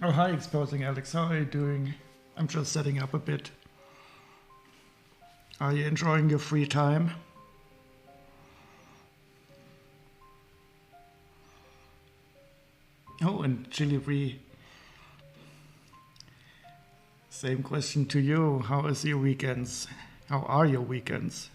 Oh, hi, Exposing Alex. How are you doing? I'm just setting up a bit. Are you enjoying your free time? Oh, and Chili Free. Same question to you. How is your weekends? How are your weekends?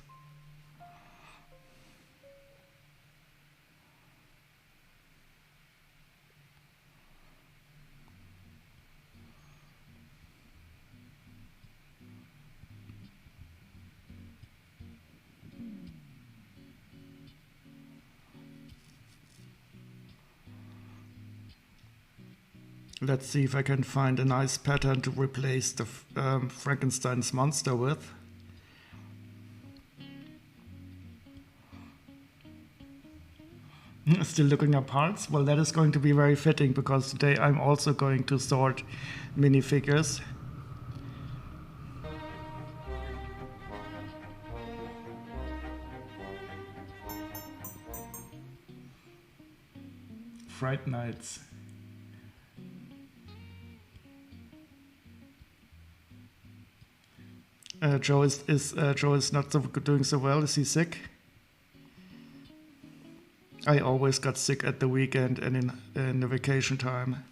Let's see if I can find a nice pattern to replace the Frankenstein's monster with. Still looking at parts? Well, that is going to be very fitting because today I'm also going to sort minifigures. Fright Nights. Joe is not doing so well. Is he sick? I always got sick at the weekend and in the vacation time.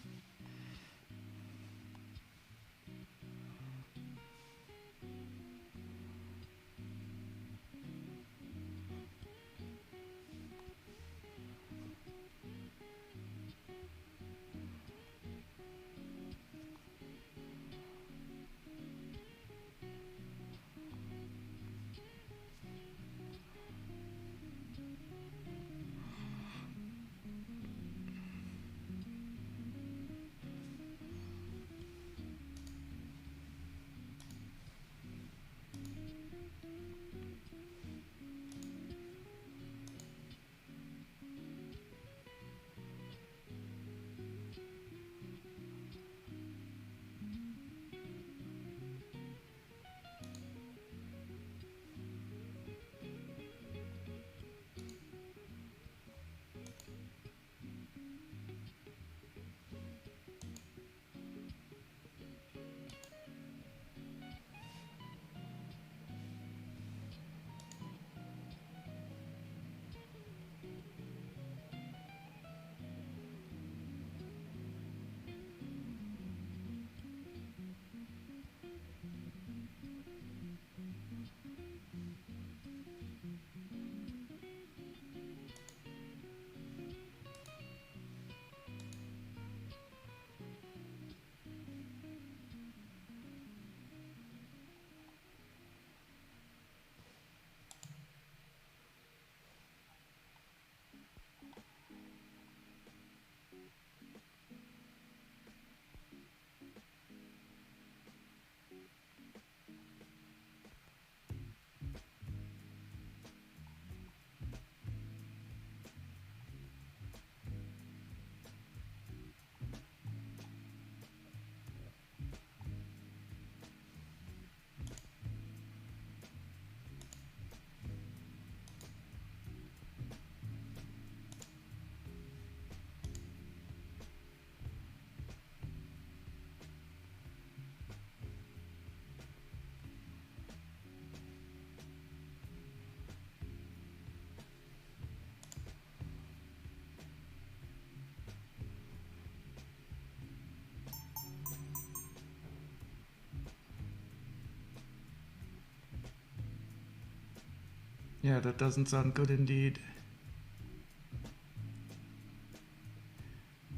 Yeah, that doesn't sound good indeed.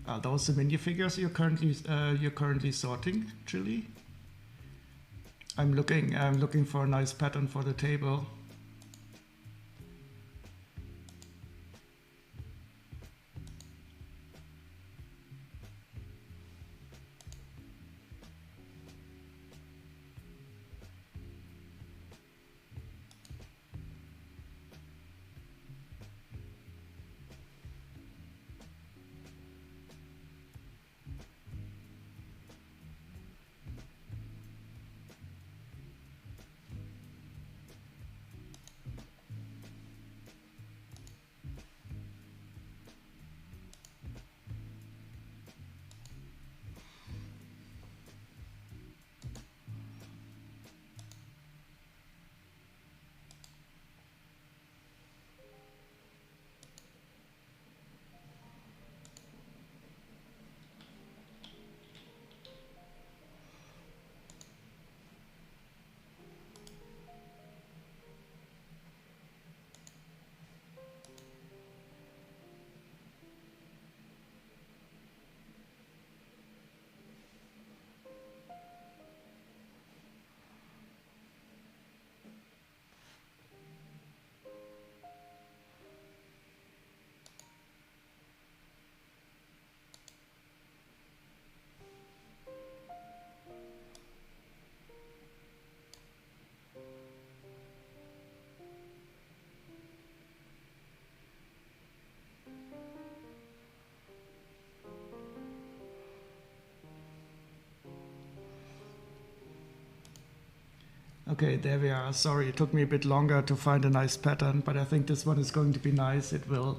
Are those the minifigures you're currently sorting, Chili? I'm looking for a nice pattern for the table. Okay, there we are. Sorry, it took me a bit longer to find a nice pattern, but I think this one is going to be nice. It will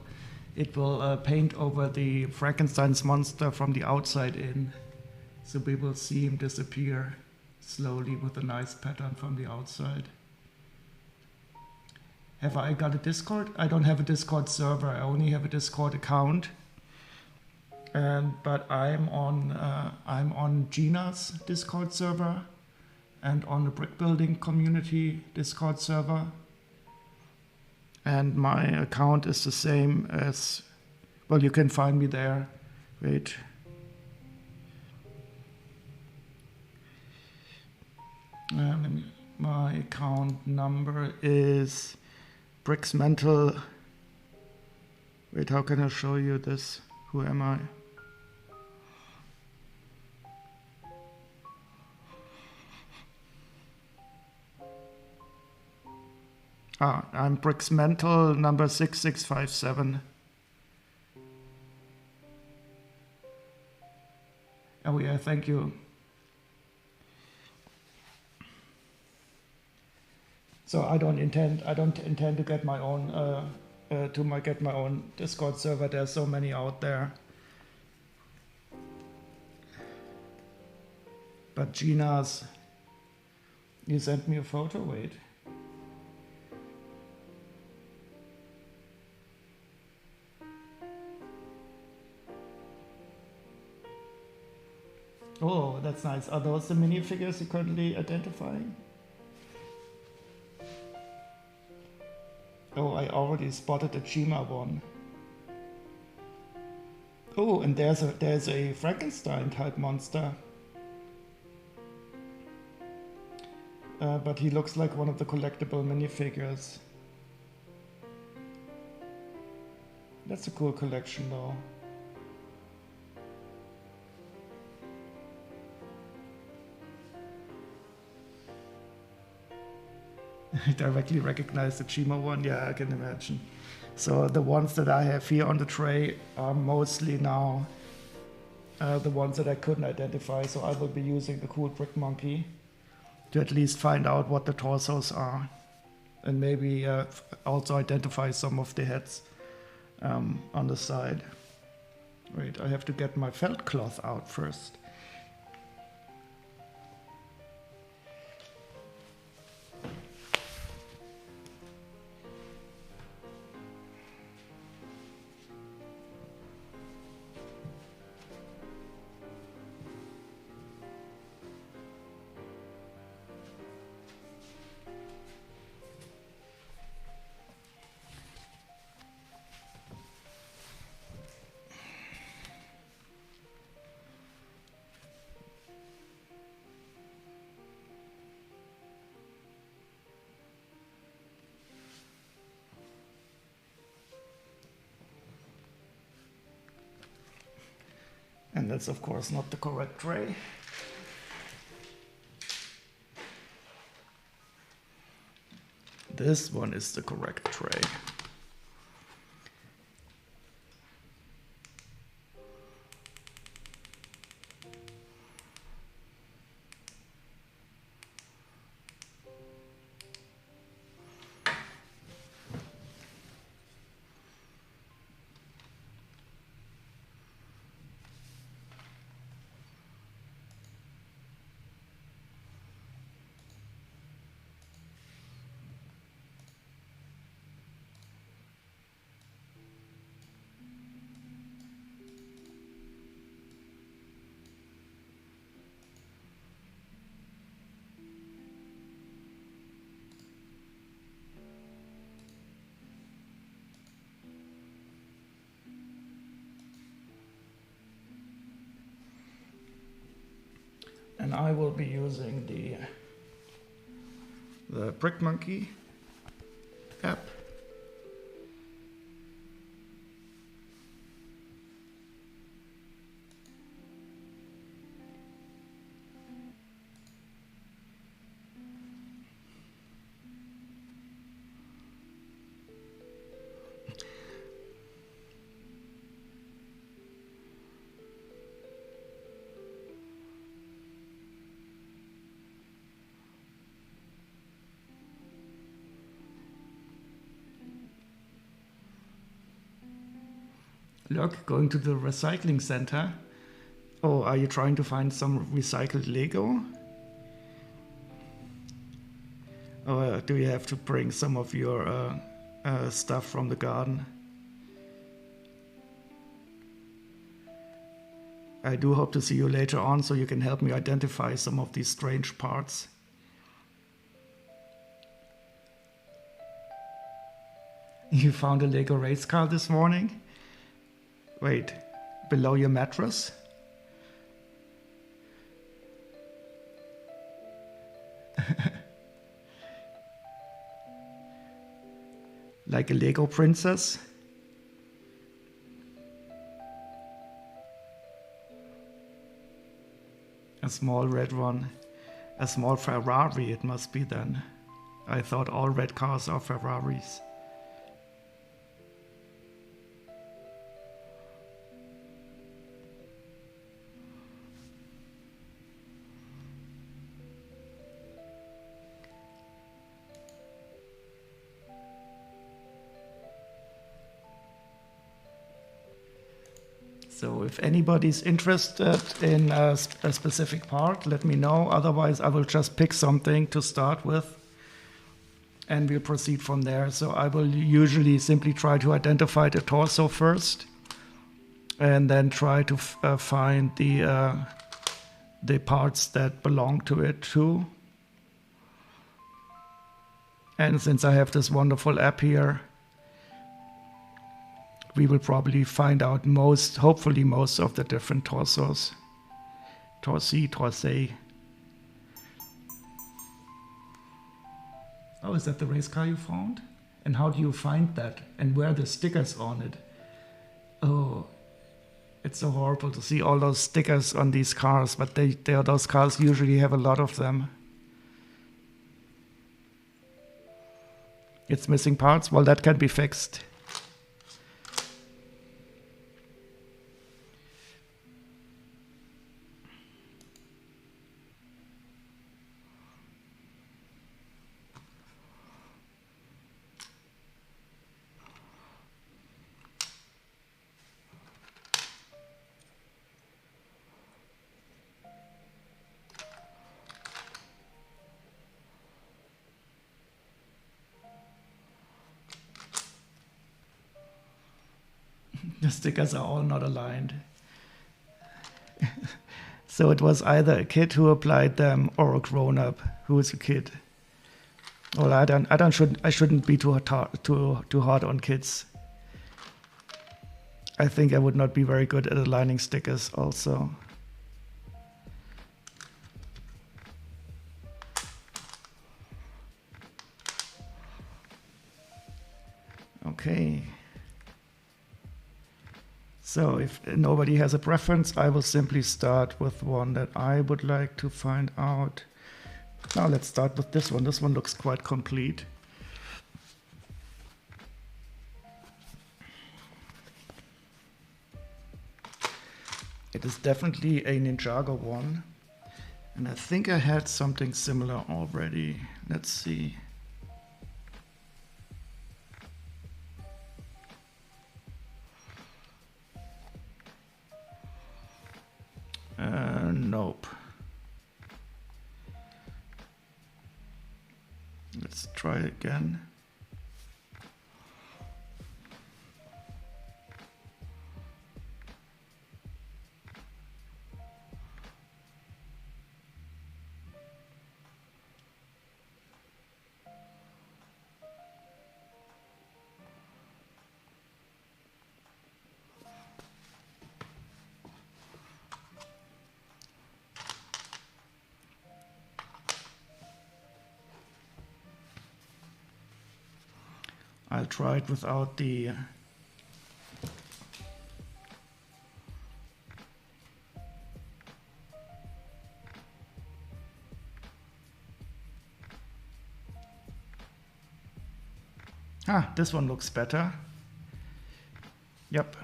paint over the Frankenstein's monster from the outside in. So we will see him disappear slowly with a nice pattern from the outside. Have I got a Discord? I don't have a Discord server. I only have a Discord account. But I'm on Gina's Discord server and on the brick building community Discord server. And my account is the same as, well, you can find me there. Wait. My account number is Bricksmental. Wait, how can I show you this? Who am I? I'm Bricksmental number 6657. Oh yeah, thank you. So I don't intend to get my own get my own Discord server. There's so many out there. But Gina's, you sent me a photo. Wait. Oh, that's nice. Are those the minifigures you're currently identifying? Oh, I already spotted a Chima one. Oh, and there's a Frankenstein type monster. But he looks like one of the collectible minifigures. That's a cool collection though. I directly recognize the Chima one, yeah, I can imagine. So the ones that I have here on the tray are mostly now the ones that I couldn't identify, so I will be using the cool Brickmonkey to at least find out what the torsos are, and maybe also identify some of the heads on the side. Wait, I have to get my felt cloth out first. And that's of course not the correct tray. This one is the correct tray. And I will be using the Brickmonkey app. Look, going to the recycling center. Oh, are you trying to find some recycled Lego? Or do you have to bring some of your stuff from the garden? I do hope to see you later on so you can help me identify some of these strange parts. You found a Lego race car this morning? Wait, below your mattress? Like a Lego princess? A small red one. A small Ferrari it must be then. I thought all red cars are Ferraris. So if anybody's interested in a specific part, let me know. Otherwise, I will just pick something to start with and we'll proceed from there. So I will usually simply try to identify the torso first and then try to find the parts that belong to it too. And since I have this wonderful app here, we will probably find out hopefully most of the different torsos. Torsi. Oh, is that the race car you found? And how do you find that? And where are the stickers on it? Oh, it's so horrible to see all those stickers on these cars, but those cars usually have a lot of them. It's missing parts? Well, that can be fixed. The stickers are all not aligned. So it was either a kid who applied them or a grown-up who is a kid. Well, I shouldn't be too hard on kids. I think I would not be very good at aligning stickers also. Okay. So if nobody has a preference, I will simply start with one that I would like to find out. Now let's start with this one. This one looks quite complete. It is definitely a Ninjago one. And I think I had something similar already. Let's see. Nope. Let's try again. I'll try it without the this one looks better. Yep.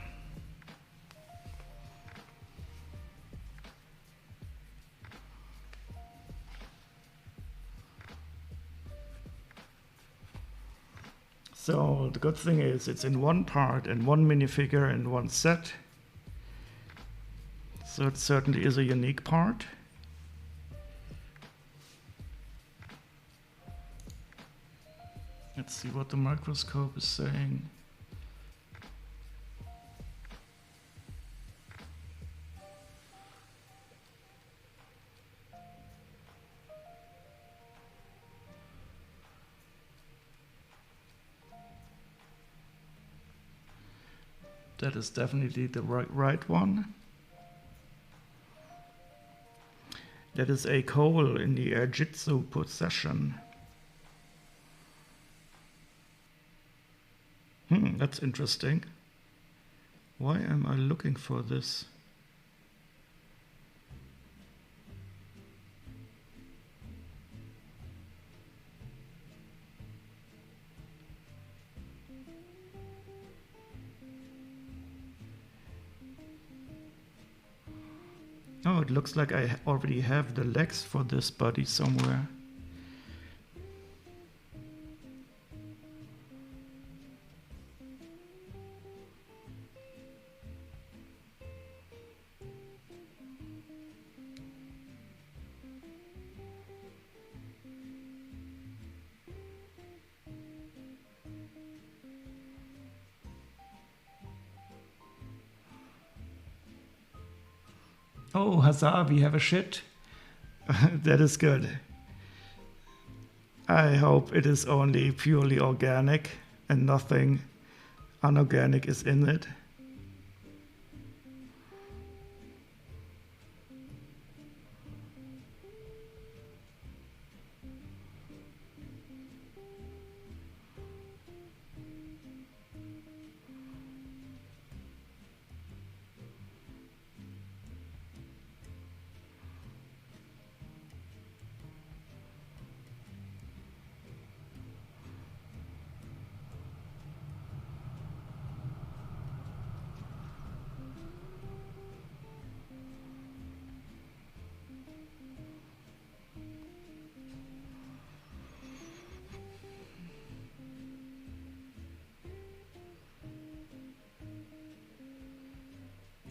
So the good thing is it's in one part and one minifigure in one set. So it certainly is a unique part. Let's see what the microscope is saying. That is definitely the right one. That is a coal in the Air-Jitsu possession. That's interesting. Why am I looking for this? Oh, it looks like I already have the legs for this body somewhere. Oh, huzzah, we have a shit. That is good. I hope it is only purely organic and nothing unorganic is in it.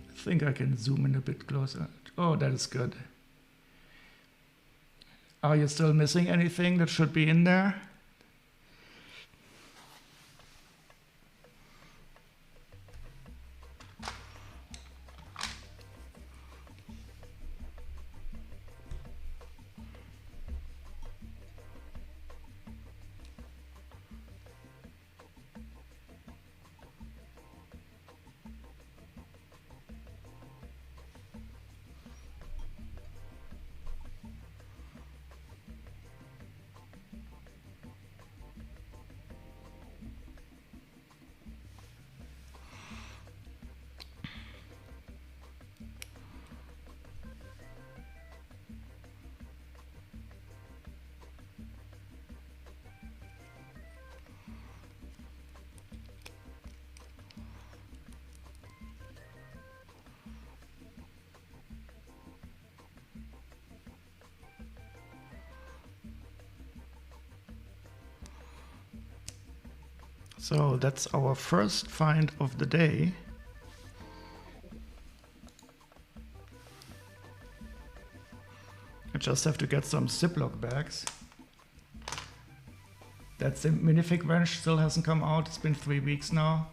I think I can zoom in a bit closer. Oh, that is good. Are you still missing anything that should be in there? So that's our first find of the day. I just have to get some Ziploc bags. That minifig wrench still hasn't come out. It's been 3 weeks now.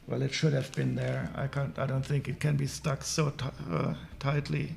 Well, it should have been there. I don't think it can be stuck so tightly.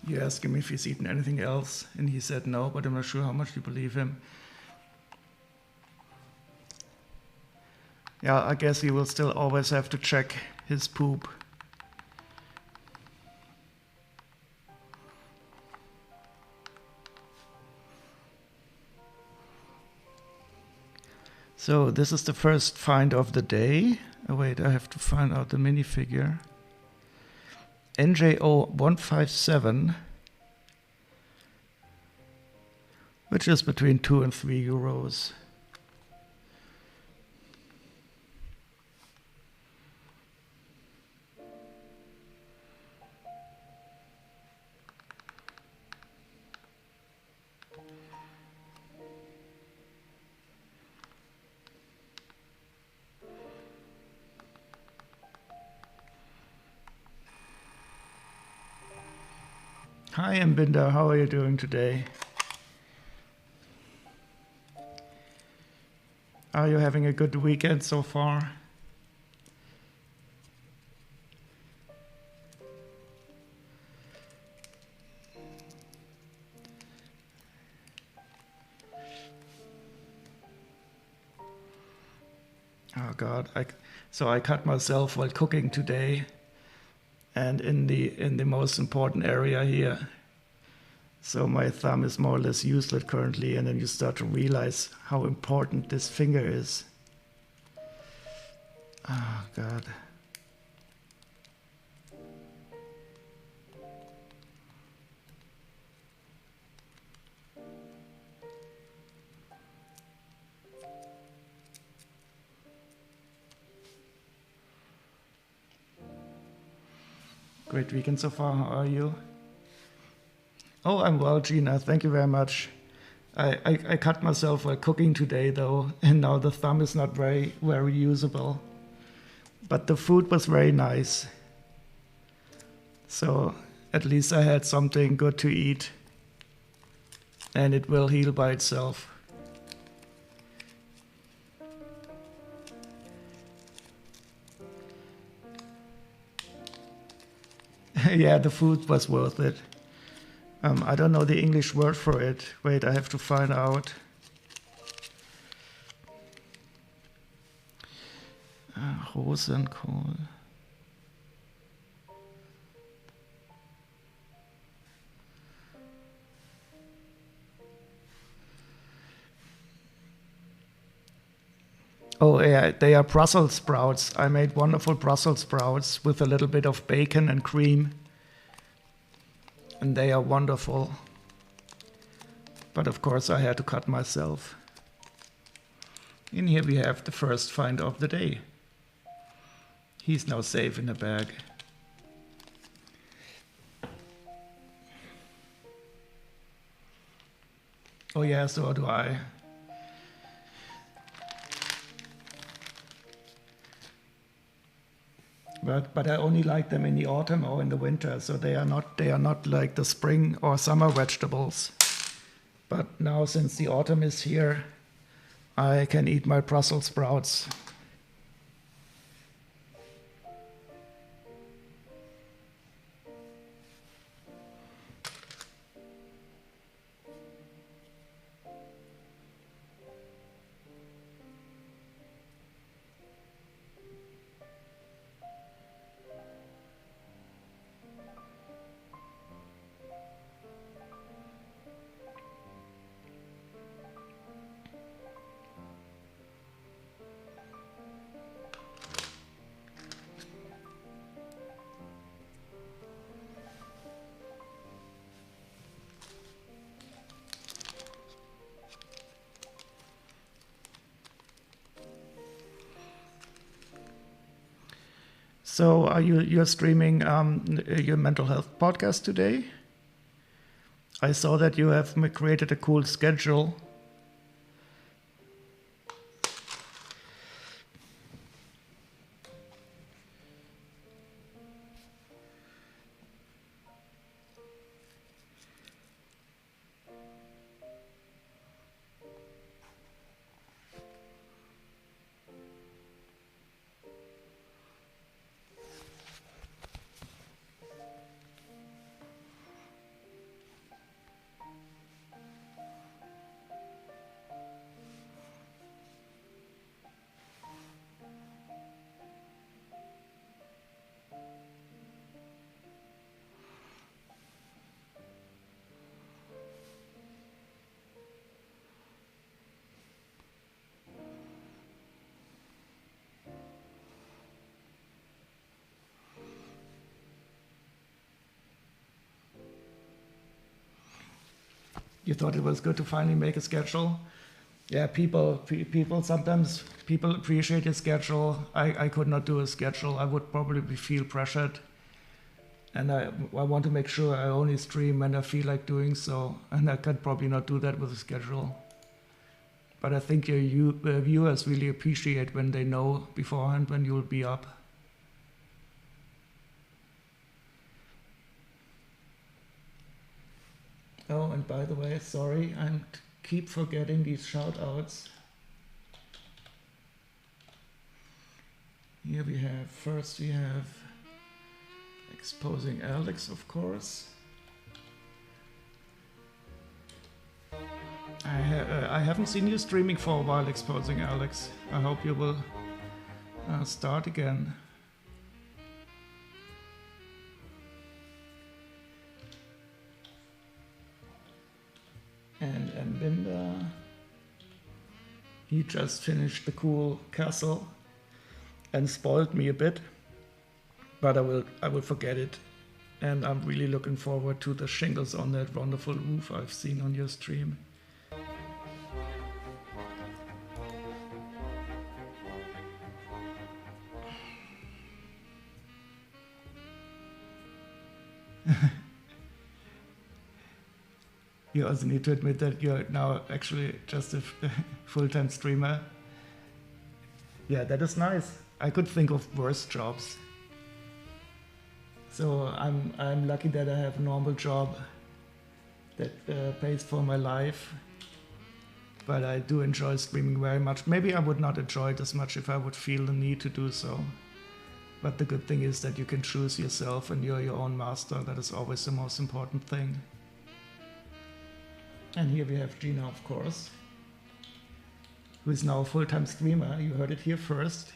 You ask him if he's eaten anything else, and he said no, but I'm not sure how much you believe him. Yeah, I guess he will still always have to check his poop. So this is the first find of the day. Oh wait, I have to find out the minifigure. NJO 157, which is between 2 and 3 euros. Hi, Mbinda, how are you doing today? Are you having a good weekend so far? Oh God, so I cut myself while cooking today, and in the most important area here. So my thumb is more or less useless currently, and then you start to realize how important this finger is. Oh God. Great weekend so far, how are you? Oh, I'm well, Gina, thank you very much. I cut myself while cooking today though, and now the thumb is not very usable. But the food was very nice. So at least I had something good to eat, and it will heal by itself. Yeah, the food was worth it. I don't know the English word for it. Wait, I have to find out. Rosenkohl. Oh yeah, they are Brussels sprouts. I made wonderful Brussels sprouts with a little bit of bacon and cream. And they are wonderful. But of course I had to cut myself. And here we have the first find of the day. He's now safe in a bag. Oh yeah, so do I. But I only like them in the autumn or in the winter, so they are not like the spring or summer vegetables. But now since the autumn is here, I can eat my Brussels sprouts. So you're streaming your mental health podcast today? I saw that you have created a cool schedule. You thought it was good to finally make a schedule? Yeah, people sometimes people appreciate your schedule. I could not do a schedule. I would probably feel pressured. And I want to make sure I only stream when I feel like doing so. And I can probably not do that with a schedule. But I think your viewers really appreciate when they know beforehand when you'll be up. Oh, and by the way, sorry, I keep forgetting these shout-outs. Here we have, first we have Exposing Alex, of course. I haven't seen you streaming for a while, Exposing Alex. I hope you will start again. And Mbinda, he just finished the cool castle and spoiled me a bit, but I will forget it. And I'm really looking forward to the shingles on that wonderful roof I've seen on your stream. You also need to admit that you're now actually just a full-time streamer. Yeah, that is nice. I could think of worse jobs. So I'm lucky that I have a normal job that pays for my life. But I do enjoy streaming very much. Maybe I would not enjoy it as much if I would feel the need to do so. But the good thing is that you can choose yourself and you're your own master. That is always the most important thing. And here we have Gina, of course, who is now a full-time streamer. You heard it here first,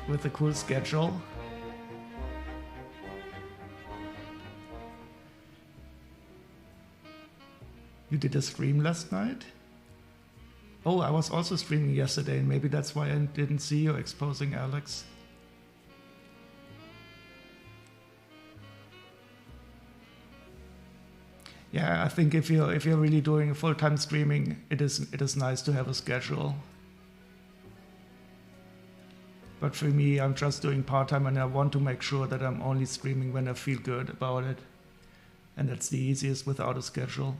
with a cool schedule. You did a stream last night? Oh, I was also streaming yesterday, and maybe that's why I didn't see you, Exposing Alex. Yeah, I think if you're really doing full-time streaming, it is nice to have a schedule. But for me, I'm just doing part-time, and I want to make sure that I'm only streaming when I feel good about it. And that's the easiest without a schedule.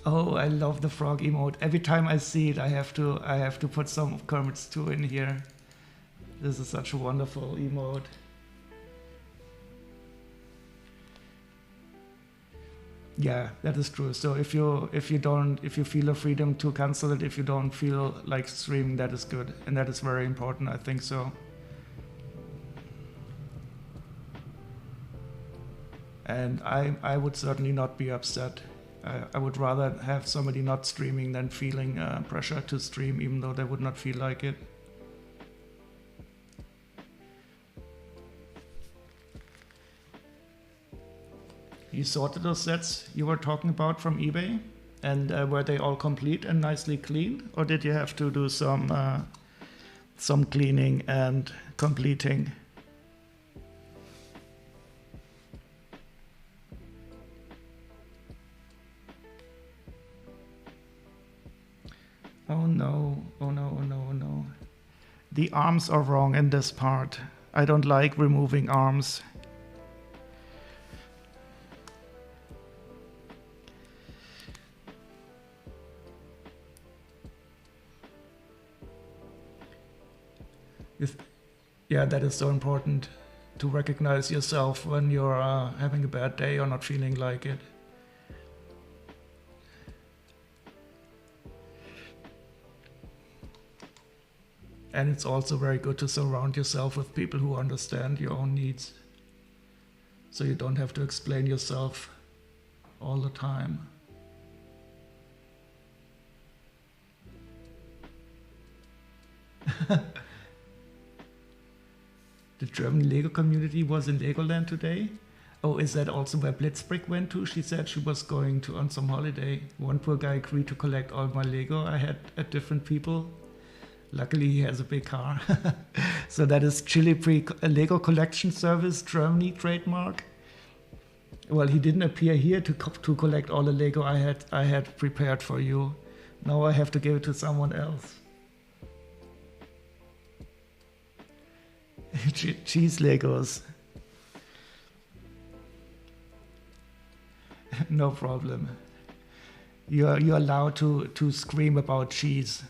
Oh, I love the frog emote. Every time I see it, I have to put some of Kermit's 2 in here. This is such a wonderful emote. Yeah, that is true. So if you feel a freedom to cancel it, if you don't feel like streaming, that is good, and that is very important. I think so. And I would certainly not be upset. I would rather have somebody not streaming than feeling pressure to stream, even though they would not feel like it. You sorted those sets you were talking about from eBay? And were they all complete and nicely cleaned? Or did you have to do some cleaning and completing? Oh no, oh no, oh no, oh no. The arms are wrong in this part. I don't like removing arms. Yeah, that is so important, to recognize yourself when you're having a bad day or not feeling like it. And it's also very good to surround yourself with people who understand your own needs, so you don't have to explain yourself all the time. The German Lego community was in Legoland today. Oh, is that also where Blitzbrick went to? She said she was going to on some holiday. One poor guy agreed to collect all my Lego I had at different people. Luckily, he has a big car. So that is Chili Pre Lego Collection Service, Germany trademark. Well, he didn't appear here to collect all the Lego I had prepared for you. Now I have to give it to someone else. Cheese Legos. No problem. You're allowed to scream about cheese.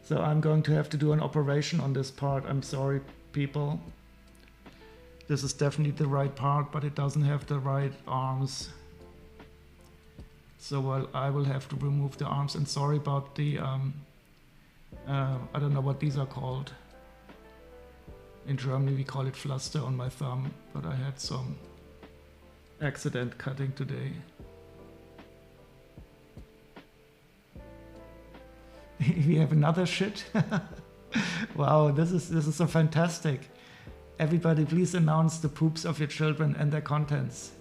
So I'm going to have to do an operation on this part. I'm sorry, people. This is definitely the right part, but it doesn't have the right arms. So I will have to remove the arms. And sorry about the, I don't know what these are called. In Germany we call it Pflaster on my thumb, but I had some accident cutting today. We have another shit. Wow, this is so fantastic. Everybody please announce the poops of your children and their contents.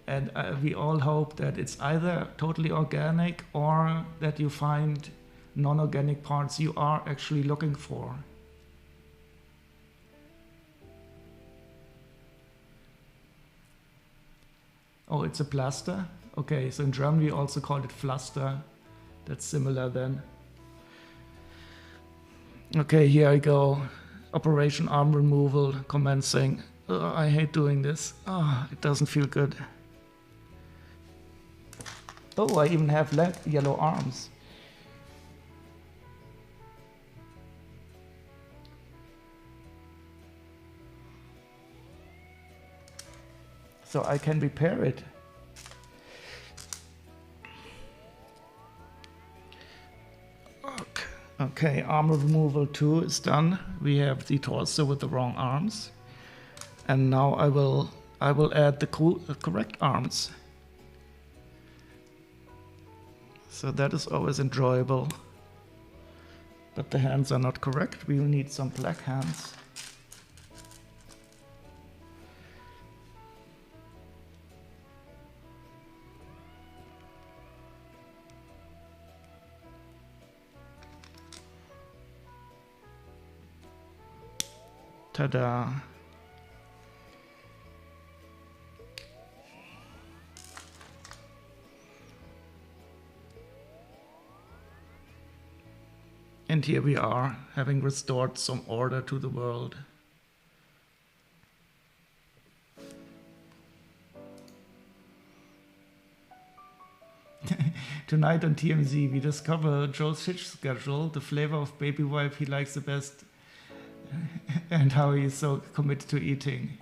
And we all hope that it's either totally organic or that you find non-organic parts you are actually looking for. Oh, it's a plaster? Okay, so in Germany we also call it Pflaster. That's similar then. Okay, here I go. Operation arm removal commencing. I hate doing this. It doesn't feel good. Oh, I even have yellow arms. So I can repair it. Okay, arm removal 2 is done. We have the torso with the wrong arms. And now I will add the correct arms. So that is always enjoyable. But the hands are not correct. We will need some black hands. Ta-da! And here we are, having restored some order to the world. Tonight on TMZ, we discover Joe's fish schedule, the flavor of baby wipe he likes the best, and how he is so committed to eating.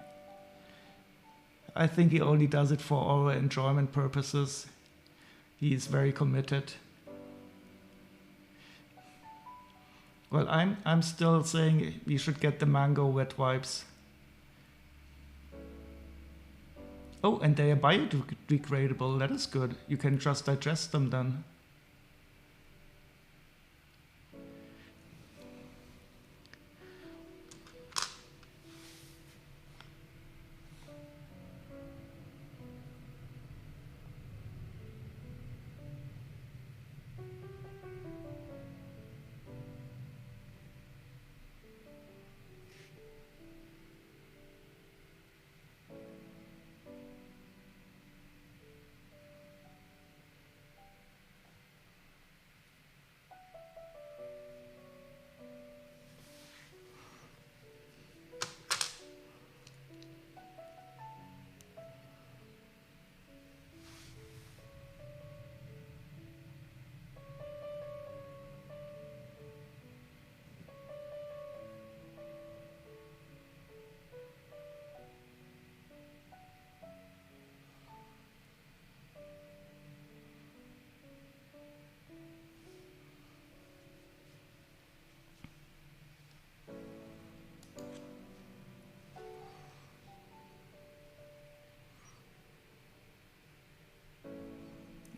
I think he only does it for our enjoyment purposes. He is very committed. Well, I'm still saying we should get the mango wet wipes. Oh, and they are biodegradable. That is good. You can just digest them then.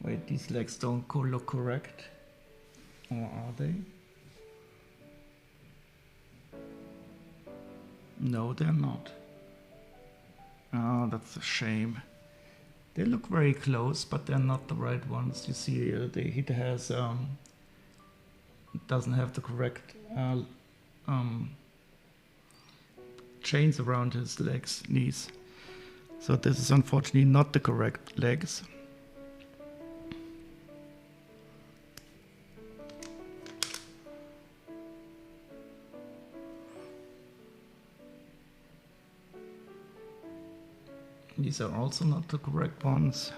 Wait, these legs don't look correct. Or are they? No, they're not. Oh, that's a shame. They look very close, but they're not the right ones. You see, he has doesn't have the correct chains around his knees. So this is unfortunately not the correct legs. These are also not the correct ones.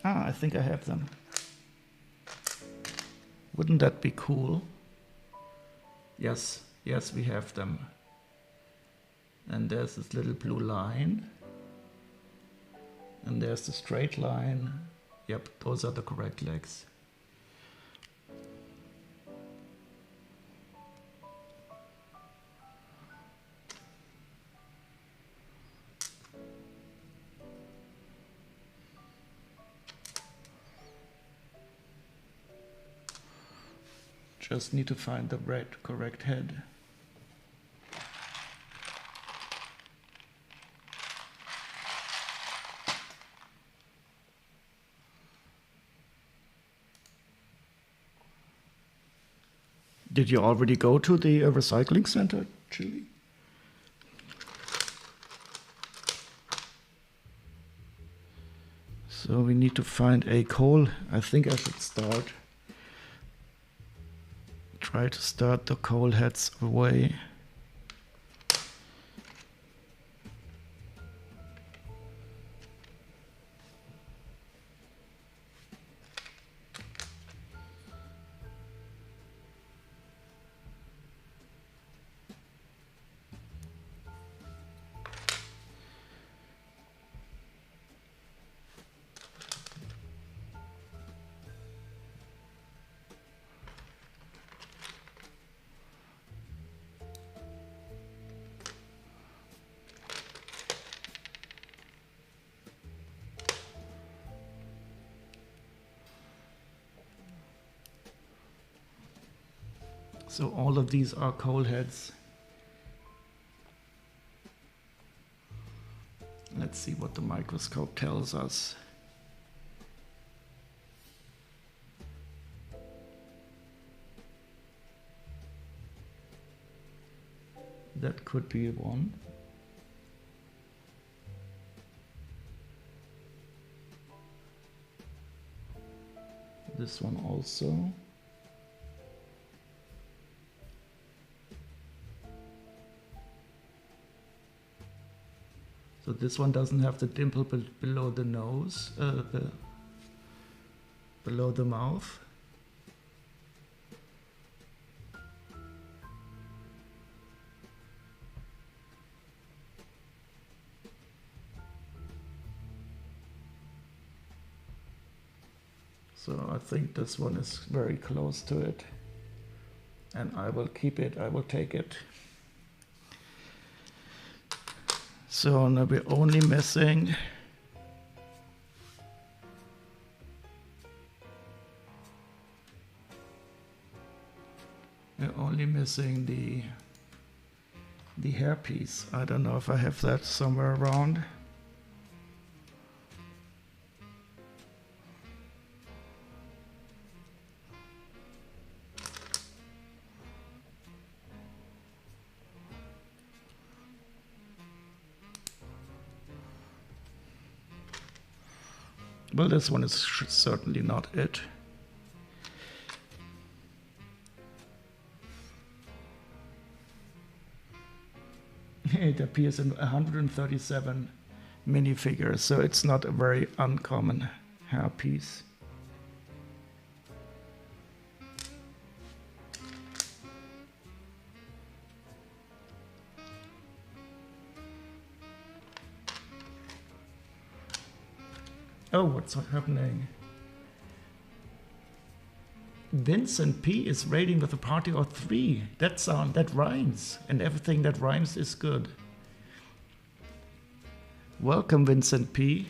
Ah, I think I have them. Wouldn't that be cool? Yes, yes, we have them. And there's this little blue line. And there's the straight line. Yep, those are the correct legs. Just need to find the correct head. Did you already go to the recycling center, Julie? So we need to find a coal. I think I should try to start the coal heads away. So all of these are coal heads. Let's see what the microscope tells us. That could be one. This one also. So this one doesn't have the dimple below the nose, below the mouth. So I think this one is very close to it. And I will keep it, I will take it. So now we're only missing the hairpiece. I don't know if I have that somewhere around. Well, this one is certainly not it. It appears in 137 minifigures, so it's not a very uncommon hairpiece. Oh, what's happening? Vincent P is raiding with a party of 3. That rhymes, and everything that rhymes is good. Welcome, Vincent P.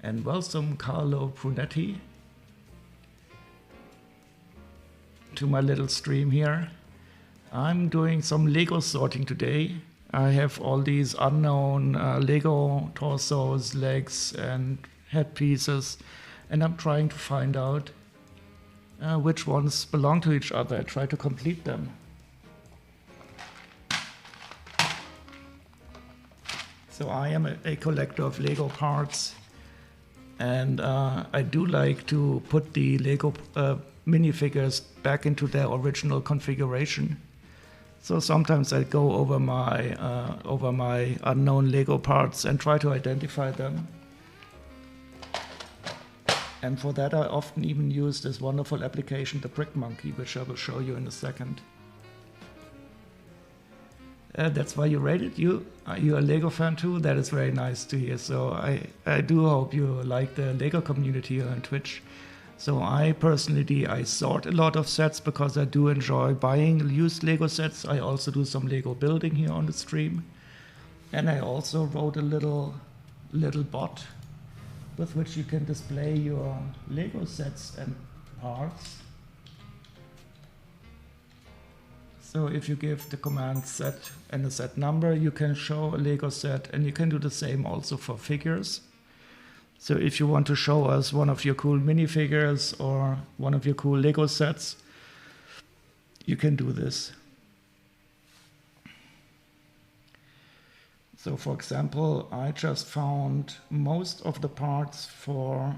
And welcome, Carlo Brunetti, to my little stream here. I'm doing some Lego sorting today. I have all these unknown Lego torsos, legs, and head pieces, and I'm trying to find out which ones belong to each other. I try to complete them. So I am a collector of Lego parts, and I do like to put the Lego minifigures back into their original configuration. So sometimes I go over my unknown Lego parts and try to identify them. And for that I often even use this wonderful application, the Brickmonkey, which I will show you in a second. That's why you rated. You're a Lego fan too? That is very nice to hear. So I do hope you like the Lego community here on Twitch. So I personally, I sort a lot of sets because I do enjoy buying used Lego sets. I also do some Lego building here on the stream. And I also wrote a little bot with which you can display your Lego sets and parts. So if you give the command set and a set number, you can show a Lego set, and you can do the same also for figures. So if you want to show us one of your cool minifigures or one of your cool Lego sets, you can do this. So for example, I just found most of the parts for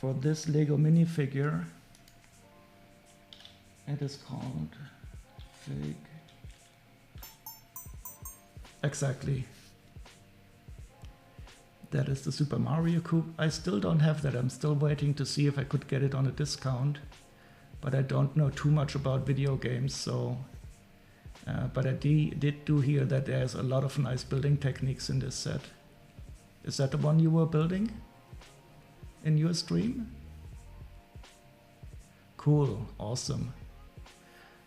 this Lego minifigure. It is called Fig. Exactly. That is the Super Mario Cube. I still don't have that. I'm still waiting to see if I could get it on a discount. But I don't know too much about video games, so... but I did do hear that there's a lot of nice building techniques in this set. Is that the one you were building in your stream? Cool, awesome.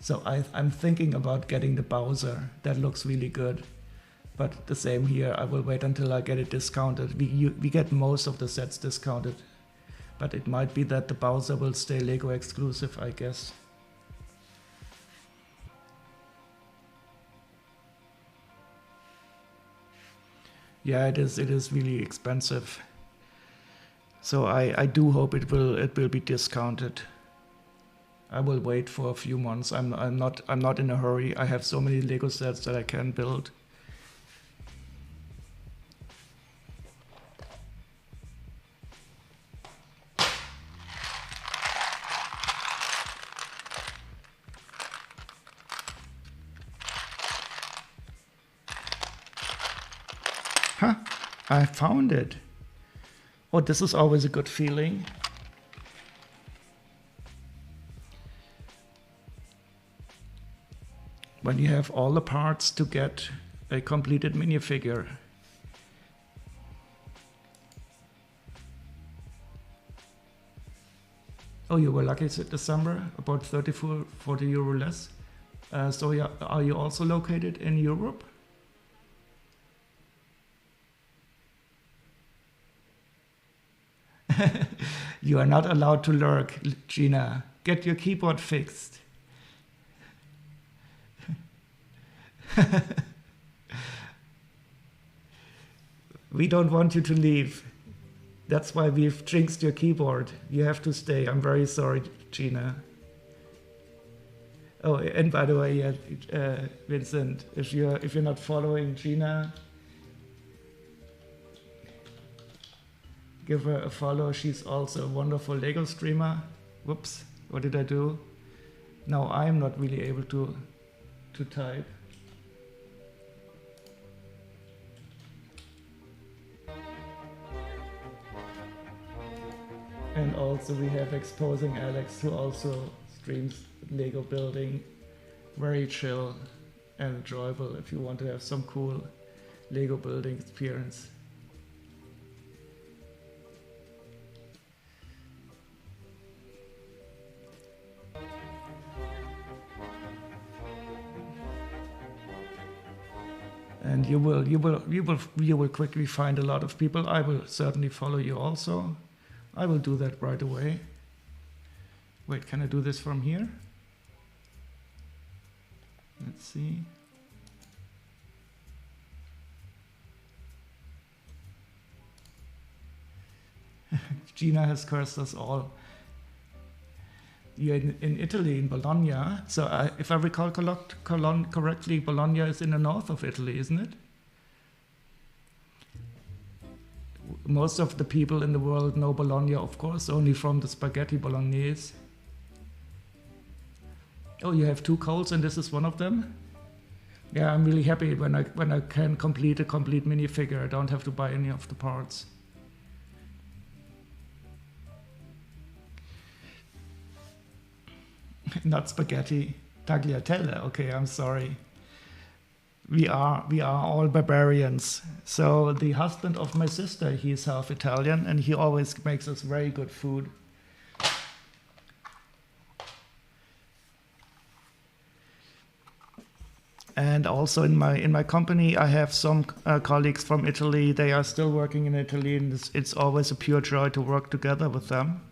So I'm thinking about getting the Bowser. That looks really good. But the same here, I will wait until I get it discounted. We get most of the sets discounted. But it might be that the Bowser will stay Lego exclusive, I guess. Yeah, it is really expensive. So I do hope it will be discounted. I will wait for a few months. I'm not in a hurry. I have so many Lego sets that I can build. Huh, I found it. Oh, this is always a good feeling. When you have all the parts to get a completed minifigure. Oh, you were lucky this summer, about 40 euro less. So yeah, are you also located in Europe? You are not allowed to lurk, Gina. Get your keyboard fixed. We don't want you to leave. That's why we've jinxed your keyboard. You have to stay. I'm very sorry, Gina. Oh, and by the way, Vincent, if you're not following Gina, give her a follow. She's also a wonderful Lego streamer. Whoops, what did I do? Now I'm not really able to type. And also we have Exposing Alex, who also streams Lego building. Very chill and enjoyable if you want to have some cool Lego building experience. And you will quickly find a lot of people. I will certainly follow you also. I will do that right away. Wait, can I do this from here? Let's see. Gina has cursed us all. You're in Italy, in Bologna. So if I recall correctly, Bologna is in the north of Italy, isn't it? Most of the people in the world know Bologna, of course, only from the spaghetti bolognese. Oh, you have 2 coals and this is one of them? Yeah, I'm really happy when I can complete a complete minifigure. I don't have to buy any of the parts. Not spaghetti, tagliatelle. Okay, I'm sorry. We are all barbarians. So the husband of my sister, he's half Italian, and he always makes us very good food. And also in my company, I have some colleagues from Italy. They are still working in Italy, and it's always a pure joy to work together with them.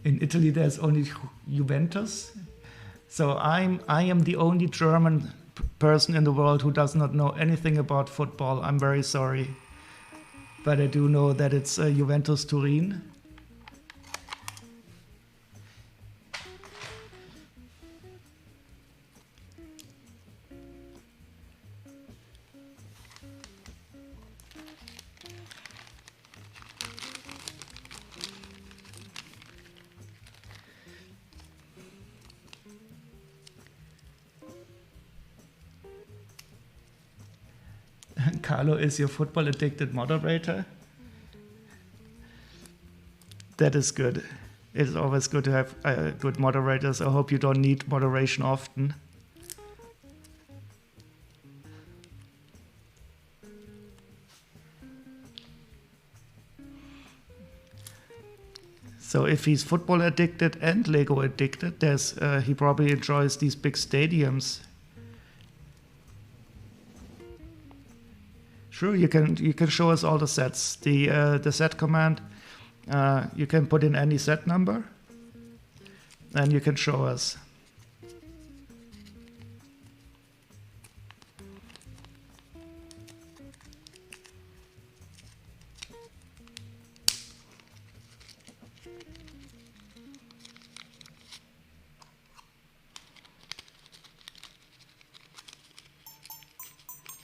In Italy, there's only Juventus. So I am the only German person in the world who does not know anything about football. I'm very sorry. But I do know that it's Juventus Turin. Carlo is your football addicted moderator. That is good. It's always good to have good moderators. I hope you don't need moderation often. So if he's football addicted and Lego addicted, he probably enjoys these big stadiums. Sure, you can show us all the sets. The set command, you can put in any set number, and you can show us.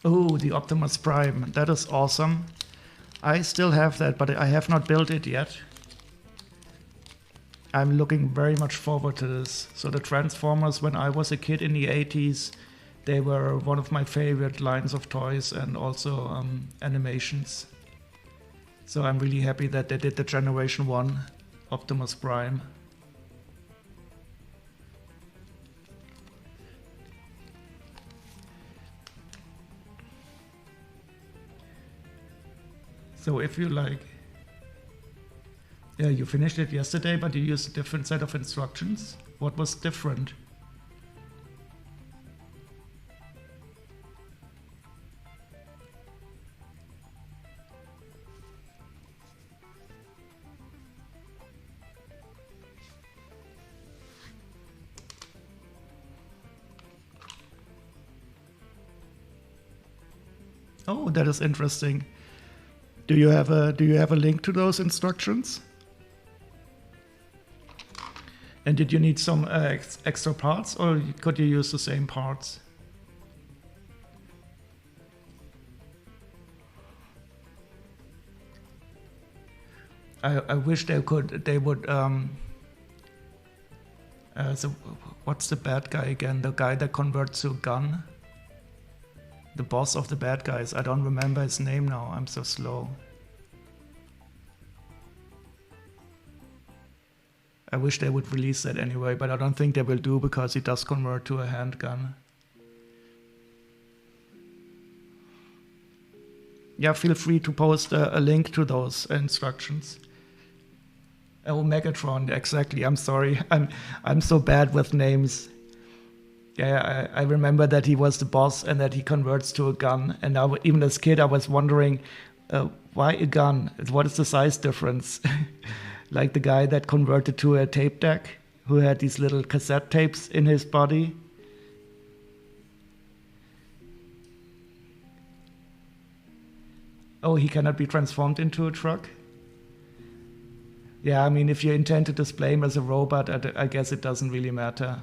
Oh, the Optimus Prime. That is awesome. I still have that, but I have not built it yet. I'm looking very much forward to this. So the Transformers, when I was a kid in the 80s, they were one of my favorite lines of toys and also animations. So I'm really happy that they did the Generation 1 Optimus Prime. So if you like, yeah, you finished it yesterday, but you used a different set of instructions. What was different? Oh, that is interesting. Do you have a link to those instructions? And did you need some extra parts, or could you use the same parts? I wish they would. So what's the bad guy again? The guy that converts to a gun? The boss of the bad guys. I don't remember his name now. I'm so slow. I wish they would release that anyway, but I don't think they will do because he does convert to a handgun. Yeah, feel free to post a link to those instructions. Oh, Megatron, exactly. I'm sorry. I'm so bad with names. Yeah, I remember that he was the boss and that he converts to a gun. And even as a kid, I was wondering, why a gun? What is the size difference? Like the guy that converted to a tape deck, who had these little cassette tapes in his body. Oh, he cannot be transformed into a truck? Yeah, I mean, if you intend to display him as a robot, I guess it doesn't really matter.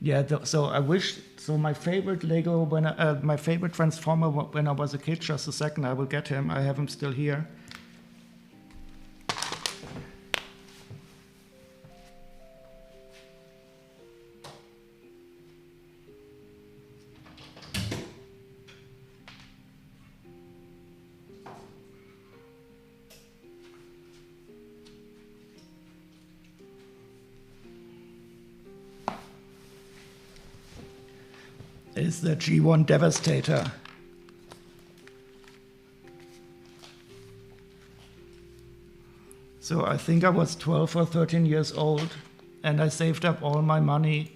Yeah, so I wish. So my favorite Lego my favorite Transformer when I was a kid. Just a second, I will get him. I have him still here. Is the G1 Devastator. So I think I was 12 or 13 years old, and I saved up all my money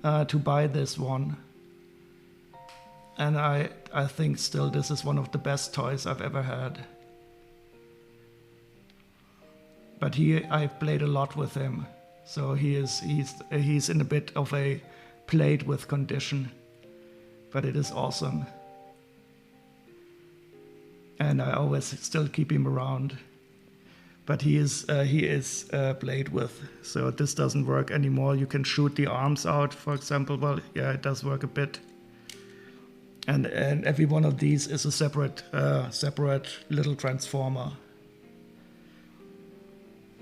to buy this one. And I think still this is one of the best toys I've ever had. But I played a lot with him, so he's in a bit of a played with condition. But it is awesome. And I always still keep him around. But he is played with, so this doesn't work anymore. You can shoot the arms out, for example. Well, yeah, it does work a bit. And every one of these is a separate little transformer.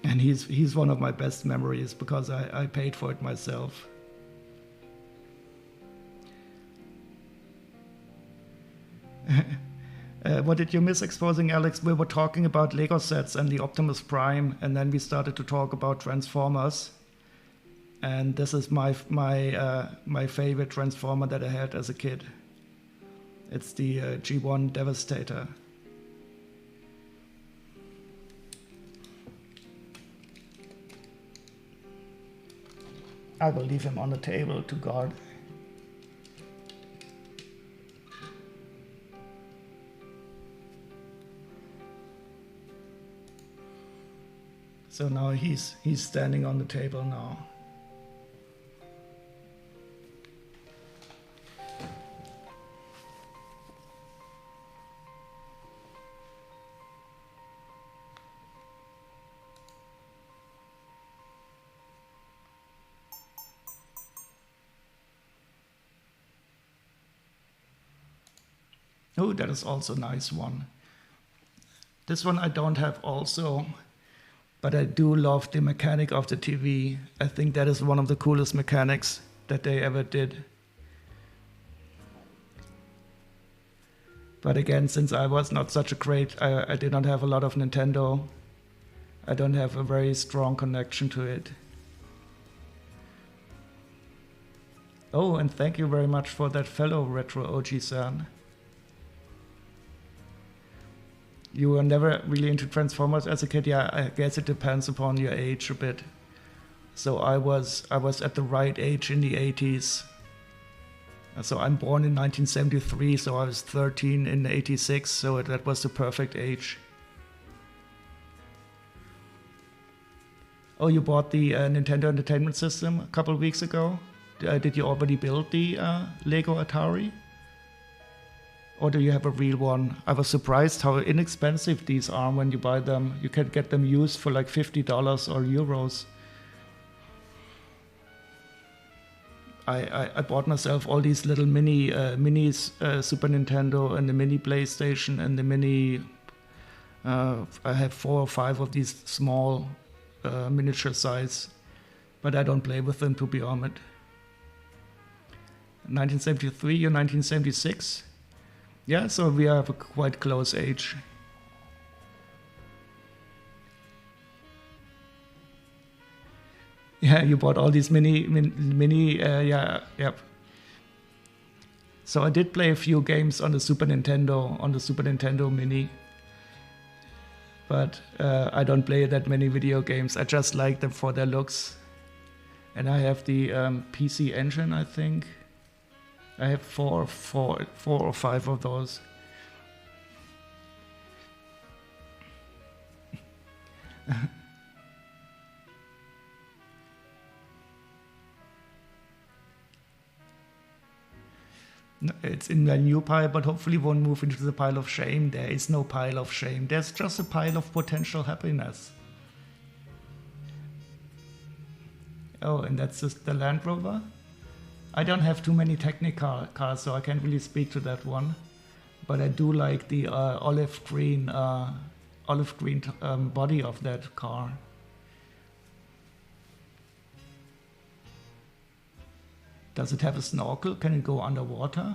And he's one of my best memories because I paid for it myself. What did you miss exposing, Alex? We were talking about Lego sets and the Optimus Prime, and then we started to talk about Transformers. And this is my favorite Transformer that I had as a kid. It's the G1 Devastator. I will leave him on the table to guard. So now he's standing on the table now. Oh, that is also a nice one. This one I don't have also. But I do love the mechanic of the TV. I think that is one of the coolest mechanics that they ever did. But again, since I was not such a great, I did not have a lot of Nintendo. I don't have a very strong connection to it. Oh, and thank you very much for that fellow Retro OG-san. You were never really into Transformers as a kid? Yeah, I guess it depends upon your age a bit. So I was at the right age in the 80s. So I'm born in 1973, so I was 13 in 86, so that was the perfect age. Oh, you bought the Nintendo Entertainment System a couple of weeks ago? Did you already build the Lego Atari? Or do you have a real one? I was surprised how inexpensive these are when you buy them. You can get them used for like $50 or euros. I bought myself all these little mini Super Nintendo and the mini PlayStation and the mini... I have 4 or 5 of these small miniature size. But I don't play with them, to be honest. 1973 or 1976? Yeah, so we have a quite close age. Yeah, you bought all these mini, yeah, yep. So I did play a few games on the Super Nintendo Mini. But I don't play that many video games. I just like them for their looks. And I have the PC Engine, I think. I have four or five of those. It's in the new pile, but hopefully won't move into the pile of shame. There is no pile of shame. There's just a pile of potential happiness. Oh, and that's just the Land Rover? I don't have too many technical cars, so I can't really speak to that one. But I do like the olive green body of that car. Does it have a snorkel? Can it go underwater?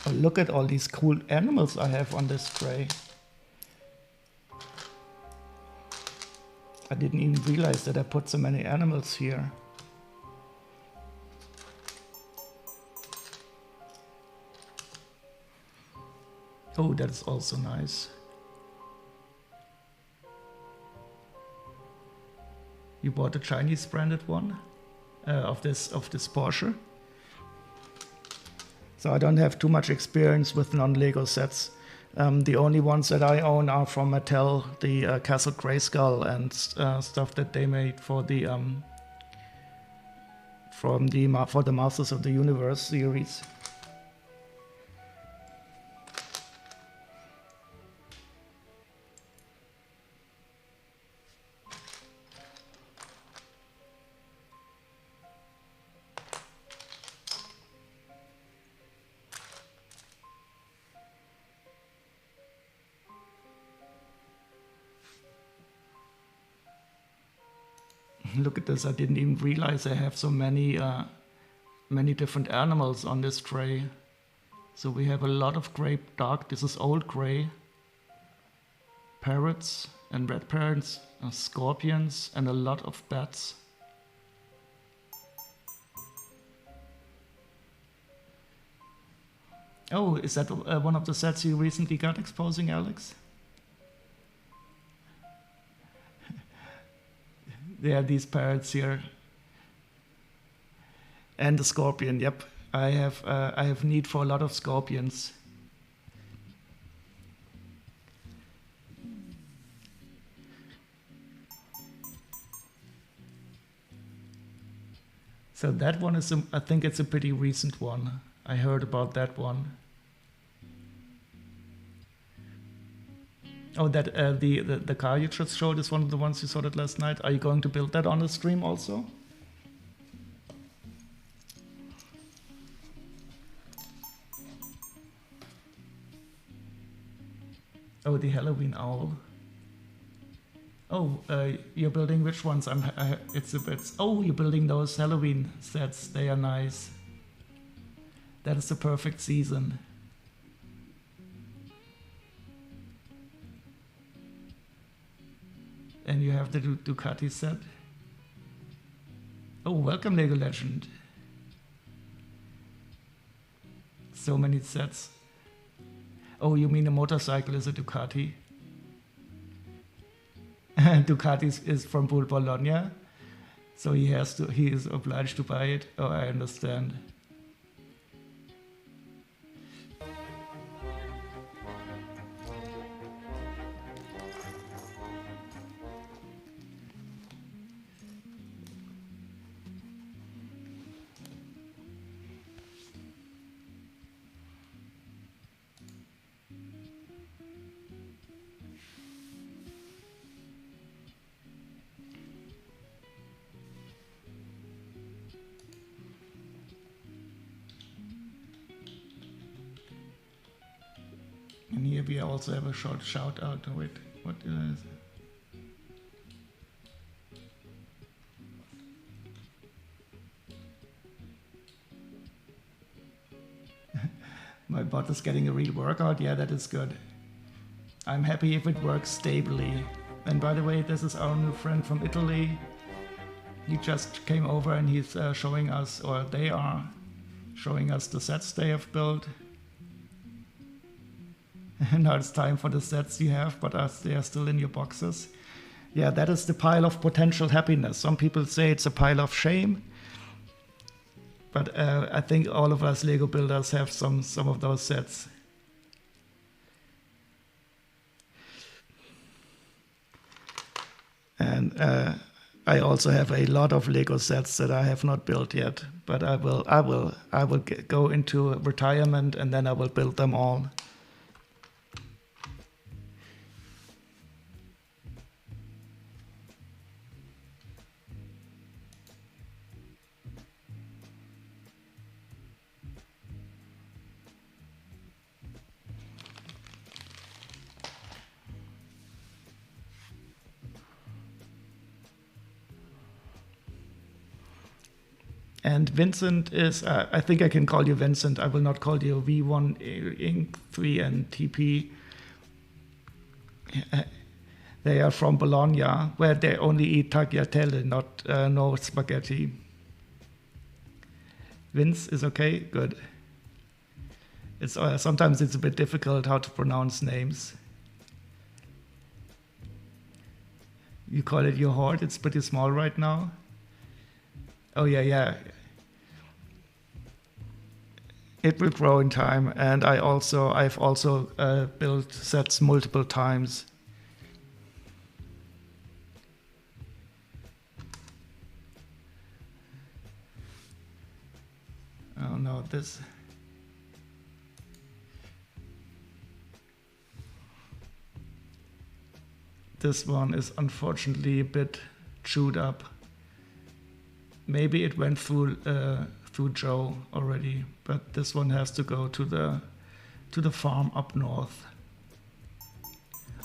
Oh, look at all these cool animals I have on this tray. I didn't even realize that I put so many animals here. Oh, that is also nice. You bought a Chinese branded one of this Porsche. So I don't have too much experience with non-Lego sets. The only ones that I own are from Mattel, the Castle Grayskull and stuff that they made for the Masters of the Universe series. Look at this, I didn't even realize I have so many different animals on this tray. So we have a lot of gray dark, this is old gray, parrots and red parrots, scorpions and a lot of bats. Oh, is that one of the sets you recently got exposing, Alex? There are these parrots here. And the scorpion, yep. I have need for a lot of scorpions. So that one is, I think it's a pretty recent one. I heard about that one. Oh, that the car you just showed is one of the ones you saw that last night. Are you going to build that on the stream also? Oh, the Halloween owl. Oh, you're building which ones? It's a bit. Oh, you're building those Halloween sets. They are nice. That is the perfect season. And you have the Ducati set. Oh, welcome, Lego Legend. So many sets. Oh, you mean a motorcycle is a Ducati? Ducati is from Bologna, so he is obliged to buy it. Oh, I understand. And here we also have a short shout out to it. What is My bot is getting a real workout. Yeah, that is good. I'm happy if it works stably. And by the way, this is our new friend from Italy. He just came over and he's showing us, or they are showing us the sets they have built. Now it's time for the sets you have, but they are still in your boxes. Yeah, that is the pile of potential happiness. Some people say it's a pile of shame. But I think all of us Lego builders have some of those sets. And I also have a lot of Lego sets that I have not built yet. But I will go into retirement and then I will build them all. And Vincent is, I think I can call you Vincent. I will not call you V1, Inc. 3 and TP. They are from Bologna, where they only eat tagliatelle, not no spaghetti. Vince is okay? Good. It's sometimes it's a bit difficult how to pronounce names. You call it your hoard? It's pretty small right now. Oh yeah. It will grow in time, and I've also built sets multiple times. Oh no, this one is unfortunately a bit chewed up. Maybe it went through Joe already, but this one has to go to the farm up north.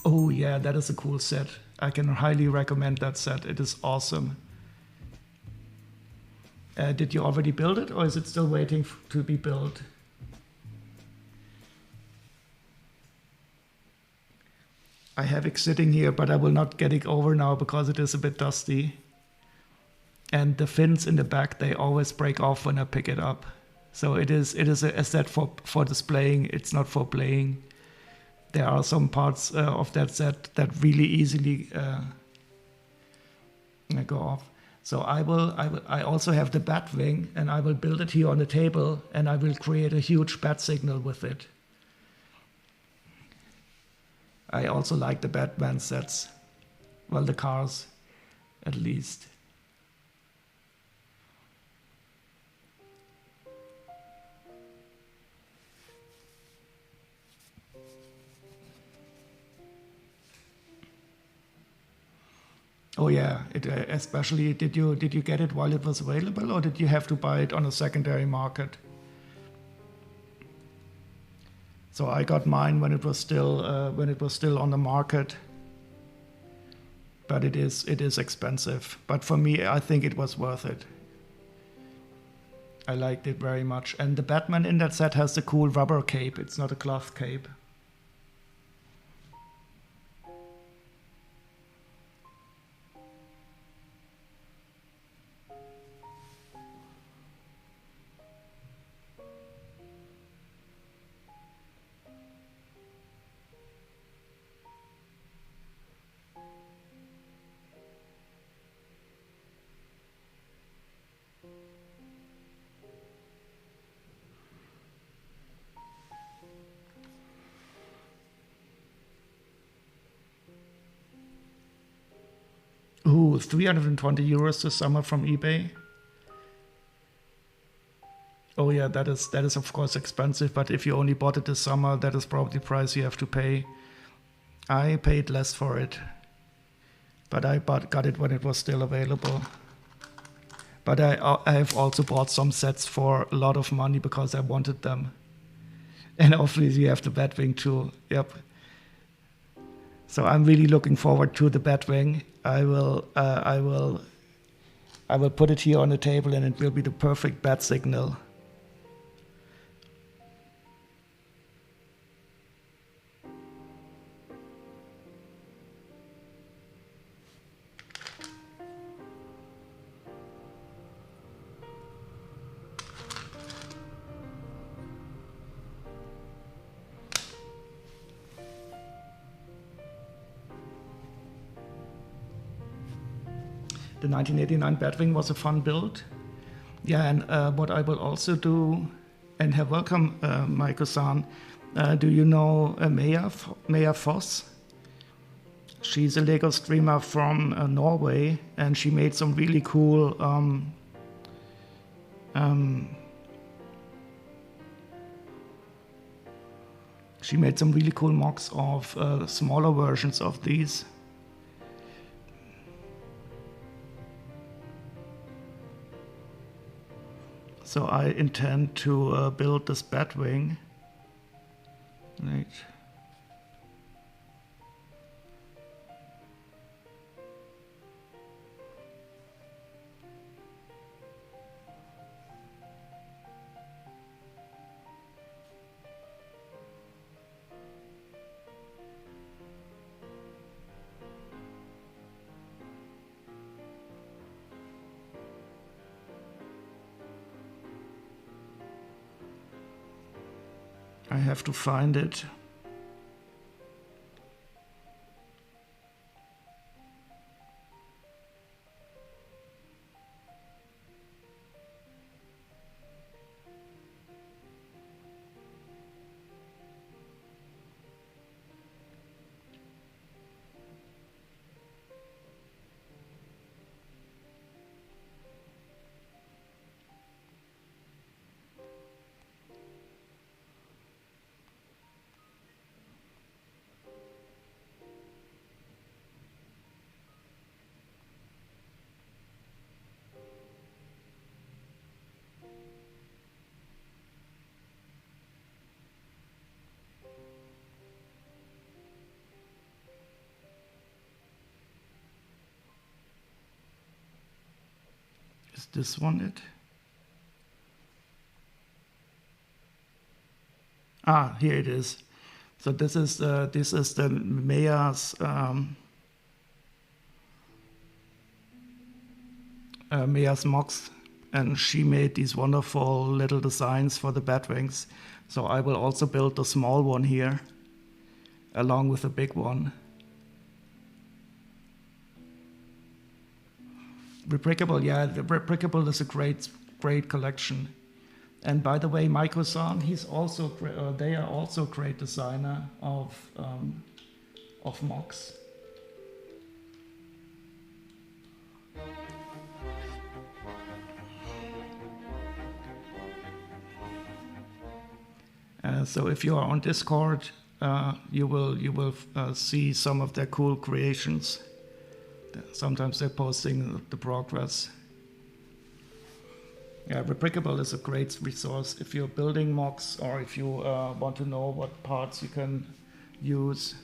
Oh yeah, that is a cool set. I can highly recommend that set. It is awesome. Did you already build it, or is it still waiting to be built? I have it sitting here, but I will not get it over now because it is a bit dusty. And the fins in the back, they always break off when I pick it up. So it is a set for displaying. It's not for playing. There are some parts of that set that really easily go off. So I also have the bat wing, and I will build it here on the table, and I will create a huge bat signal with it. I also like the Batman sets. Well, the cars, at least. Oh yeah, especially did you get it while it was available, or did you have to buy it on a secondary market? So I got mine when it was still on the market. But it is expensive. But for me, I think it was worth it. I liked it very much. And the Batman in that set has the cool rubber cape. It's not a cloth cape. Ooh, 320 euros this summer from eBay. Oh yeah, that is of course expensive, but if you only bought it this summer, that is probably the price you have to pay. I paid less for it, but I got it when it was still available. But I have also bought some sets for a lot of money because I wanted them. And hopefully you have the Batwing too. Yep. So I'm really looking forward to the Batwing. I will put it here on the table, and it will be the perfect bat signal. The 1989 Batwing was a fun build. Yeah, and what I will also do, and welcome, Maiko-san. Do you know Maya Foss? She's a Lego streamer from Norway, and she made some really cool mocks of smaller versions of these. So I intend to build this Batwing. Right. I have to find it. Is this one it? Ah, here it is. So this is the Maya's mocks, and she made these wonderful little designs for the Batwings. So I will also build the small one here, along with the big one. Rebrickable, yeah, the Rebrickable is a great collection. And by the way, Maiko-san, they are also great designer of mocks. So if you are on Discord, you will see some of their cool creations. Sometimes they're posting the progress. Yeah, Rebrickable is a great resource if you're building mocks, or if you want to know what parts you can use.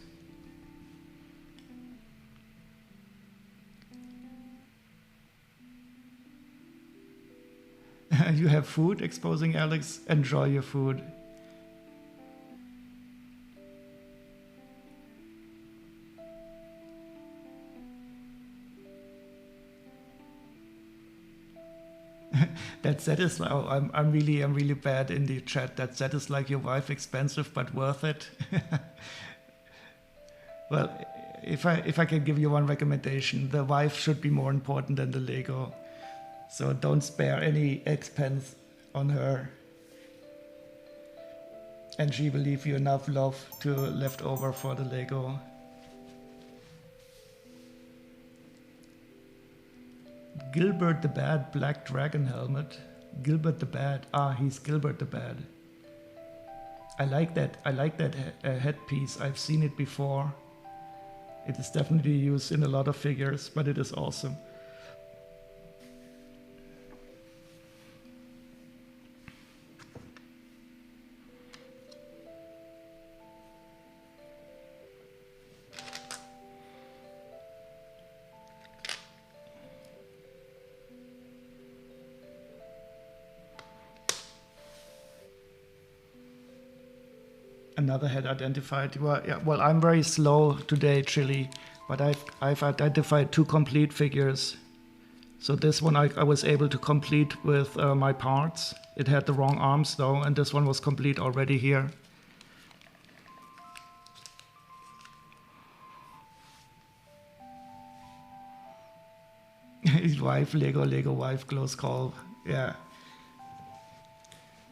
You have food, exposing Alex. Enjoy your food. That is like, oh, I'm really bad in the chat. That is like your wife expensive but worth it. Well, if I can give you one recommendation, the wife should be more important than the Lego. So don't spare any expense on her. And she will leave you enough love to left over for the Lego. Gilbert the Bad Black Dragon Helmet. Gilbert the Bad. Ah, he's Gilbert the Bad. I like that headpiece. I've seen it before. It is definitely used in a lot of figures, but it is awesome. Another had identified. Well, yeah, well, I'm very slow today, Chili, but I've identified 2 complete figures. So this one I was able to complete with my parts. It had the wrong arms though, and this one was complete already here. His wife, Lego wife, close call. Yeah.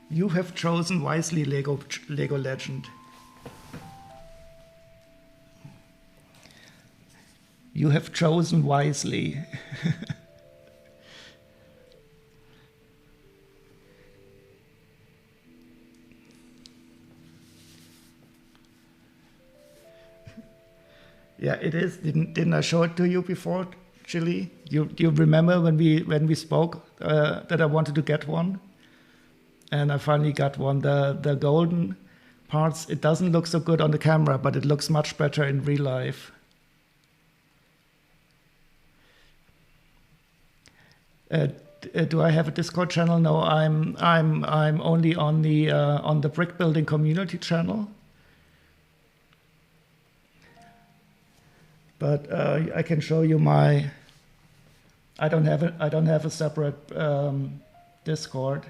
You have chosen wisely, Lego Legend. You have chosen wisely. Yeah, it is. Didn't I show it to you before, Chili? You remember when we spoke that I wanted to get one, and I finally got one. The golden parts. It doesn't look so good on the camera, but it looks much better in real life. Do I have a Discord channel? No, I'm only on the brick building community channel. But I can show you my. I don't have a separate Discord.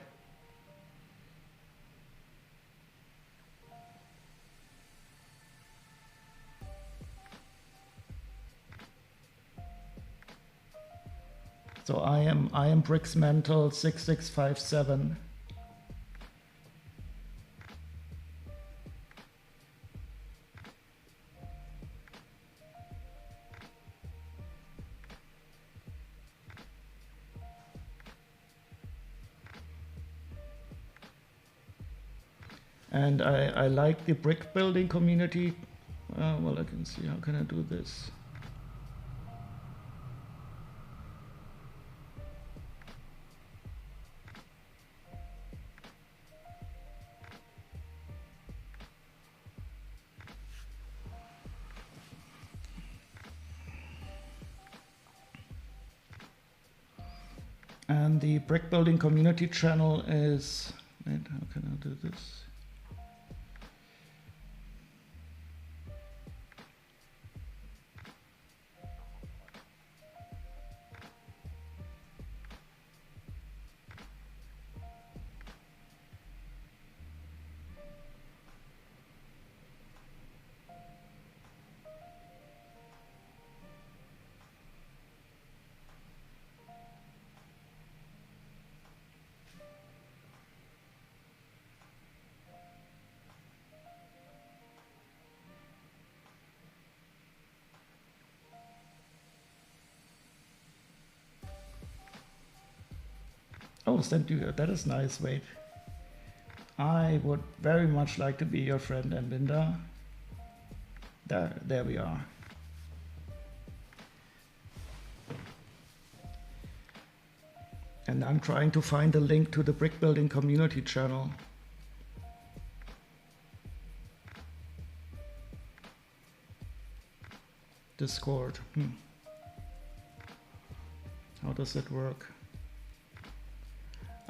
So I am Bricksmental 6657. And I like the brick building community. Well, I can see, how can I do this? And the brick building community channel is, wait, how can I do this? Oh, thank you. That is nice. Wait. I would very much like to be your friend, Binda. There we are. And I'm trying to find a link to the brick building community channel. Discord. How does it work?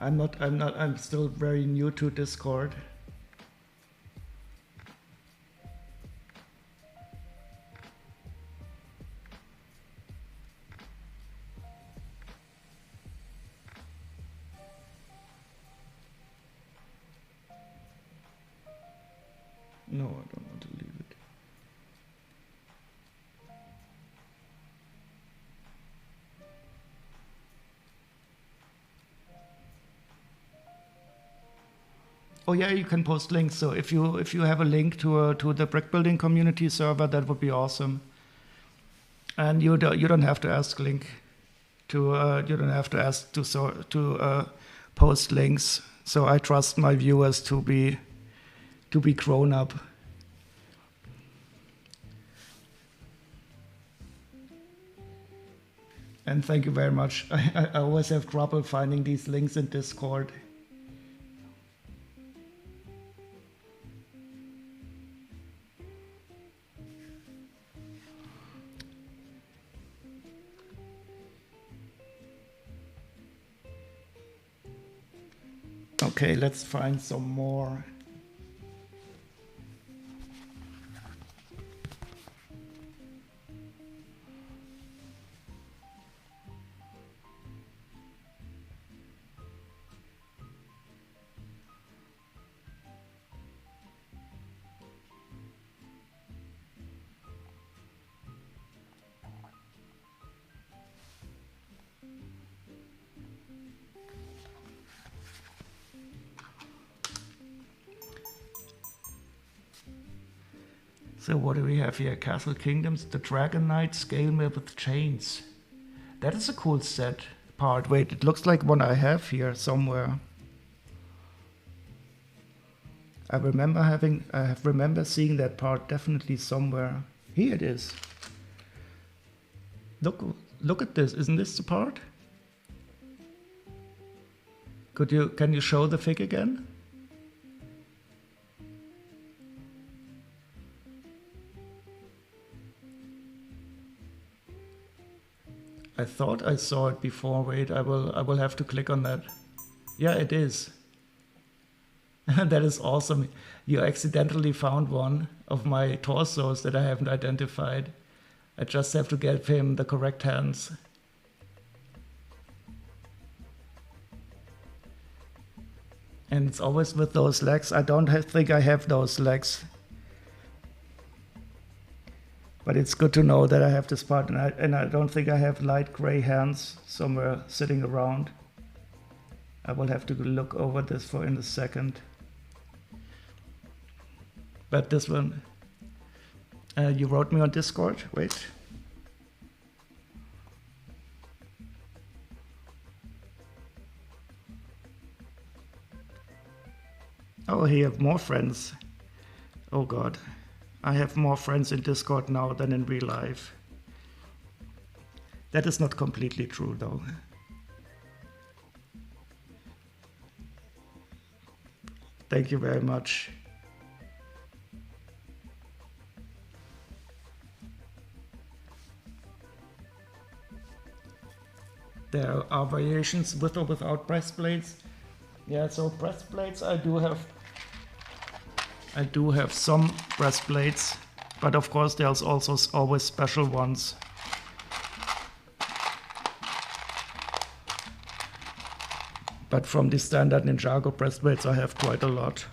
I'm still very new to Discord. No, I don't want to leave it. Oh yeah, you can post links. So if you have a link to the brick building community server, that would be awesome. And you don't have to ask link to you don't have to ask to post links. So I trust my viewers to be grown up. And thank you very much. I always have trouble finding these links in Discord. Okay, let's find some more. So what do we have here? Castle Kingdoms, the Dragon Knight scale mill with chains. That is a cool set part. Wait, it looks like one I have here somewhere. I remember seeing that part definitely somewhere. Here it is. Look at this. Isn't this the part? Can you show the fig again? I thought I saw it before. Wait, I will have to click on that. Yeah, it is. That is awesome. You accidentally found one of my torsos that I haven't identified. I just have to get him the correct hands. And it's always with those legs. I don't think I have those legs. But it's good to know that I have this part, and I don't think I have light gray hands somewhere sitting around. I will have to look over this for in a second. But this one, you wrote me on Discord, wait. Oh, he have more friends. Oh God. I have more friends in Discord now than in real life. That is not completely true though. Thank you very much. There are variations with or without breastplates. Yeah, so breastplates I do have some breastplates, but of course there's also always special ones. But from the standard Ninjago breastplates I have quite a lot.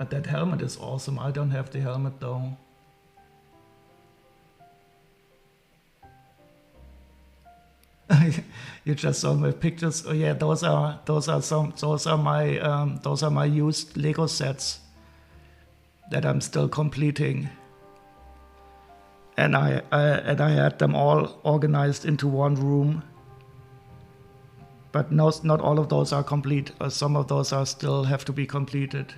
That helmet is awesome. I don't have the helmet though. You just saw my pictures. Oh yeah, those are my used Lego sets that I'm still completing. And I had them all organized into one room. But not all of those are complete. Some of those are still have to be completed.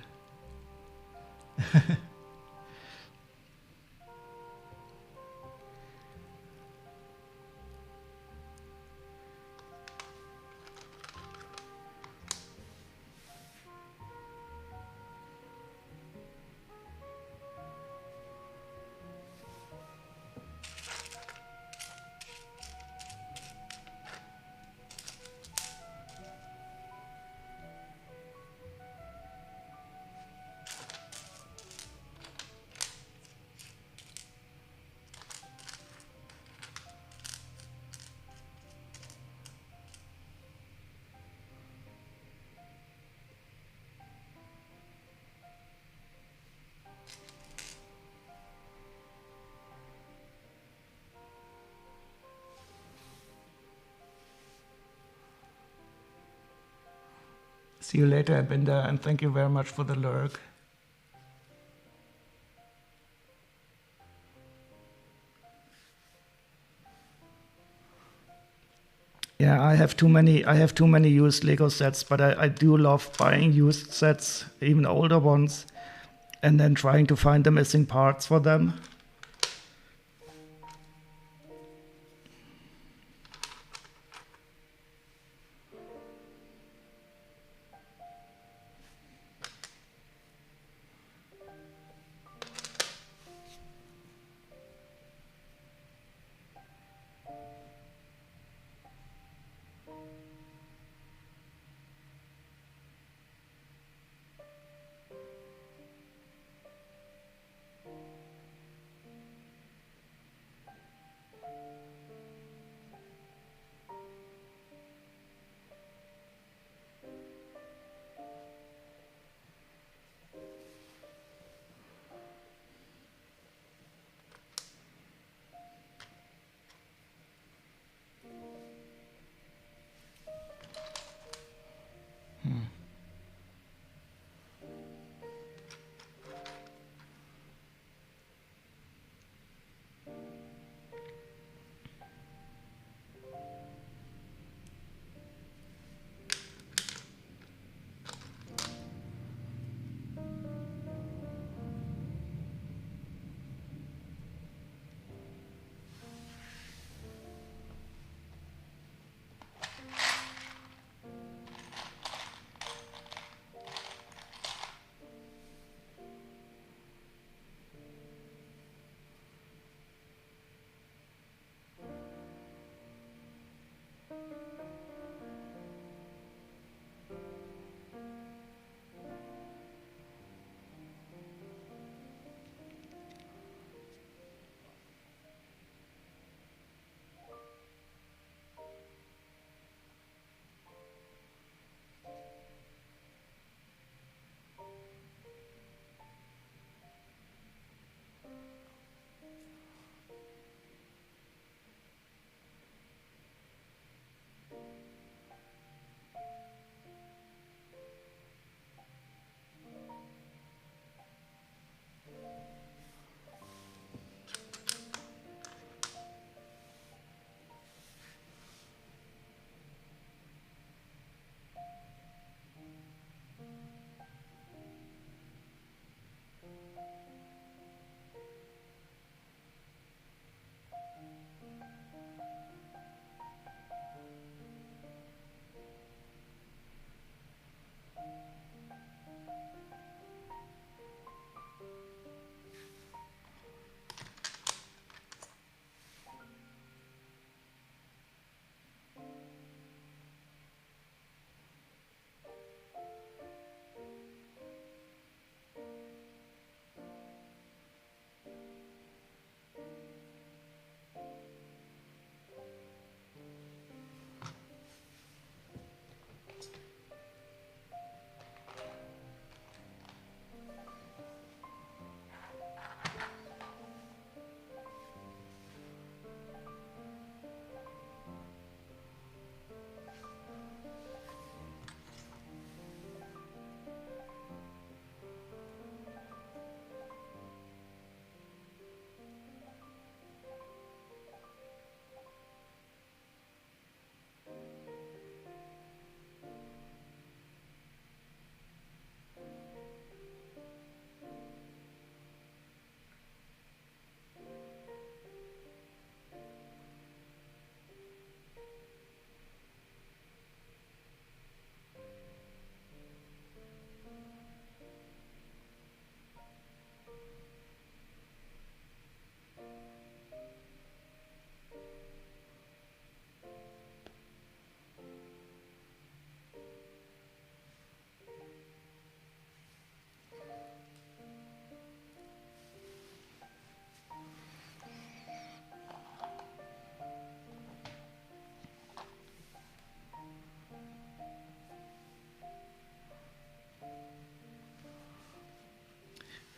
See you later, Abinda, and thank you very much for the lurk. Yeah, I have too many used Lego sets, but I do love buying used sets, even older ones, and then trying to find the missing parts for them.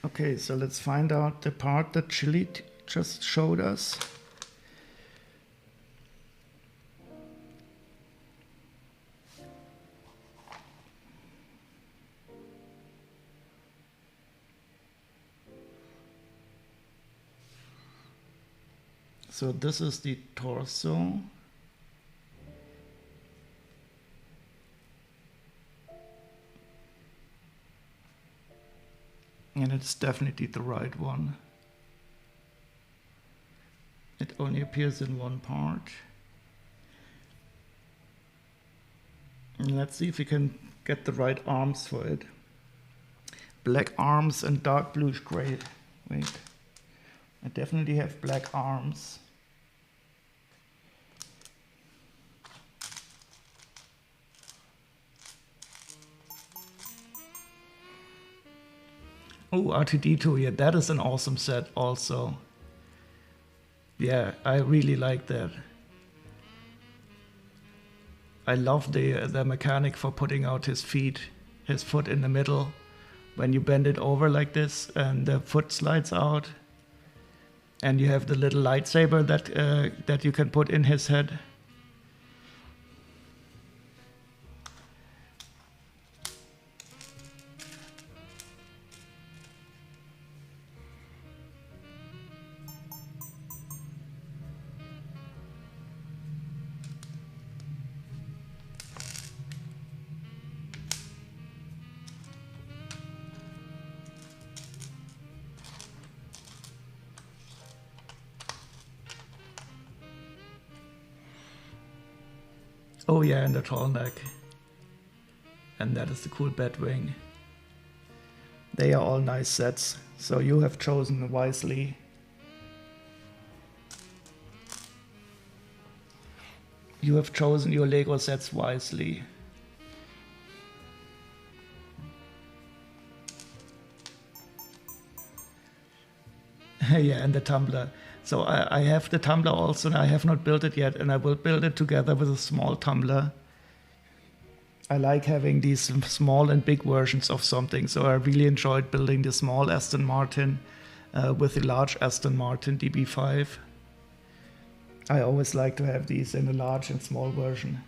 Okay, so let's find out the part that Chili just showed us. So this is the torso. And it's definitely the right one. It only appears in one part. And let's see if we can get the right arms for it. Black arms and dark bluish gray. Wait, I definitely have black arms. Oh, R2D2, yeah, that is an awesome set also. Yeah, I really like that. I love the mechanic for putting out his foot in the middle. When you bend it over like this and the foot slides out. And you have the little lightsaber that you can put in his head. Oh yeah, and the tall neck. And that is the cool Batwing. They are all nice sets, so you have chosen wisely. You have chosen your Lego sets wisely. Yeah, and the tumbler. So I have the tumbler also, and I have not built it yet, and I will build it together with a small tumbler. I like having these small and big versions of something, so I really enjoyed building the small Aston Martin with the large Aston Martin DB5. I always like to have these in a large and small version.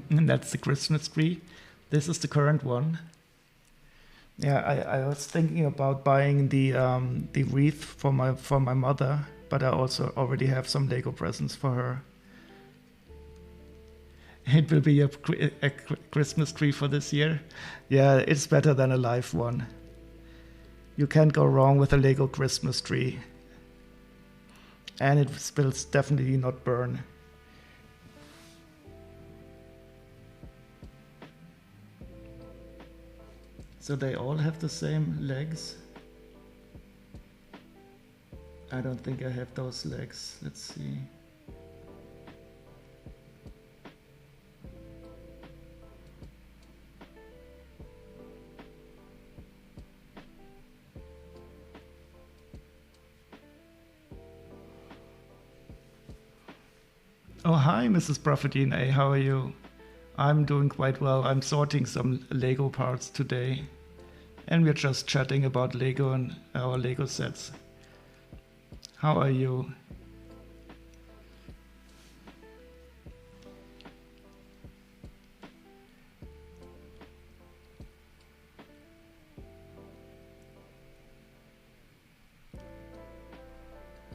And that's the Christmas tree. This is the current one. Yeah, I was thinking about buying the wreath for my mother, but I also already have some Lego presents for her. It will be a Christmas tree for this year. Yeah, it's better than a live one. You can't go wrong with a Lego Christmas tree. And it will definitely not burn. So they all have the same legs. I don't think I have those legs. Let's see. Oh, hi, Mrs. Prophetine A. How are you? I'm doing quite well. I'm sorting some Lego parts today. And we're just chatting about Lego and our Lego sets. How are you?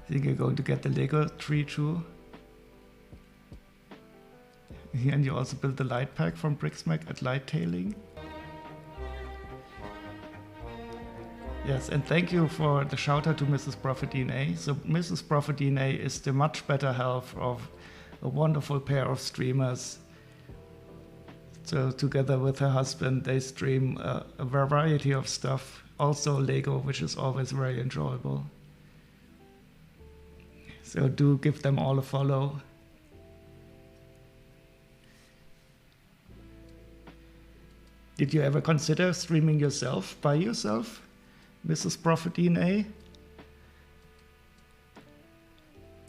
Think you're going to get the Lego tree too? And you also built the light pack from Brickmonkey at light tailing? Yes, and thank you for the shout out to Mrs. Prophetine A. So Mrs. Prophetine A is the much better half of a wonderful pair of streamers. So together with her husband, they stream a variety of stuff also Lego, which is always very enjoyable. So do give them all a follow. Did you ever consider streaming yourself, by yourself, Mrs. Prophet DNA?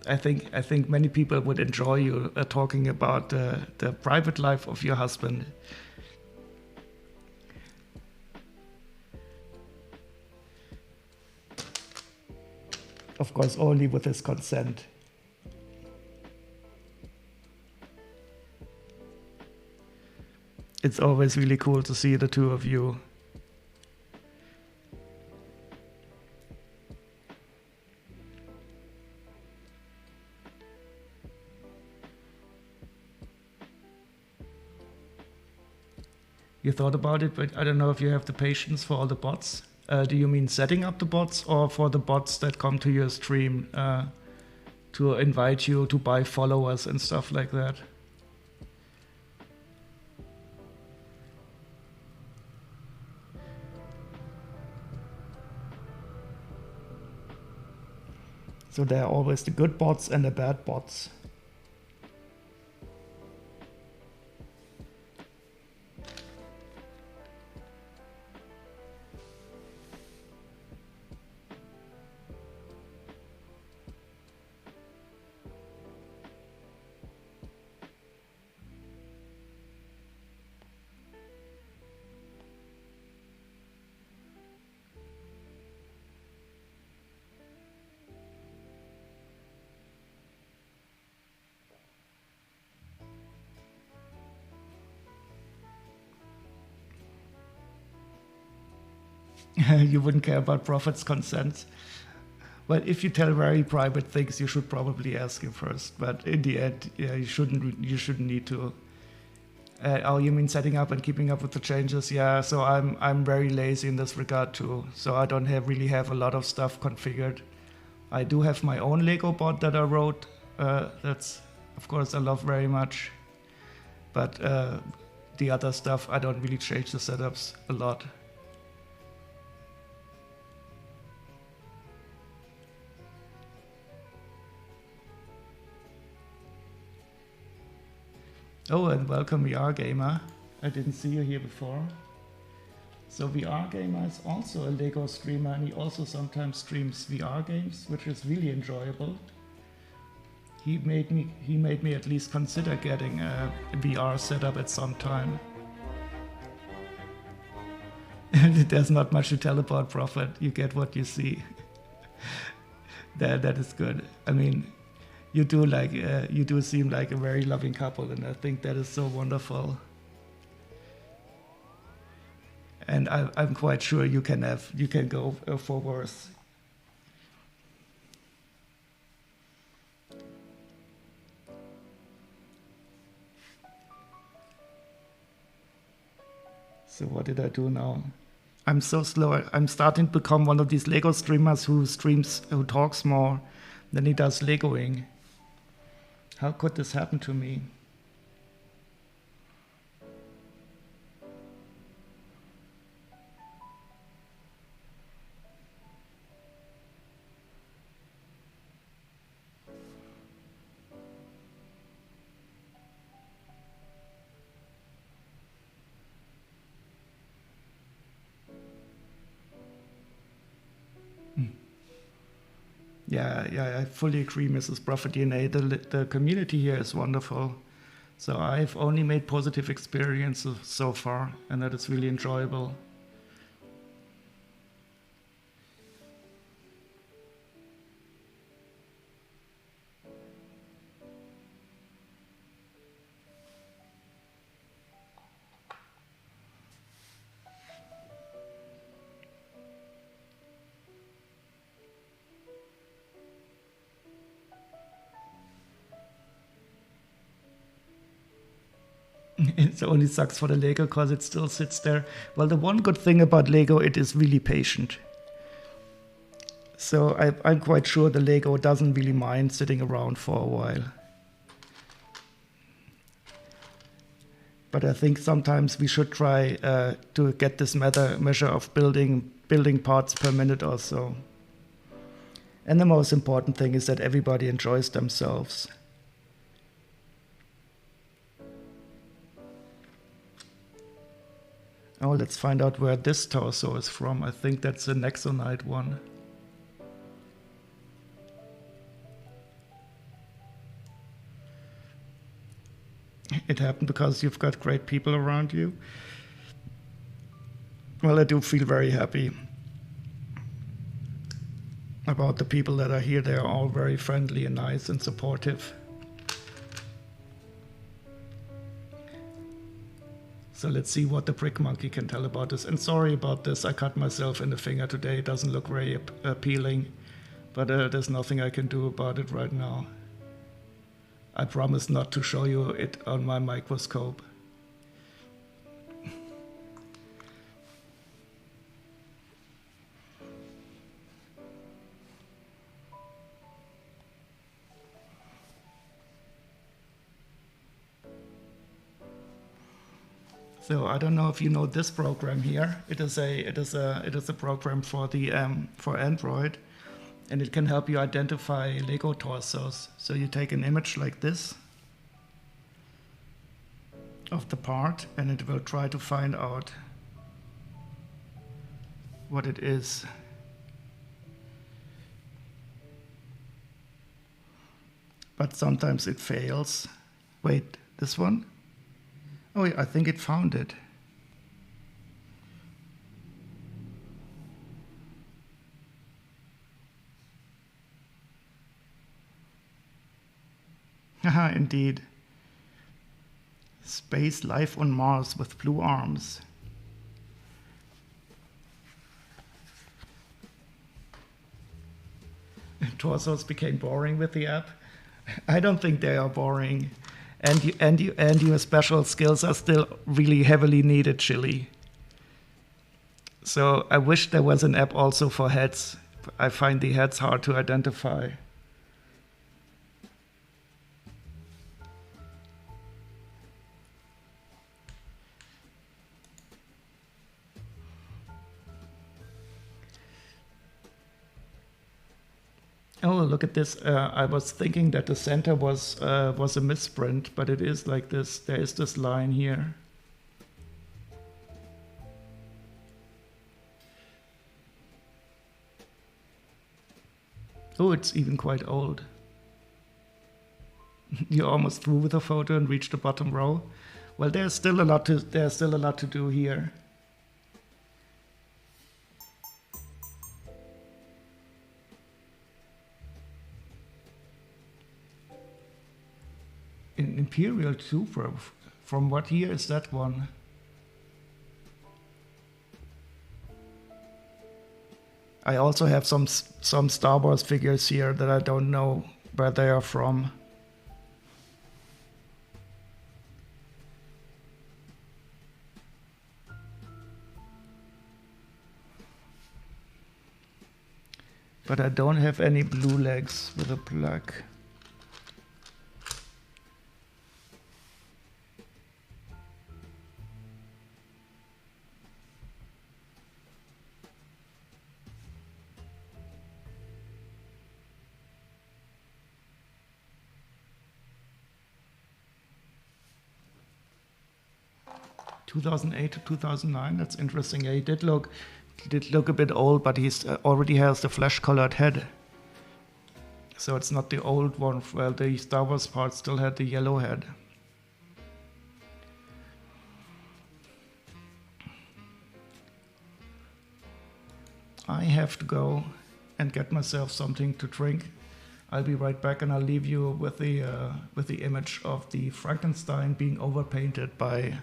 I think many people would enjoy you talking about the private life of your husband. Of course, only with his consent. It's always really cool to see the two of you. You thought about it, but I don't know if you have the patience for all the bots. Do you mean setting up the bots, or for the bots that come to your stream to invite you to buy followers and stuff like that? So there are always the good bots and the bad bots. You wouldn't care about Prophet's consent. Well, if you tell very private things, you should probably ask him first. But in the end, yeah, you shouldn't need to. Oh, you mean setting up and keeping up with the changes? Yeah. So I'm very lazy in this regard too. So I don't really have a lot of stuff configured. I do have my own Lego bot that I wrote. That's, of course, I love very much. But the other stuff, I don't really change the setups a lot. Oh, and welcome VR Gamer. I didn't see you here before. So VR Gamer is also a Lego streamer, and he also sometimes streams VR games, which is really enjoyable. He made me at least consider getting a VR setup at some time. There's not much to tell about Prophet. You get what you see. That is good. I mean, you do seem like a very loving couple, and I think that is so wonderful. And I'm quite sure you can go for worse. So what did I do now? I'm so slow. I'm starting to become one of these Lego streamers who talks more than he does Legoing. How could this happen to me? Yeah, I fully agree, Mrs. Prophet DNA. The community here is wonderful. So I've only made positive experiences so far, and that is really enjoyable. It only sucks for the Lego because it still sits there. Well, the one good thing about Lego, it is really patient. So I'm quite sure the Lego doesn't really mind sitting around for a while. But I think sometimes we should try to get this measure of building parts per minute or so. And the most important thing is that everybody enjoys themselves. Oh, let's find out where this torso is from. I think that's the Nexonite one. It happened because you've got great people around you. Well, I do feel very happy about the people that are here. They are all very friendly and nice and supportive. So let's see what the Brickmonkey can tell about this. And sorry about this, I cut myself in the finger today. It doesn't look very appealing, but there's nothing I can do about it right now. I promise not to show you it on my microscope. So I don't know if you know this program here. It is a program for the for Android, and it can help you identify Lego torsos. So you take an image like this of the part, and it will try to find out what it is. But sometimes it fails. Wait, this one? Oh, yeah, I think it found it. Haha, indeed. Space life on Mars with blue arms. Torsos became boring with the app. I don't think they are boring. And your special skills are still really heavily needed, Chili. So I wish there was an app also for heads. I find the heads hard to identify. Oh, look at this. I was thinking that the center was a misprint, but it is like this. There is this line here. Oh, it's even quite old. You're almost through with the photo and reached the bottom row. Well, there's still a lot to do here. An Imperial Trooper. From what year is that one? I also have some Star Wars figures here that I don't know where they are from. But I don't have any blue legs with a black. (2008 to 2009). That's interesting. Yeah, he did look a bit old, but he's already has the flesh-colored head. So it's not the old one. Well, the Star Wars part still had the yellow head. I have to go and get myself something to drink. I'll be right back, and I'll leave you with the image of the Frankenstein being overpainted by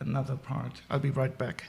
another part. I'll be right back.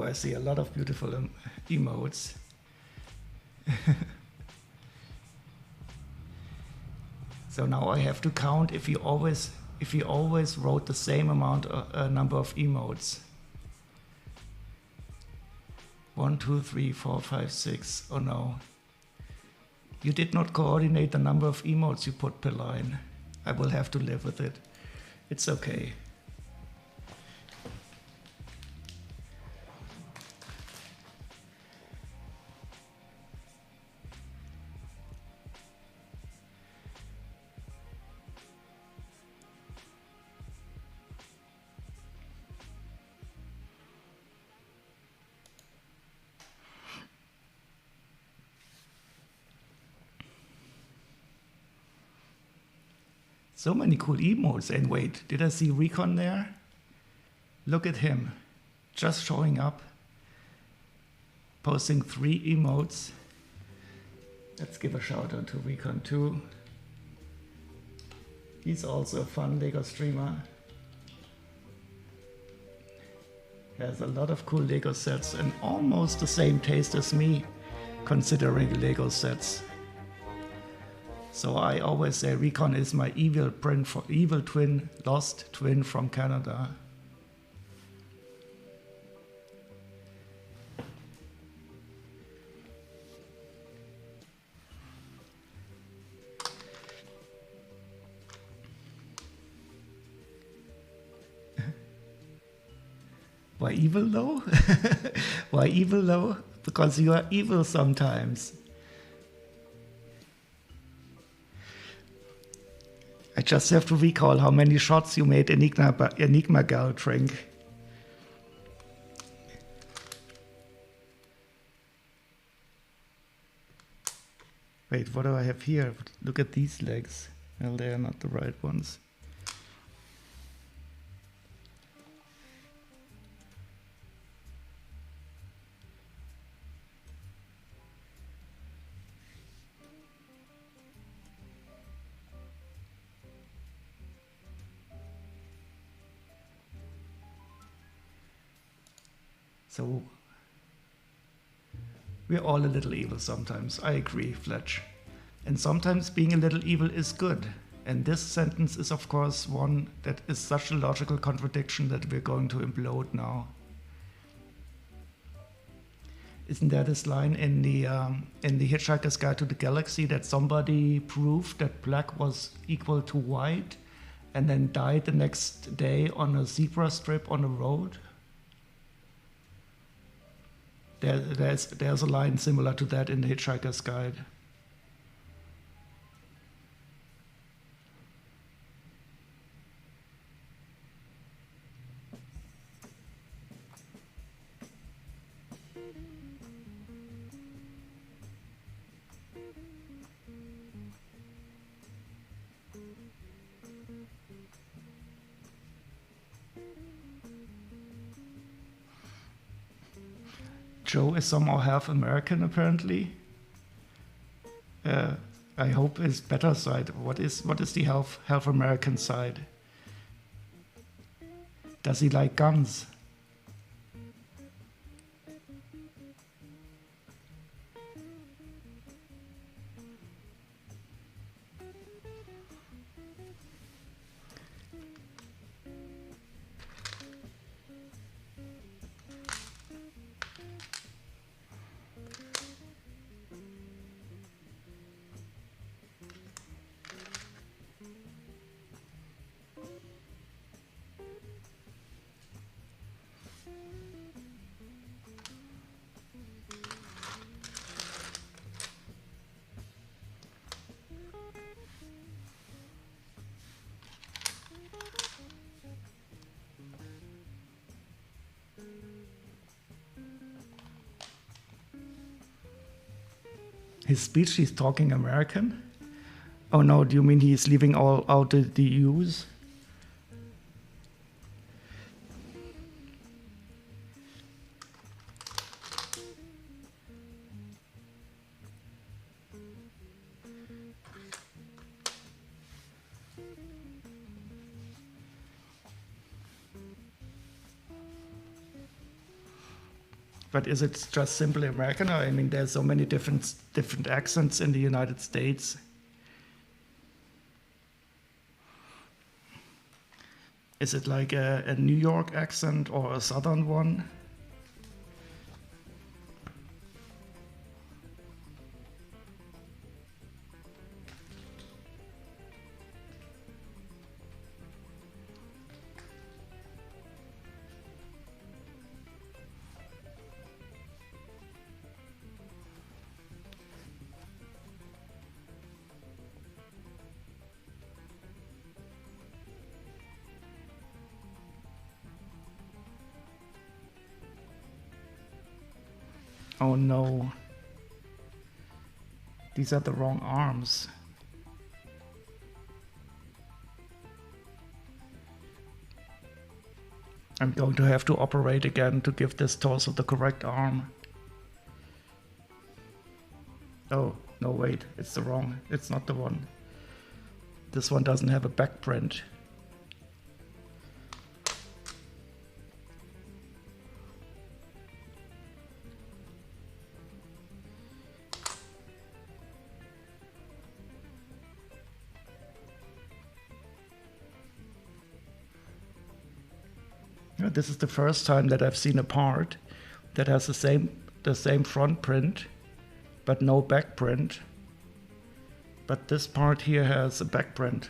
I see a lot of beautiful emotes. So now I have to count if you always wrote the same amount number of emotes. 1, 2, 3, 4, 5, 6. Oh no. You did not coordinate the number of emotes you put per line. I will have to live with it. It's okay. So many cool emotes. And wait, did I see Recon there? Look at him, just showing up, posting 3 emotes. Let's give a shout out to Recon too. He's also a fun Lego streamer. Has a lot of cool Lego sets and almost the same taste as me, considering Lego sets. So I always say Recon is my evil twin, lost twin from Canada. Why evil though? Why evil though? Because you are evil sometimes. I just have to recall how many shots you made Enigma Gal drink. Wait, what do I have here? Look at these legs. Well, they are not the right ones. So, we're all a little evil sometimes. I agree, Fletch. And sometimes being a little evil is good. And this sentence is, of course, one that is such a logical contradiction that we're going to implode now. Isn't there this line in the Hitchhiker's Guide to the Galaxy that somebody proved that black was equal to white and then died the next day on a zebra strip on a road? There's a line similar to that in the Hitchhiker's Guide. Joe is somehow half American, apparently. I hope his better side. What is the half American side? Does he like guns? His speech, he's talking American? Oh no, do you mean he's leaving all out the U's? But is it just simply American? Or, I mean, there's so many different accents in the United States. Is it like a New York accent or a Southern one? Oh no. These are the wrong arms. I'm going to have to operate again to give this torso the correct arm. Oh, no, wait, it's the wrong, it's not the one. This one doesn't have a back print. This is the first time that I've seen a part that has the same front print, but no back print. But this part here has a back print.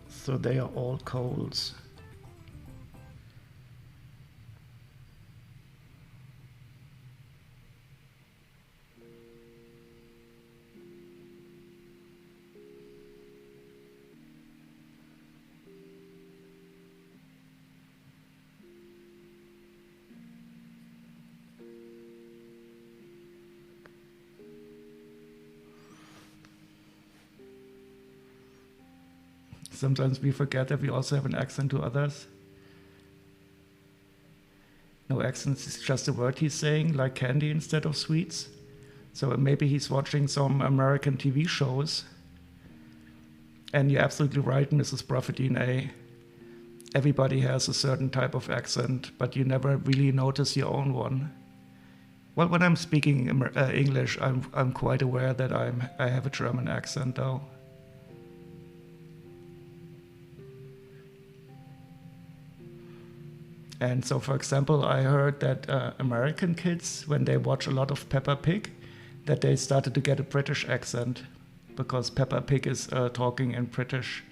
So they are all coals. Sometimes we forget that we also have an accent to others. No accents, it's just a word he's saying, like candy instead of sweets. So maybe he's watching some American TV shows. And you're absolutely right, Mrs. Prophetine. Everybody has a certain type of accent, but you never really notice your own one. Well, when I'm speaking English, I'm quite aware that I have a German accent, though. And so, for example, I heard that American kids, when they watch a lot of Peppa Pig, that they started to get a British accent because Peppa Pig is talking in British.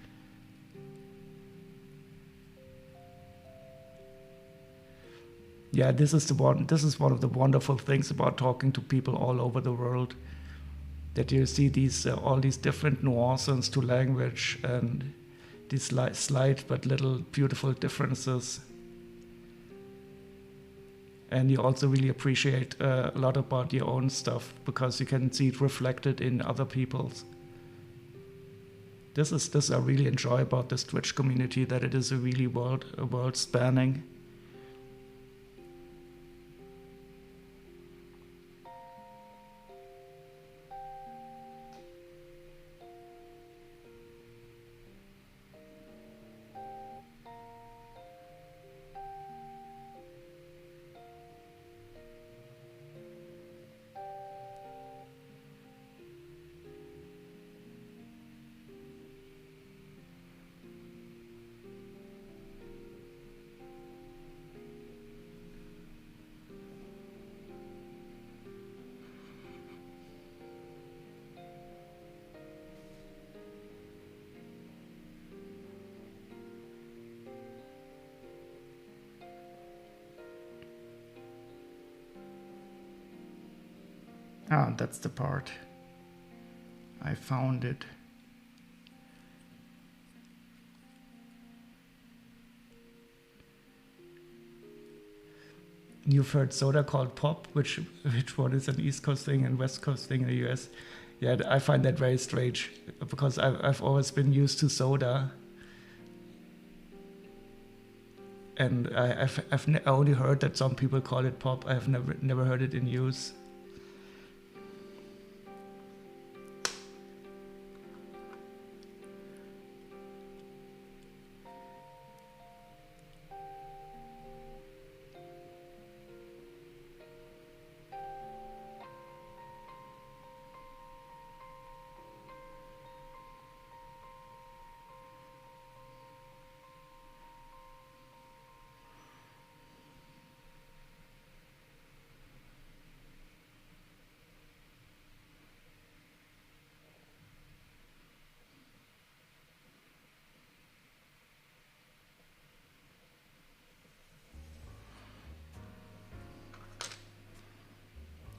Yeah, this is one of the wonderful things about talking to people all over the world, that you see these all these different nuances to language and these slight but little beautiful differences. And you also really appreciate a lot about your own stuff because you can see it reflected in other people's. This I really enjoy about this Twitch community, that it is a really world spanning. Ah, that's the part. I found it. You've heard soda called pop, which one is an East Coast thing and West Coast thing in the US. Yeah, I find that very strange because I've always been used to soda. And I've only heard that some people call it pop. I've never heard it in use.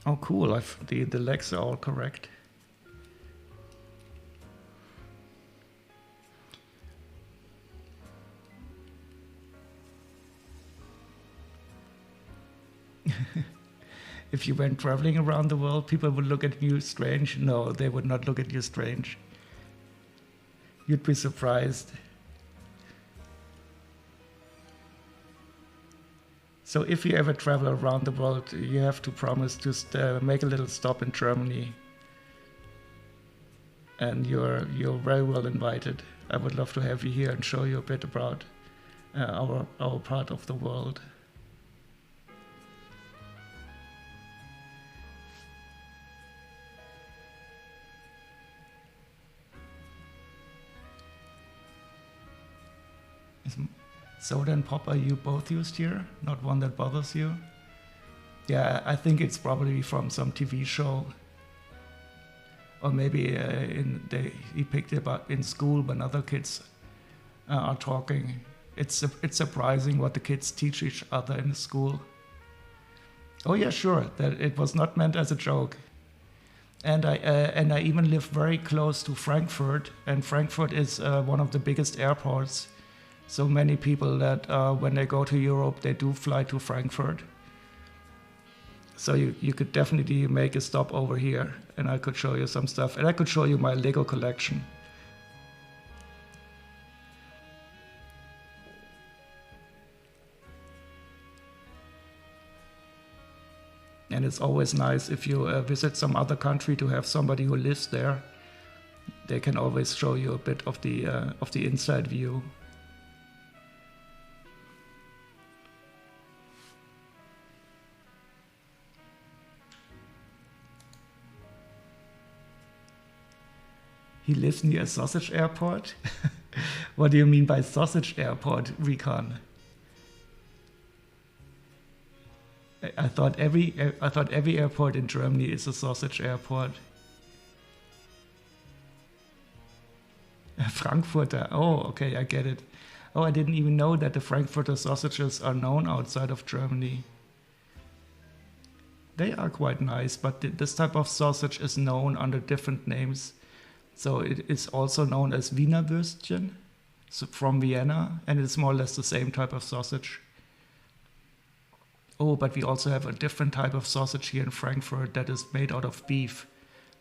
Oh, cool. The legs are all correct. If you went traveling around the world, people would look at you strange. No, they would not look at you strange. You'd be surprised. So if you ever travel around the world, you have to promise to make a little stop in Germany. And you're very well invited. I would love to have you here and show you a bit about our part of the world. Soda and pop are you both used here? Not one that bothers you? Yeah, I think it's probably from some TV show. Or maybe he picked it up in school when other kids are talking. It's surprising what the kids teach each other in the school. Oh yeah, sure. That it was not meant as a joke. And I even live very close to Frankfurt, and Frankfurt is one of the biggest airports. So many people that when they go to Europe, they do fly to Frankfurt. So you could definitely make a stop over here, and I could show you some stuff. And I could show you my Lego collection. And it's always nice if you visit some other country to have somebody who lives there. They can always show you a bit of the inside view. He lives near a sausage airport? What do you mean by sausage airport, Recon? I thought every airport in Germany is a sausage airport. Frankfurter. Oh, okay, I get it. Oh, I didn't even know that the Frankfurter sausages are known outside of Germany. They are quite nice, but this type of sausage is known under different names. So it is also known as Wiener Würstchen, so from Vienna, and it's more or less the same type of sausage. Oh, but we also have a different type of sausage here in Frankfurt that is made out of beef.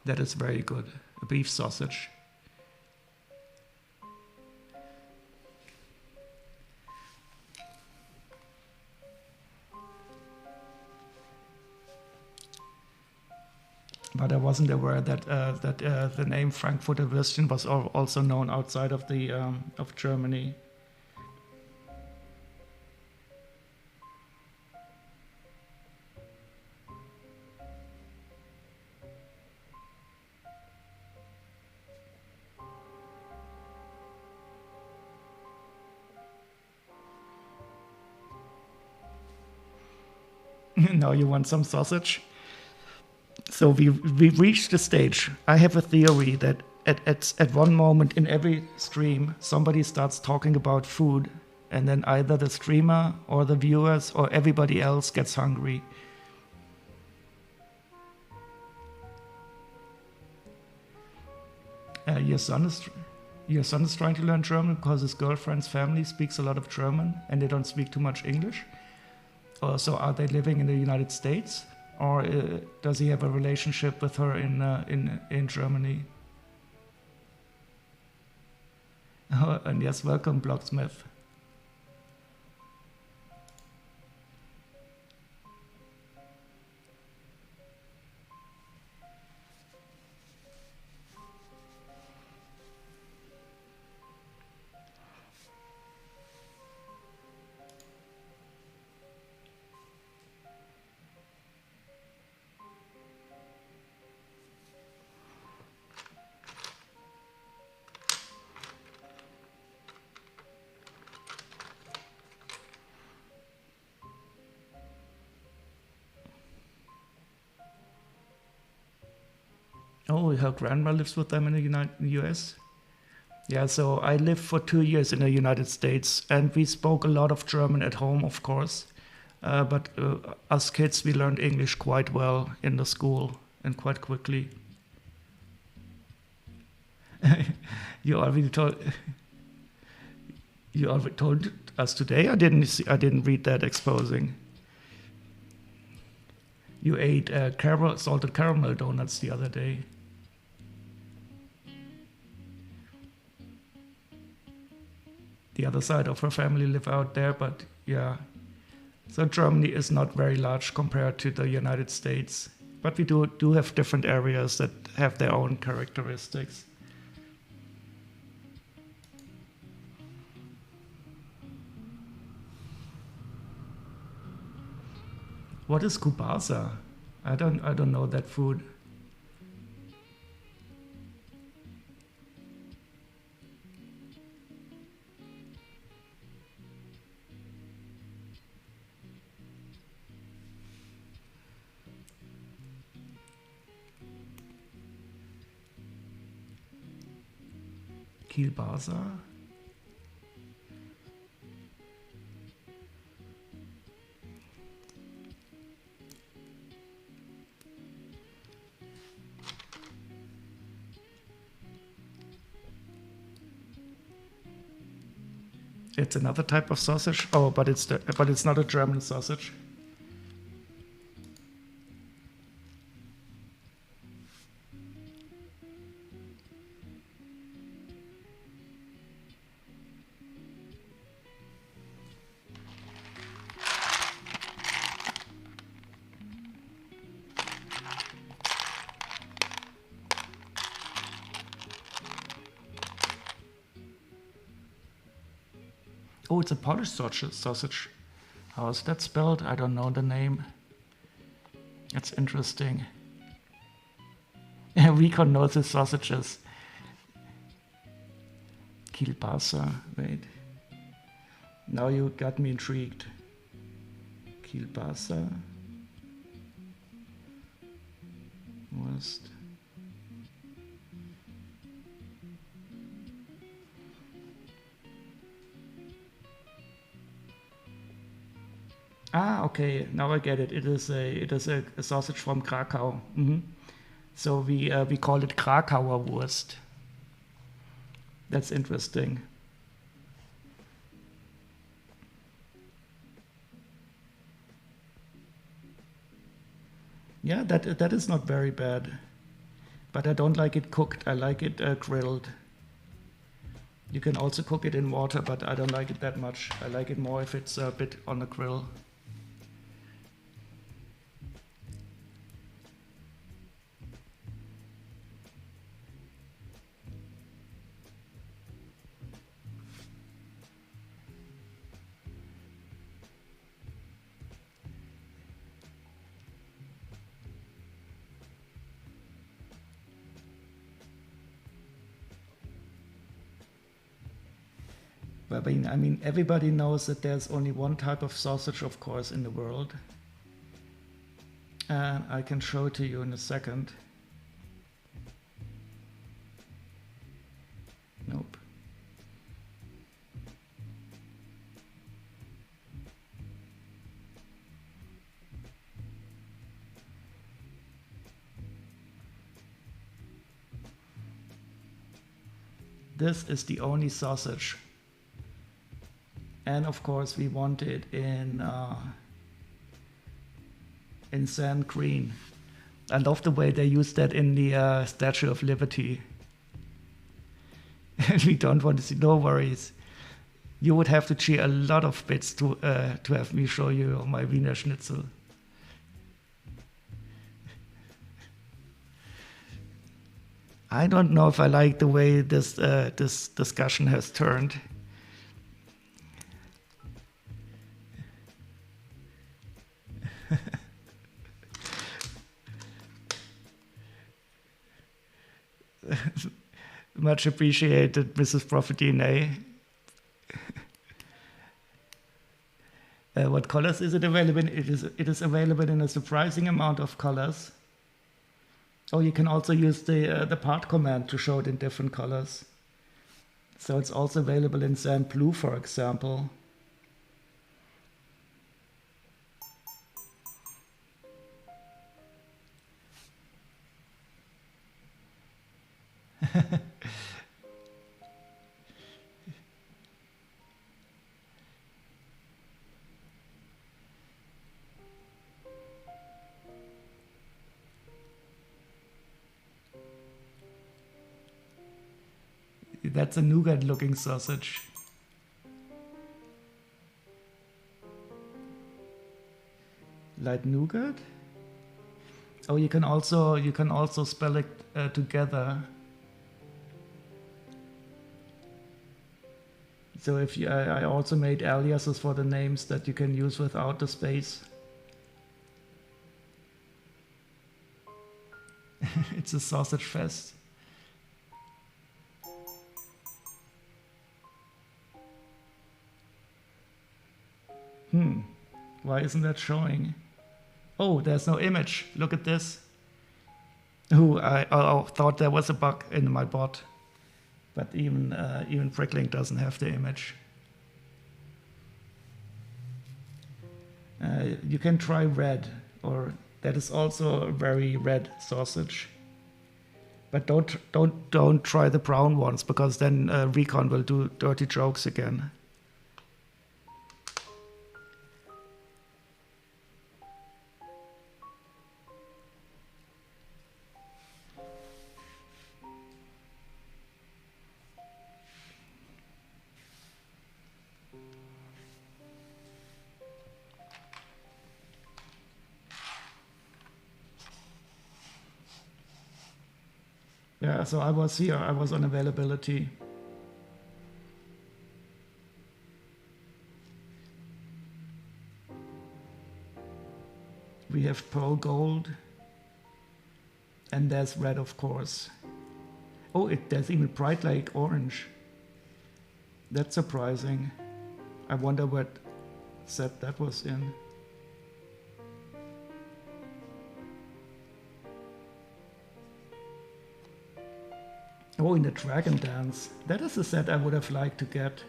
That is very good, a beef sausage. But I wasn't aware that the name Frankfurter Würstchen was also known outside of of Germany. Now you want some sausage? So we reached the stage. I have a theory that at one moment in every stream, somebody starts talking about food, and then either the streamer or the viewers or everybody else gets hungry. Your son is trying to learn German because his girlfriend's family speaks a lot of German and they don't speak too much English. So are they living in the United States? Or does he have a relationship with her in Germany? Oh, and yes, welcome, Blocksmith. Oh, her grandma lives with them in the US? Yeah, so I lived for 2 years in the United States, and we spoke a lot of German at home, of course. But us kids, we learned English quite well in the school and quite quickly. You already told. You already told us today. I didn't read that exposing. You ate salted caramel donuts the other day. The other side of her family live out there, but yeah. So Germany is not very large compared to the United States, but we do have different areas that have their own characteristics. What is kubasa? I don't know that food. Kielbasa? It's another type of sausage. Oh, but it's not a German sausage. Oh, it's a Polish sausage. How is that spelled? I don't know the name. That's interesting. Recon knows his sausages. Kielbasa, wait. Now you got me intrigued. Kielbasa. Wurst. Ah, okay. Now I get it. It is a sausage from Krakow. So we call it Krakauer Wurst. That's interesting. Yeah, that is not very bad, but I don't like it cooked. I like it grilled. You can also cook it in water, but I don't like it that much. I like it more if it's a bit on the grill. I mean, everybody knows that there's only one type of sausage, of course, in the world. And I can show it to you in a second. Nope. This is the only sausage. And of course, we want it in sand green. I love the way they use that in the Statue of Liberty. And we don't want to see, no worries. You would have to cheer a lot of bits to have me show you my Wiener Schnitzel. I don't know if I like the way this discussion has turned. Much appreciated, Mrs. Prophetine. What colors is it available in? It is available in a surprising amount of colors. Oh, you can also use the part command to show it in different colors. So it's also available in sand blue, for example. That's a nougat looking sausage. Light nougat? Oh, you can also spell it together. So if you, I also made aliases for the names that you can use without the space. It's a sausage fest. Why isn't that showing? Oh, there's no image. Look at this. I thought there was a bug in my bot, but even Prickling doesn't have the image. You can try red, or that is also a very red sausage. But don't try the brown ones, because then Recon will do dirty jokes again. Yeah, so I was here, I was on availability. We have pearl gold. And there's red, of course. Oh, there's even bright like orange. That's surprising. I wonder what set that was in. Oh, in the Dragon Dance. That is a set I would have liked to get.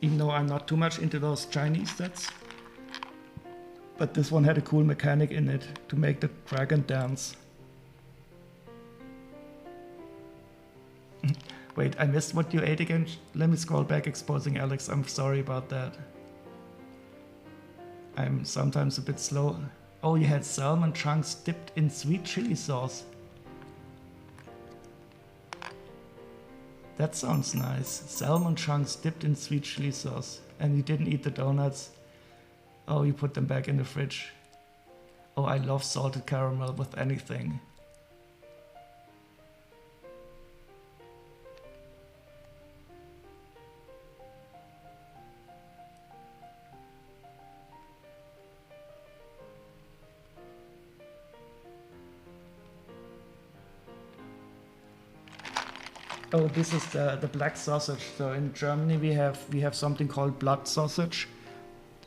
Even though I'm not too much into those Chinese sets. But this one had a cool mechanic in it to make the Dragon Dance. Wait, I missed what you ate again. Let me scroll back, exposing Alex. I'm sorry about that. I'm sometimes a bit slow. Oh, you had salmon chunks dipped in sweet chili sauce. That sounds nice. Salmon chunks dipped in sweet chili sauce. And you didn't eat the donuts. Oh, you put them back in the fridge. Oh, I love salted caramel with anything. Oh, this is the black sausage. So in Germany we have something called blood sausage,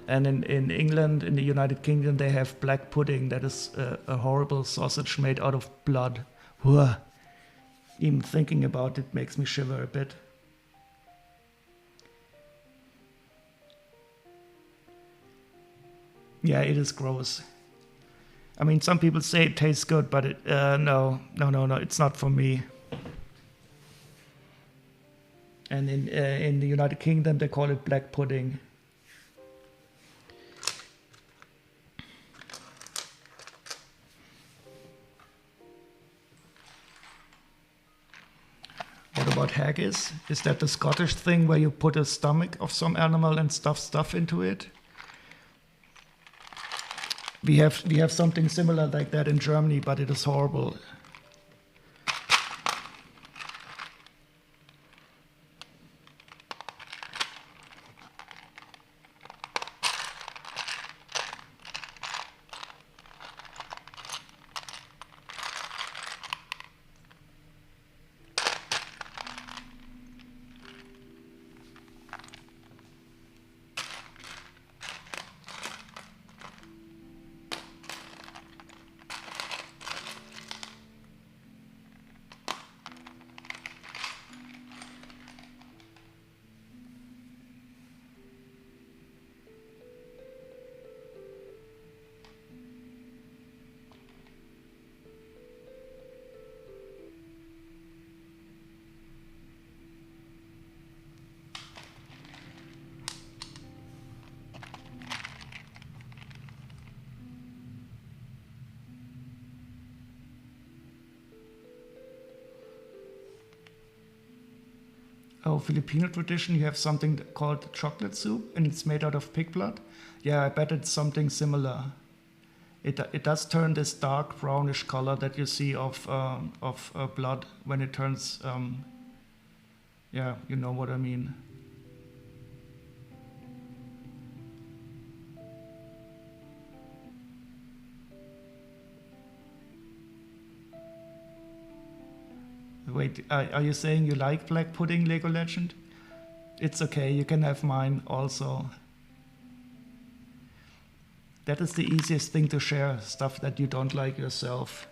and in England, in the United Kingdom, they have black pudding. That is a horrible sausage made out of blood. Whoa. Even thinking about it makes me shiver a bit. Yeah, it is gross. I mean, some people say it tastes good, but no, it's not for me. And in the United Kingdom, they call it black pudding. What about haggis? Is that the Scottish thing where you put a stomach of some animal and stuff stuff into it? We have something similar like that in Germany, but it is horrible. Oh, Filipino tradition, you have something called chocolate soup, and it's made out of pig blood. Yeah, I bet it's something similar. It does turn this dark brownish color that you see of blood when it turns. Yeah, you know what I mean. Wait, are you saying you like black pudding, Lego Legend? It's okay, you can have mine also. That is the easiest thing to share, stuff that you don't like yourself.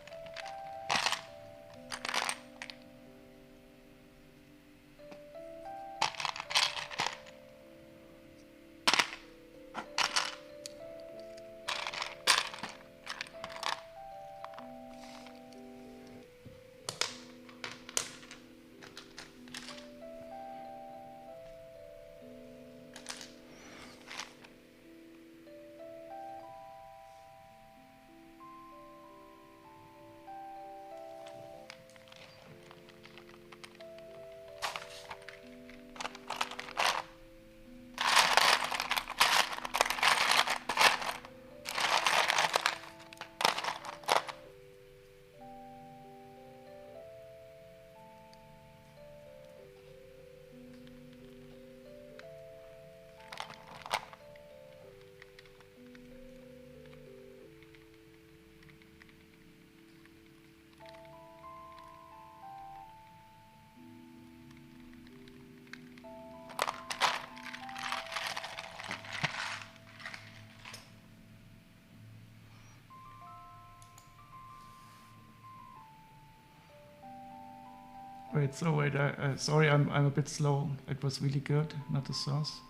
Wait, sorry, I'm a bit slow. It was really good, not the sauce.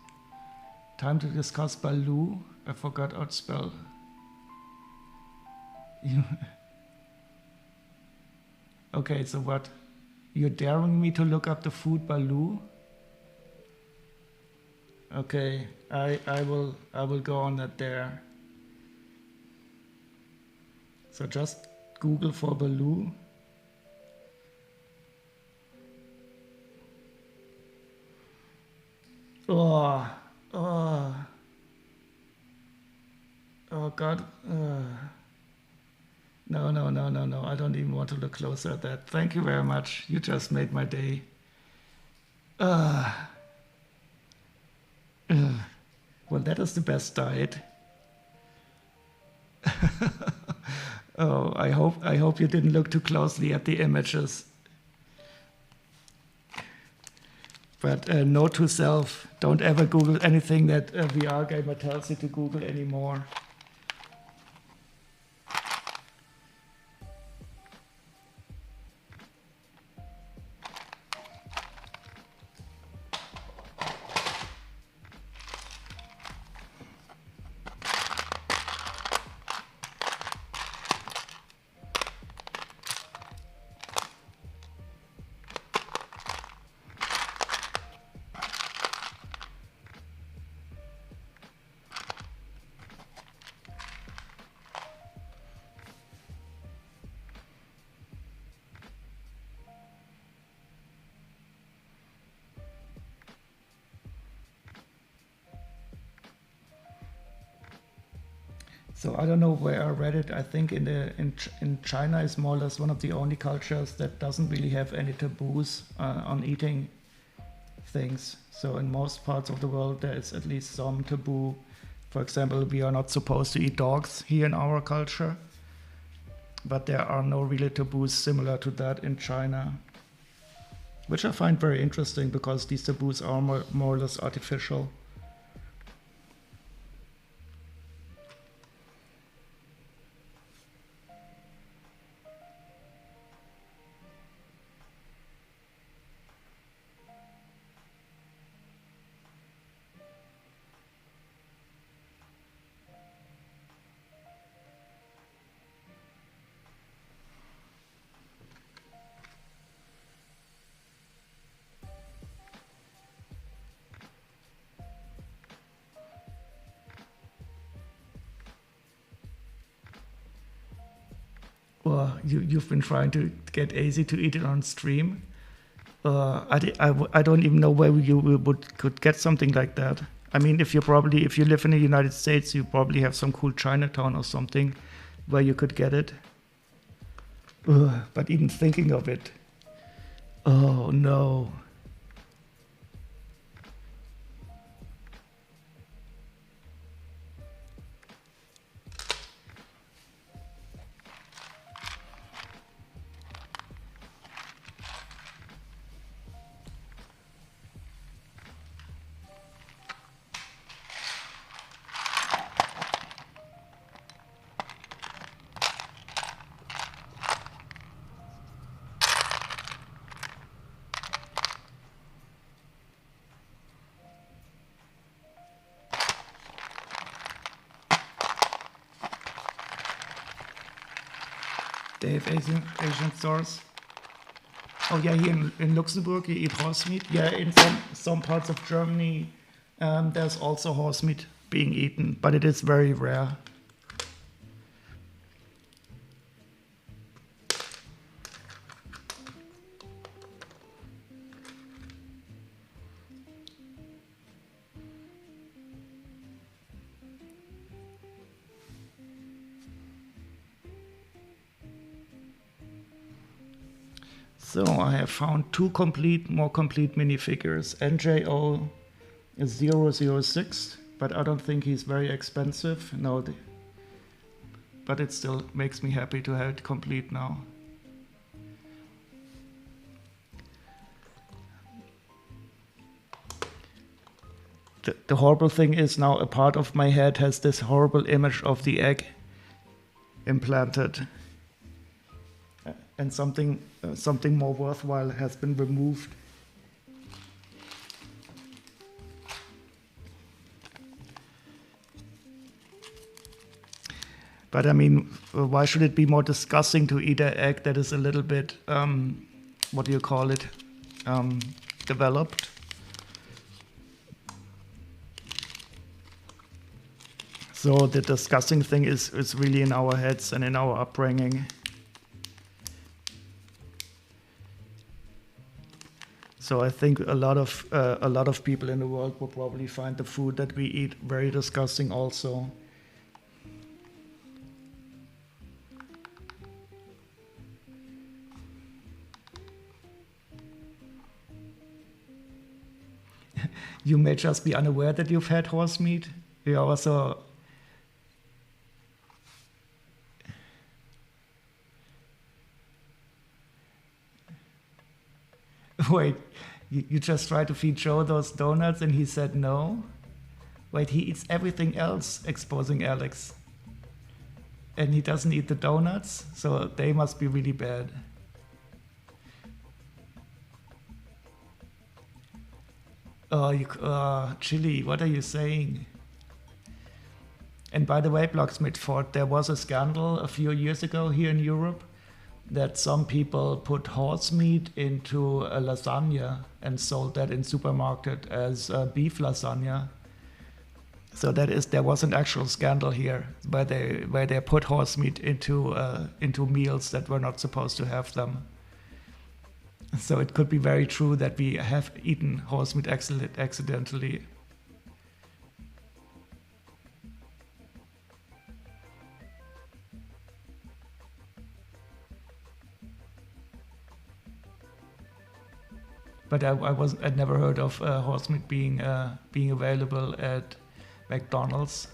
Time to discuss Baloo. I forgot how to spell. Okay, so what? You're daring me to look up the food Baloo? Okay, I will go on that there. So just Google for Baloo. Oh God. No. I don't even want to look closer at that. Thank you very much. You just made my day. Well, that is the best diet. Oh, I hope you didn't look too closely at the images. But note to self, don't ever Google anything that VR Gamer tells you to Google anymore. So I don't know where I read it. I think in China is more or less one of the only cultures that doesn't really have any taboos on eating things. So in most parts of the world there is at least some taboo. For example, we are not supposed to eat dogs here in our culture, but there are no really taboos similar to that in China, which I find very interesting because these taboos are more or less artificial. Well, you've been trying to get AZ to eat it on stream. I don't even know where could get something like that. I mean, if you live in the United States, you probably have some cool Chinatown or something where you could get it. But even thinking of it, oh no. They have Asian stores. Oh yeah, here in Luxembourg you eat horse meat. Yeah, in some parts of Germany there's also horse meat being eaten, but it is very rare. So I have found two more complete minifigures. NJO is 006, but I don't think he's very expensive. No, but it still makes me happy to have it complete now. The horrible thing is now a part of my head has this horrible image of the egg implanted. And something more worthwhile has been removed. But I mean, why should it be more disgusting to eat an egg that is a little bit, what do you call it, developed? So the disgusting thing is really in our heads and in our upbringing. So I think a lot of people in the world will probably find the food that we eat very disgusting also. You may just be unaware that you've had horse meat. You also wait. You just tried to feed Joe those donuts and he said no? Wait, he eats everything else, exposing Alex. And he doesn't eat the donuts, so they must be really bad. Oh, Chili, what are you saying? And by the way, Blocksmith, there was a scandal a few years ago here in Europe that some people put horse meat into a lasagna and sold that in supermarket as beef lasagna. So there was an actual scandal here where they put horse meat into meals that were not supposed to have them. So it could be very true that we have eaten horse meat accidentally. But I'd never heard of horse meat being available at McDonald's.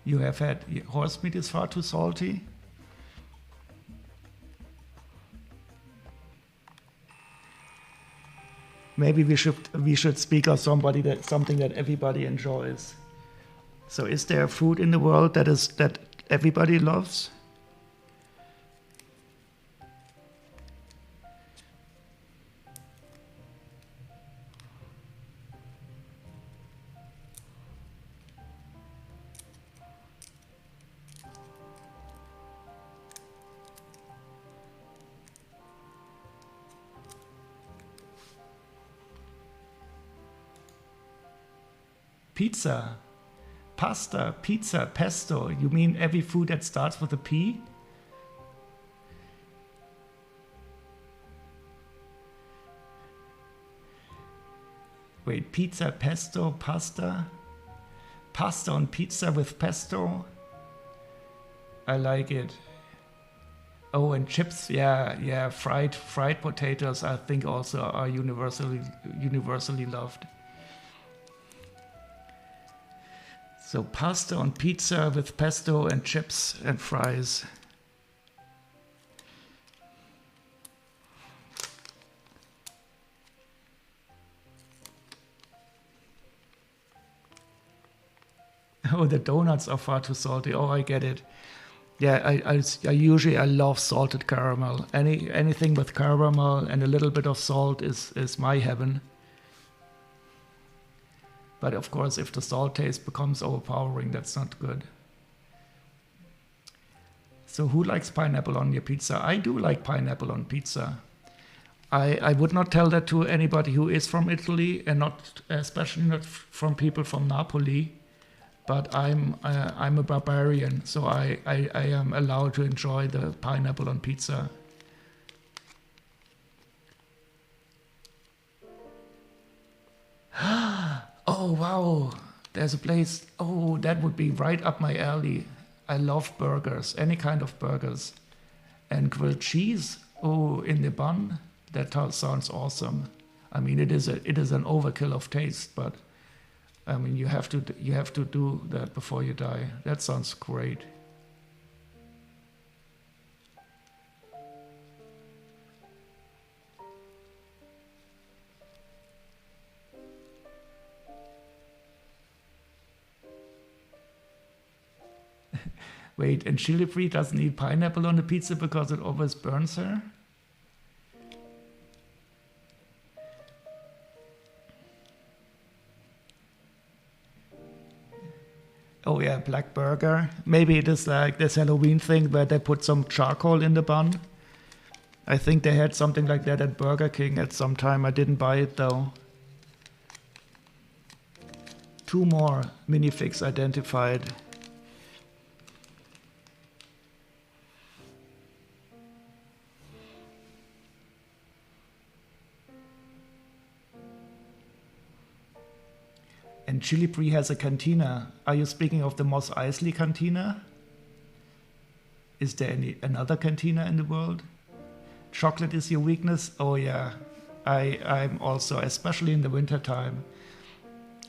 You have had horse meat is far too salty. Maybe we should speak of something that everybody enjoys. So is there food in the world that everybody loves? Pizza. Pasta, pizza, pesto. You mean every food that starts with a P? Wait, pizza, pesto, pasta? Pasta on pizza with pesto? I like it. Oh, and chips, yeah, fried potatoes I think also are universally loved. So pasta on pizza with pesto and chips and fries. Oh, the donuts are far too salty. Oh, I get it. Yeah, I usually love salted caramel. Anything with caramel and a little bit of salt is my heaven. But of course, if the salt taste becomes overpowering, that's not good. So who likes pineapple on your pizza? I do like pineapple on pizza. I would not tell that to anybody who is from Italy, and not especially not from people from Napoli. But I'm a barbarian, so I am allowed to enjoy the pineapple on pizza. Oh wow, there's a place. Oh, that would be right up my alley. I love burgers, any kind of burgers, and grilled cheese. Oh, in the bun. That sounds awesome. I mean, it is an overkill of taste, but I mean, you have to do that before you die. That sounds great. Wait, and Chili Free doesn't eat pineapple on the pizza because it always burns her? Oh yeah, black burger. Maybe it is like this Halloween thing where they put some charcoal in the bun. I think they had something like that at Burger King at some time. I didn't buy it though. 2 more minifigs identified. And Chili Free has a cantina. Are you speaking of the Mos Eisley cantina? Is there another cantina in the world? Chocolate is your weakness? Oh yeah. I'm also, especially in the wintertime.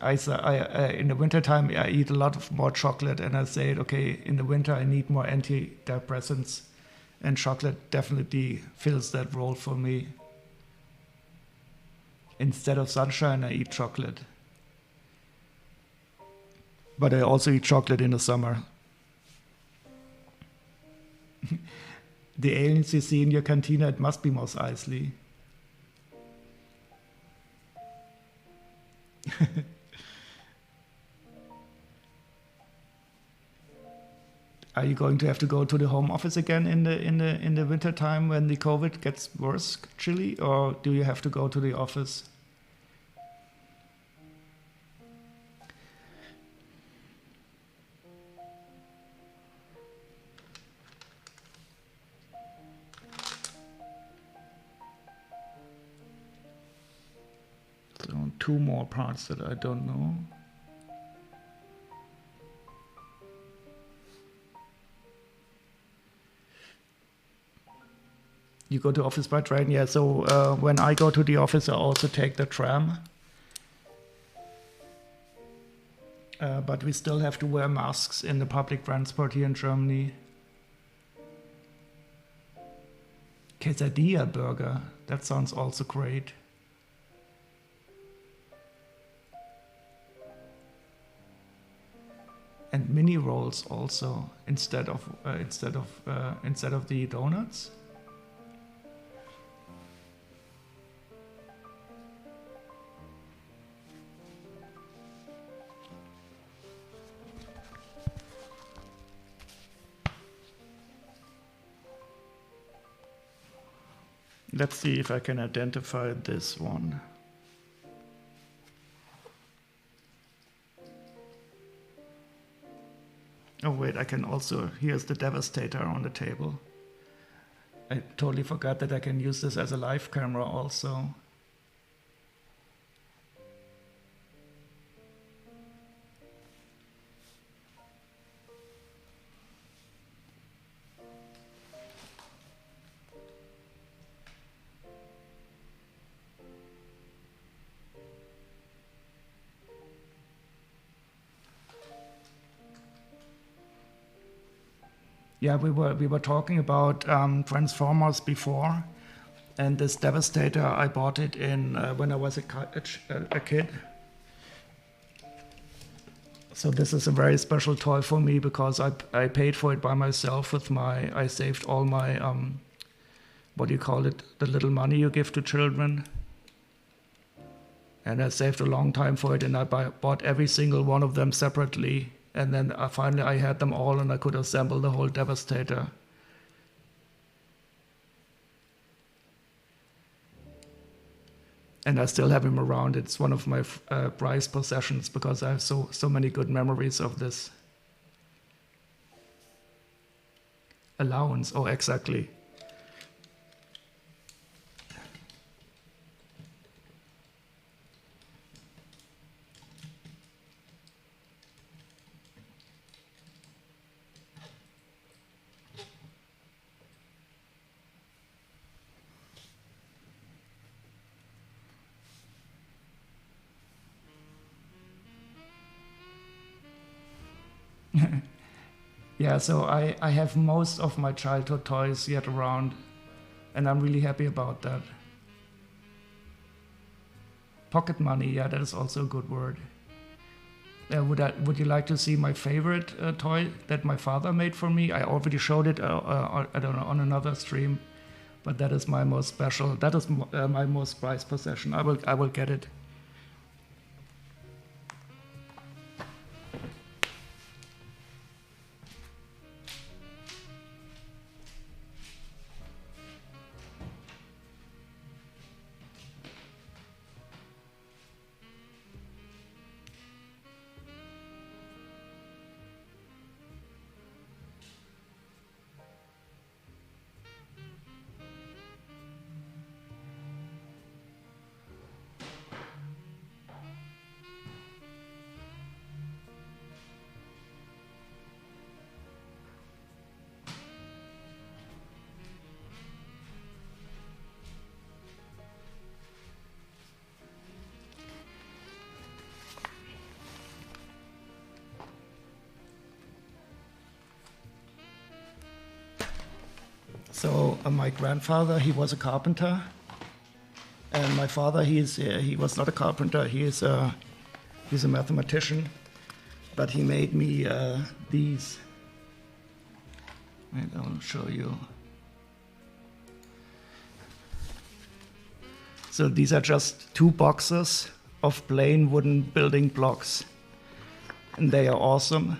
In the wintertime, I eat a lot more chocolate, and I say, okay, in the winter I need more antidepressants, and chocolate definitely fills that role for me. Instead of sunshine, I eat chocolate. But I also eat chocolate in the summer. The aliens you see in your cantina, it must be Mos Eisley. Are you going to have to go to the home office again in the winter time when the COVID gets worse, Chili, or do you have to go to the office? So 2 more parts that I don't know. You go to office by train? Yeah, so when I go to the office, I also take the tram. But we still have to wear masks in the public transport here in Germany. Quesadilla burger, that sounds also great. And mini rolls also instead of the donuts. Let's see if I can identify this one. wait, I can also, here's the Devastator on the table. I totally forgot that I can use this as a live camera also. Yeah, we were talking about Transformers before, and this Devastator, I bought it in when I was a kid. So this is a very special toy for me because I paid for it by myself with I saved all my what do you call it, the little money you give to children, and I saved a long time for it, and I bought every single one of them separately. And then finally I had them all and I could assemble the whole Devastator. And I still have him around. It's one of my prized possessions because I have so many good memories of this. Allowance, oh exactly. Yeah, so I have most of my childhood toys yet around, and I'm really happy about that. Pocket money, yeah, that is also a good word. Would you like to see my favorite toy that my father made for me? I already showed it, I don't know, on another stream, but that is my most special. That is my most prized possession. I will get it. So my grandfather, he was a carpenter, and my father, he was not a carpenter. He's a mathematician, but he made me these. And I'll show you. So these are just 2 boxes of plain wooden building blocks, and they are awesome.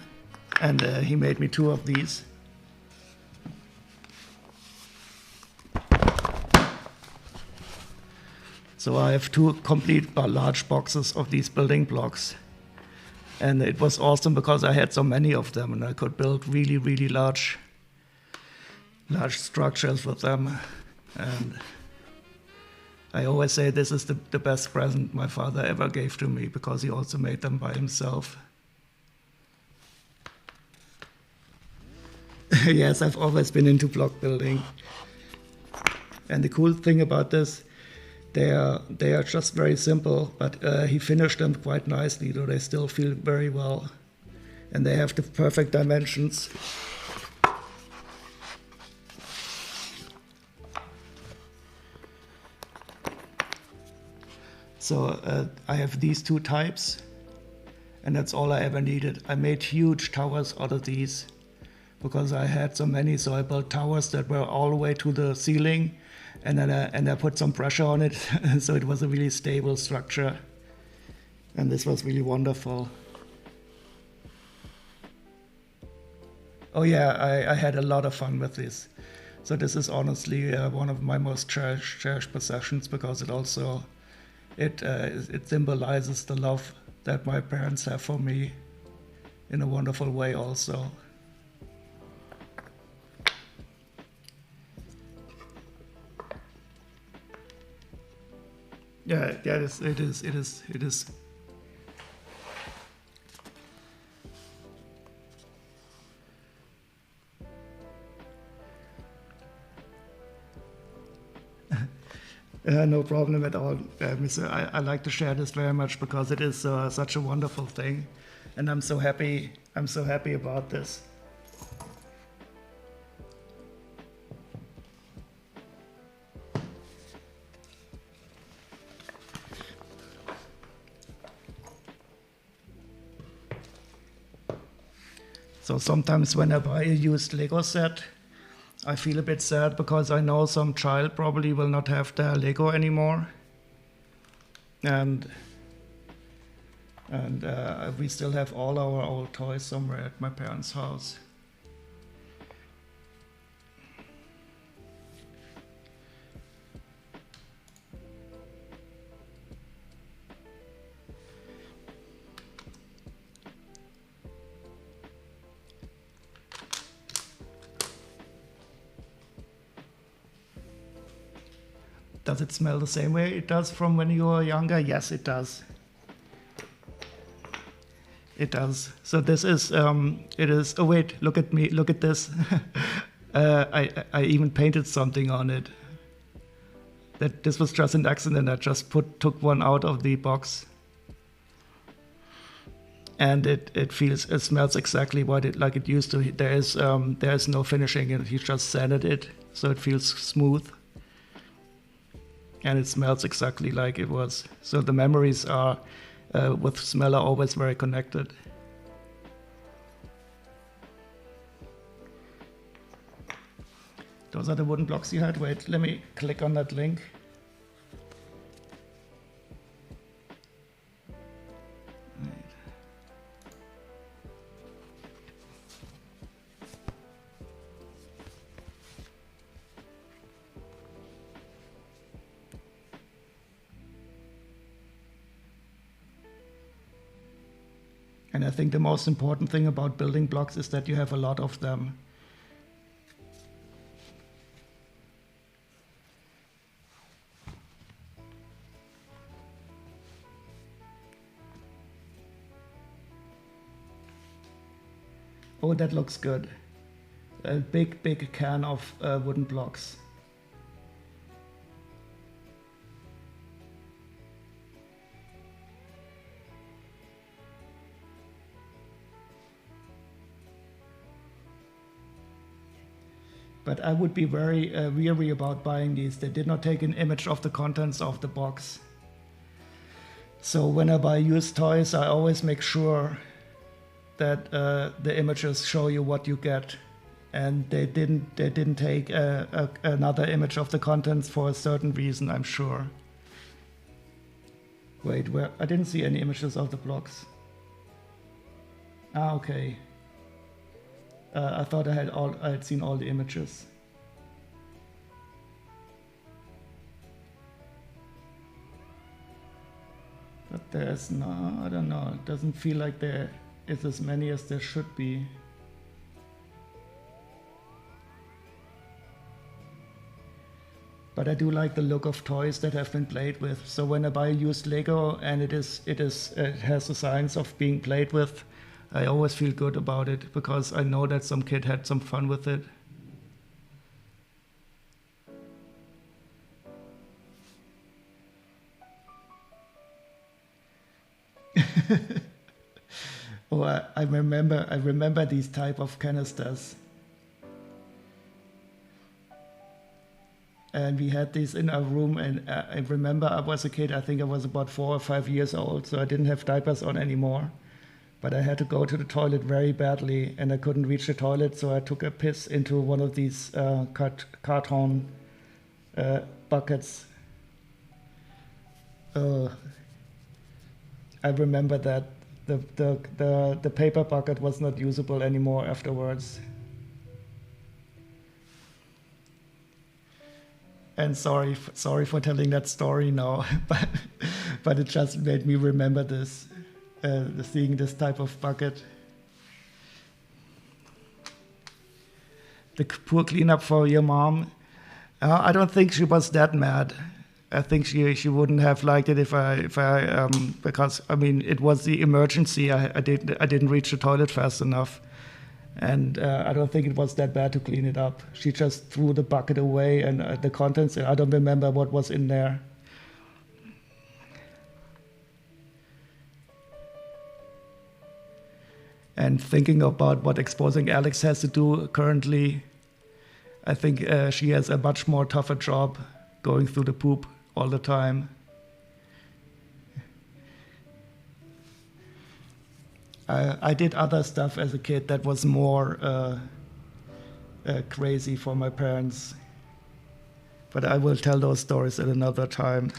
And he made me 2 of these. So I have 2 complete large boxes of these building blocks. And it was awesome because I had so many of them and I could build really, really large structures with them. And I always say this is the best present my father ever gave to me because he also made them by himself. Yes, I've always been into block building. And the cool thing about this, they are just very simple, but he finished them quite nicely, though they still feel very well. And they have the perfect dimensions. So I have these 2 types, and that's all I ever needed. I made huge towers out of these because I had so many, so I built towers that were all the way to the ceiling. And then I put some pressure on it, so it was a really stable structure. And this was really wonderful. Oh yeah, I had a lot of fun with this. So this is honestly one of my most cherished possessions because it also, it symbolizes the love that my parents have for me in a wonderful way also. Yeah, yeah, it is. No problem at all, Mr. I like to share this very much because it is such a wonderful thing, and I'm so happy. I'm so happy about this. So sometimes when I buy a used Lego set, I feel a bit sad because I know some child probably will not have their Lego anymore, and we still have all our old toys somewhere at my parents' house. Does it smell the same way it does from when you were younger? Yes, it does. It does. So this is, it is, oh wait, look at me, look at this. I even painted something on it. This was just an accident. I just took one out of the box. And it smells exactly like it used to. There is no finishing in it. He just sanded it, so it feels smooth. And it smells exactly like it was. So the memories are, with smell, are always very connected. Those are the wooden blocks you had. Wait, let me click on that link. And I think the most important thing about building blocks is that you have a lot of them. Oh, that looks good. A big can of wooden blocks. But I would be very weary about buying these. They did not take an image of the contents of the box. So when I buy used toys, I always make sure that the images show you what you get. And they didn't take another image of the contents for a certain reason, I'm sure. Wait, where? I didn't see any images of the blocks. Ah, okay. I thought I had seen all the images. But there's no, I don't know, it doesn't feel like there is as many as there should be. But I do like the look of toys that have been played with. So when I buy a used Lego and it has the signs of being played with, I always feel good about it because I know that some kid had some fun with it. Oh, I remember these type of canisters. And we had these in our room, and I remember I was a kid, I think I was about 4 or 5 years old, so I didn't have diapers on anymore. But I had to go to the toilet very badly, and I couldn't reach the toilet, so I took a piss into one of these carton buckets. I remember that the paper bucket was not usable anymore afterwards. And sorry for telling that story now, but it just made me remember this. Seeing this type of bucket. The poor cleanup for your mom. I don't think she was that mad. I think she wouldn't have liked it if I because I mean it was the emergency. I didn't reach the toilet fast enough, and I don't think it was that bad to clean it up. She just threw the bucket away and the contents. I don't remember what was in there. And thinking about what exposing Alex has to do currently, I think she has a much more tougher job going through the poop all the time. I did other stuff as a kid that was more crazy for my parents. But I will tell those stories at another time.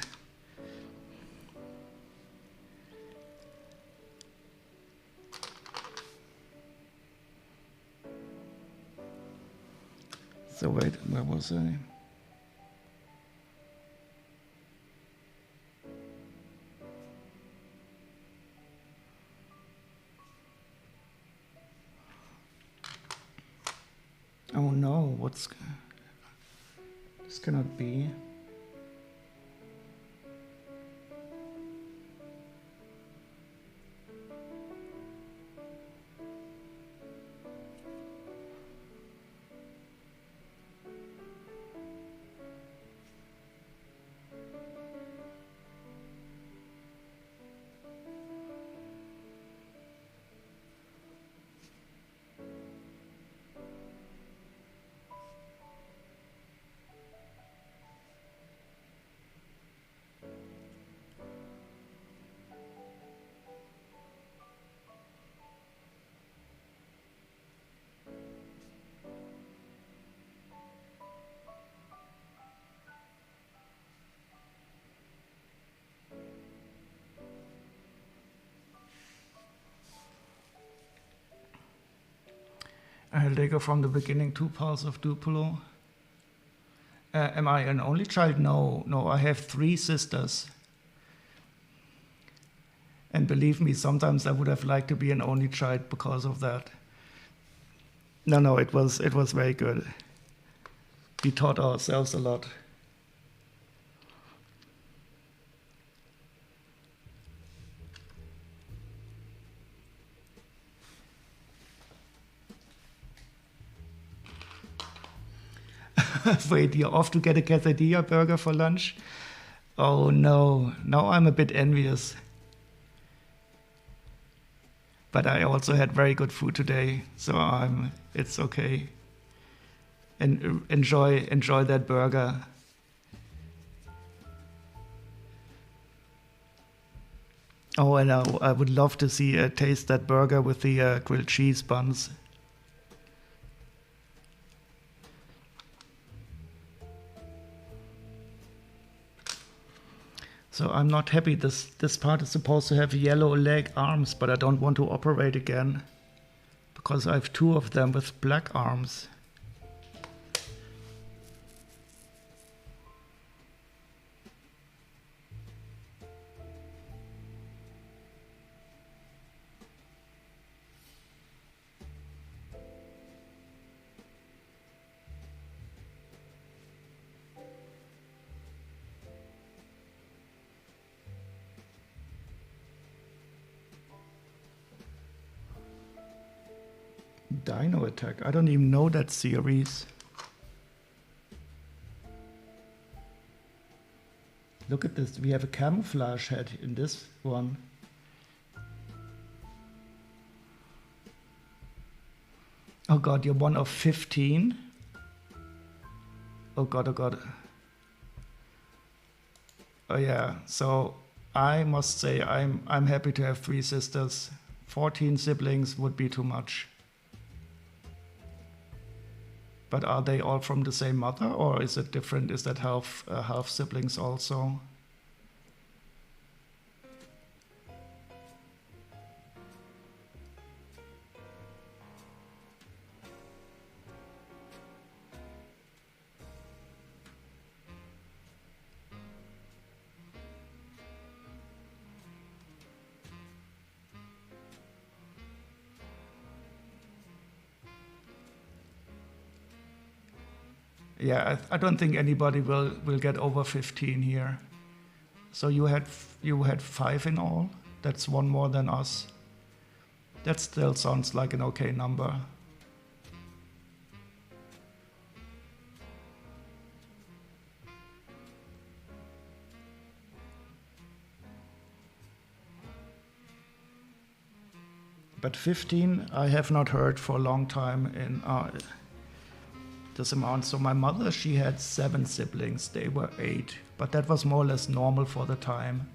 So wait, where was I? Oh no, this cannot be. Lego from the beginning, 2 parts of Duplo. Am I an only child? No, I have 3 sisters. And believe me, sometimes I would have liked to be an only child because of that. No, it was very good. We taught ourselves a lot. Wait, you're off to get a quesadilla burger for lunch? Oh no, now I'm a bit envious. But I also had very good food today, so it's okay. And enjoy that burger. Oh, and I would love to taste that burger with the grilled cheese buns. So I'm not happy. This part is supposed to have yellow leg arms, but I don't want to operate again because I have 2 of them with black arms. Dino Attack. I don't even know that series. Look at this. We have a camouflage head in this one. Oh god, you're one of 15? Oh god, oh god. Oh yeah, so I must say I'm happy to have 3 sisters. 14 siblings would be too much. But are they all from the same mother, or is it different? Is that half siblings also? Yeah, I don't think anybody will get over 15 here. So you had 5 in all. That's one more than us. That still sounds like an okay number. But 15, I have not heard for a long time in this amount. So my mother, she had 7 siblings. They were 8, but that was more or less normal for the time.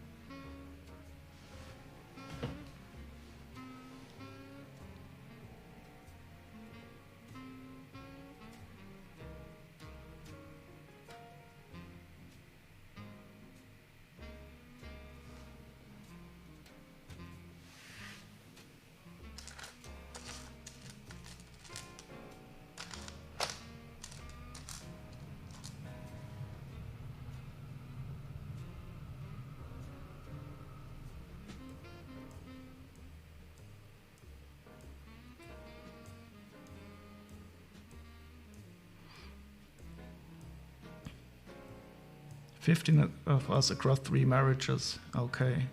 "15 of us across 3 marriages." Okay.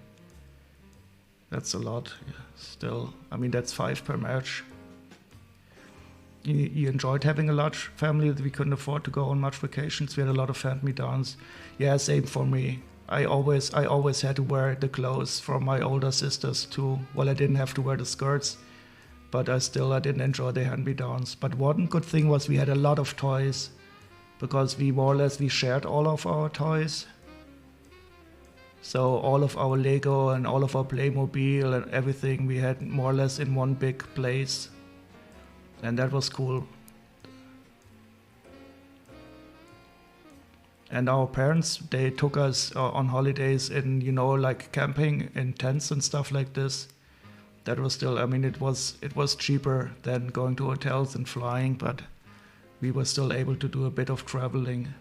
That's a lot. Still, I mean, that's 5 per marriage. You enjoyed having a large family that we couldn't afford to go on much vacations. We had a lot of hand-me-downs. Yeah, same for me. I always had to wear the clothes from my older sisters too. Well, I didn't have to wear the skirts, but I didn't enjoy the hand-me-downs. But one good thing was we had a lot of toys, because we more or less shared all of our toys. So all of our Lego and all of our Playmobil and everything we had more or less in one big place. And that was cool. And our parents, they took us on holidays in, like camping in tents and stuff like this. That was still, I mean, it was cheaper than going to hotels and flying, but we were still able to do a bit of traveling.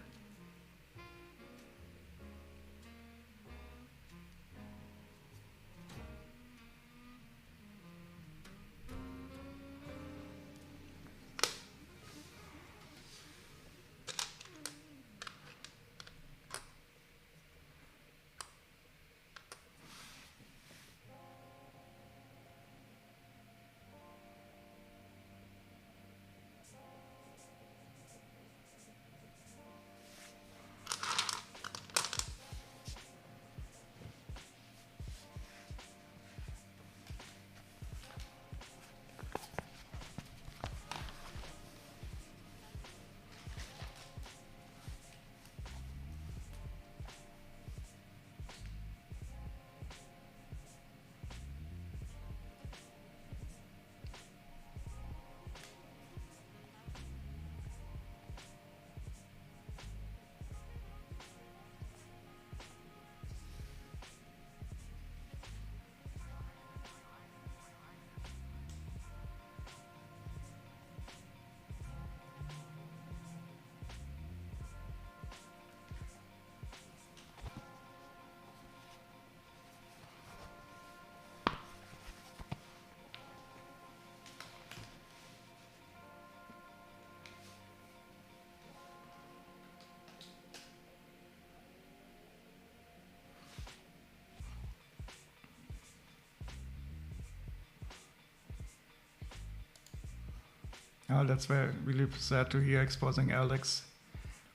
Oh, that's very really sad to hear exposing Alex.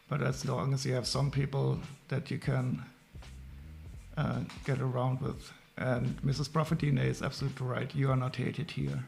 But as long as you have some people that you can get around with. And Mrs. Prophetine is absolutely right. You are not hated here.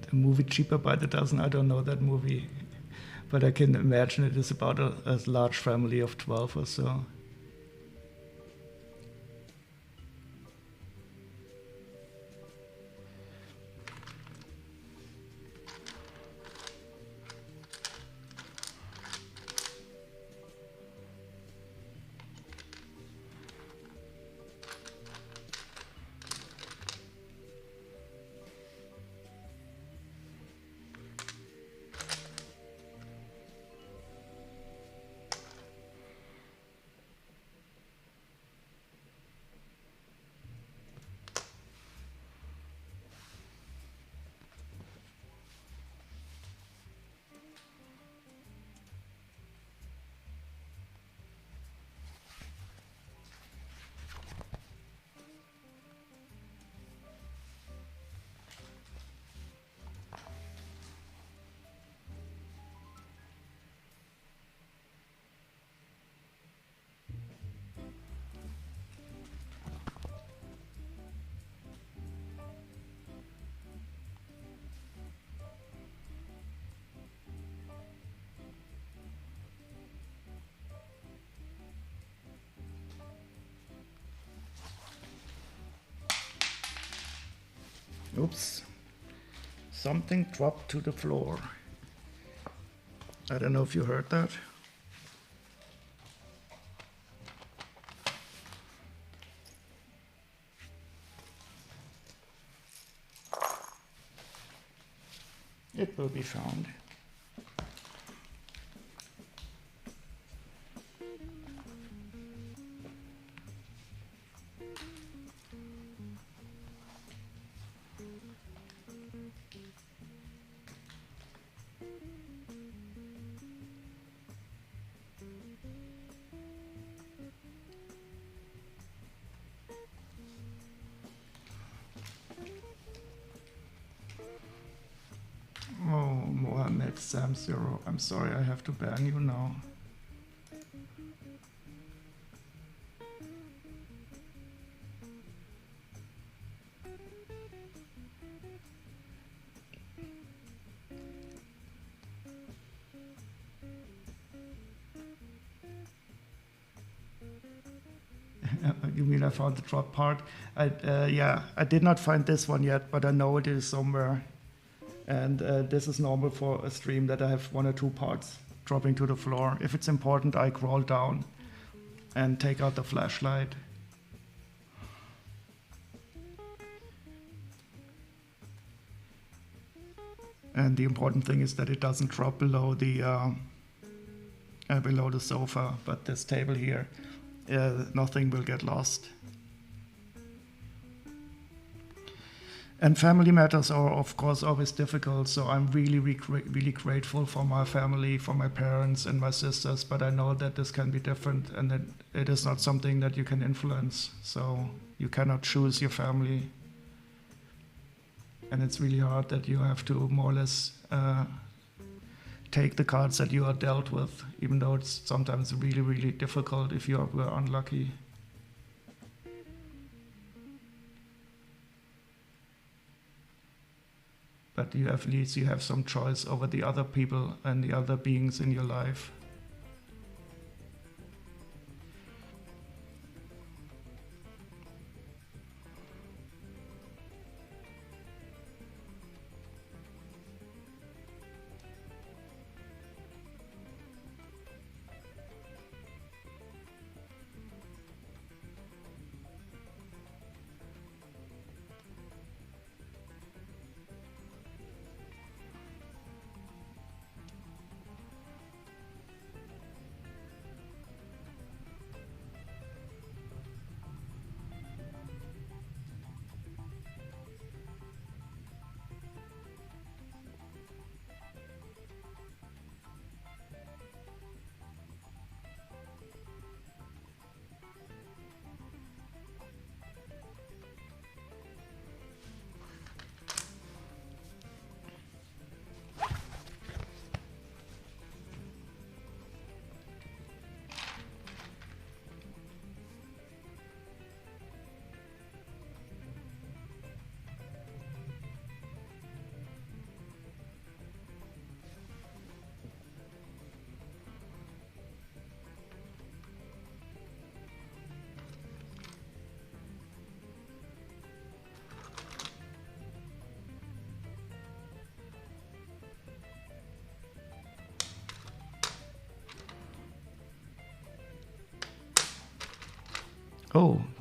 The movie Cheaper by the Dozen, I don't know that movie, but I can imagine it is about a large family of 12 or so. Oops, something dropped to the floor. I don't know if you heard that. It will be found. Oh, Mohammed Sam Zero, I'm sorry, I have to ban you now. You mean I found the drop part? Yeah, I did not find this one yet, but I know it is somewhere. And this is normal for a stream that I have 1 or 2 parts dropping to the floor. If it's important, I crawl down and take out the flashlight. And the important thing is that it doesn't drop below the sofa, but this table here, nothing will get lost. And family matters are, of course, always difficult. So I'm really grateful for my family, for my parents and my sisters. But I know that this can be different, and that it is not something that you can influence. So you cannot choose your family. And it's really hard that you have to more or less take the cards that you are dealt with, even though it's sometimes really difficult if you were unlucky. But at least you have some choice over the other people and the other beings in your life.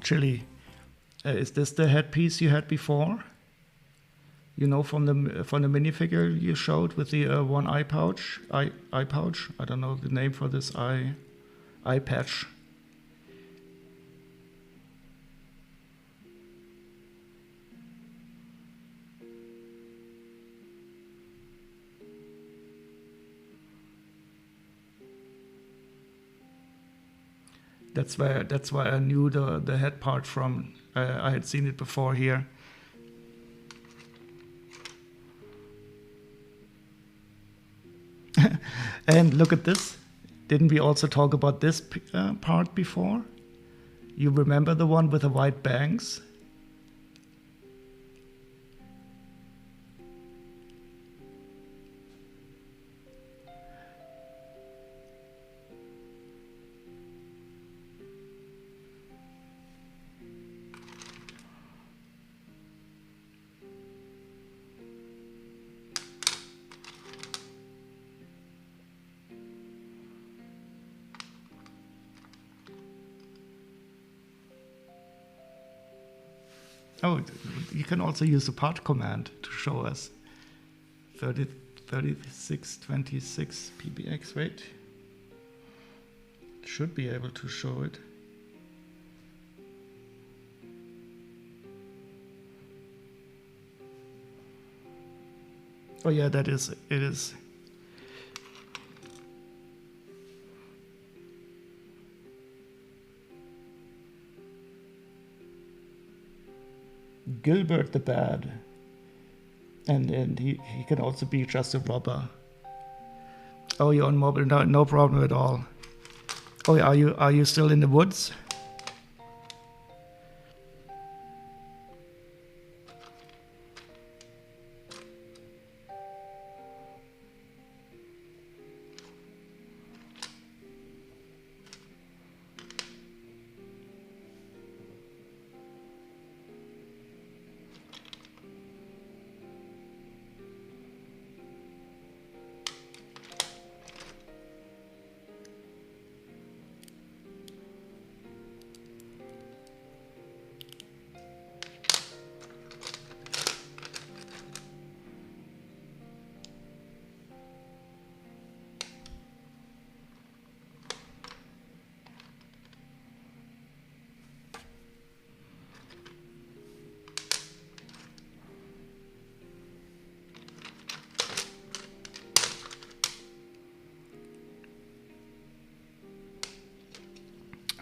Chili, is this the headpiece you had before? You know, from the minifigure you showed with the one eye pouch? Eye pouch? I don't know the name for this eye patch. That's why I knew the head part from. I had seen it before here. And look at this. Didn't we also talk about this part before? You remember the one with the white bangs? Oh, you can also use the part command to show us 3626 PBX, wait. Should be able to show it. Oh yeah, it is. Gilbert the Bad, and he can also be just a robber. Oh, you're on mobile, no problem at all. Oh, are you still in the woods?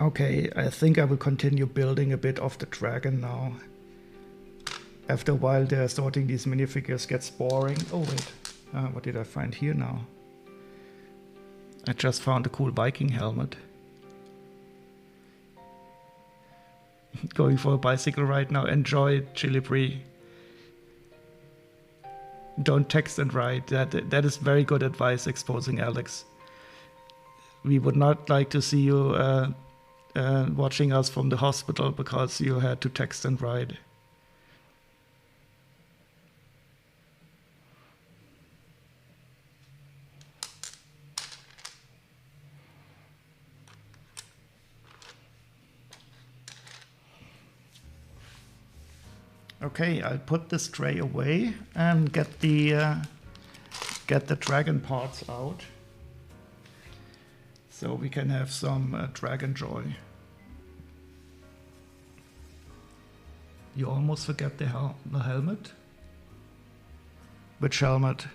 Okay, I think I will continue building a bit of the dragon now. After a while, sorting these minifigures gets boring. Oh wait, what did I find here now? I just found a cool Viking helmet. Going for a bicycle right now. Enjoy it, Chili Brie. Don't text and write. That is very good advice, exposing Alex. We would not like to see you watching us from the hospital because you had to text and write. Okay, I'll put this tray away and get the dragon parts out, so we can have some dragon joy. You almost forget the helmet. Which helmet?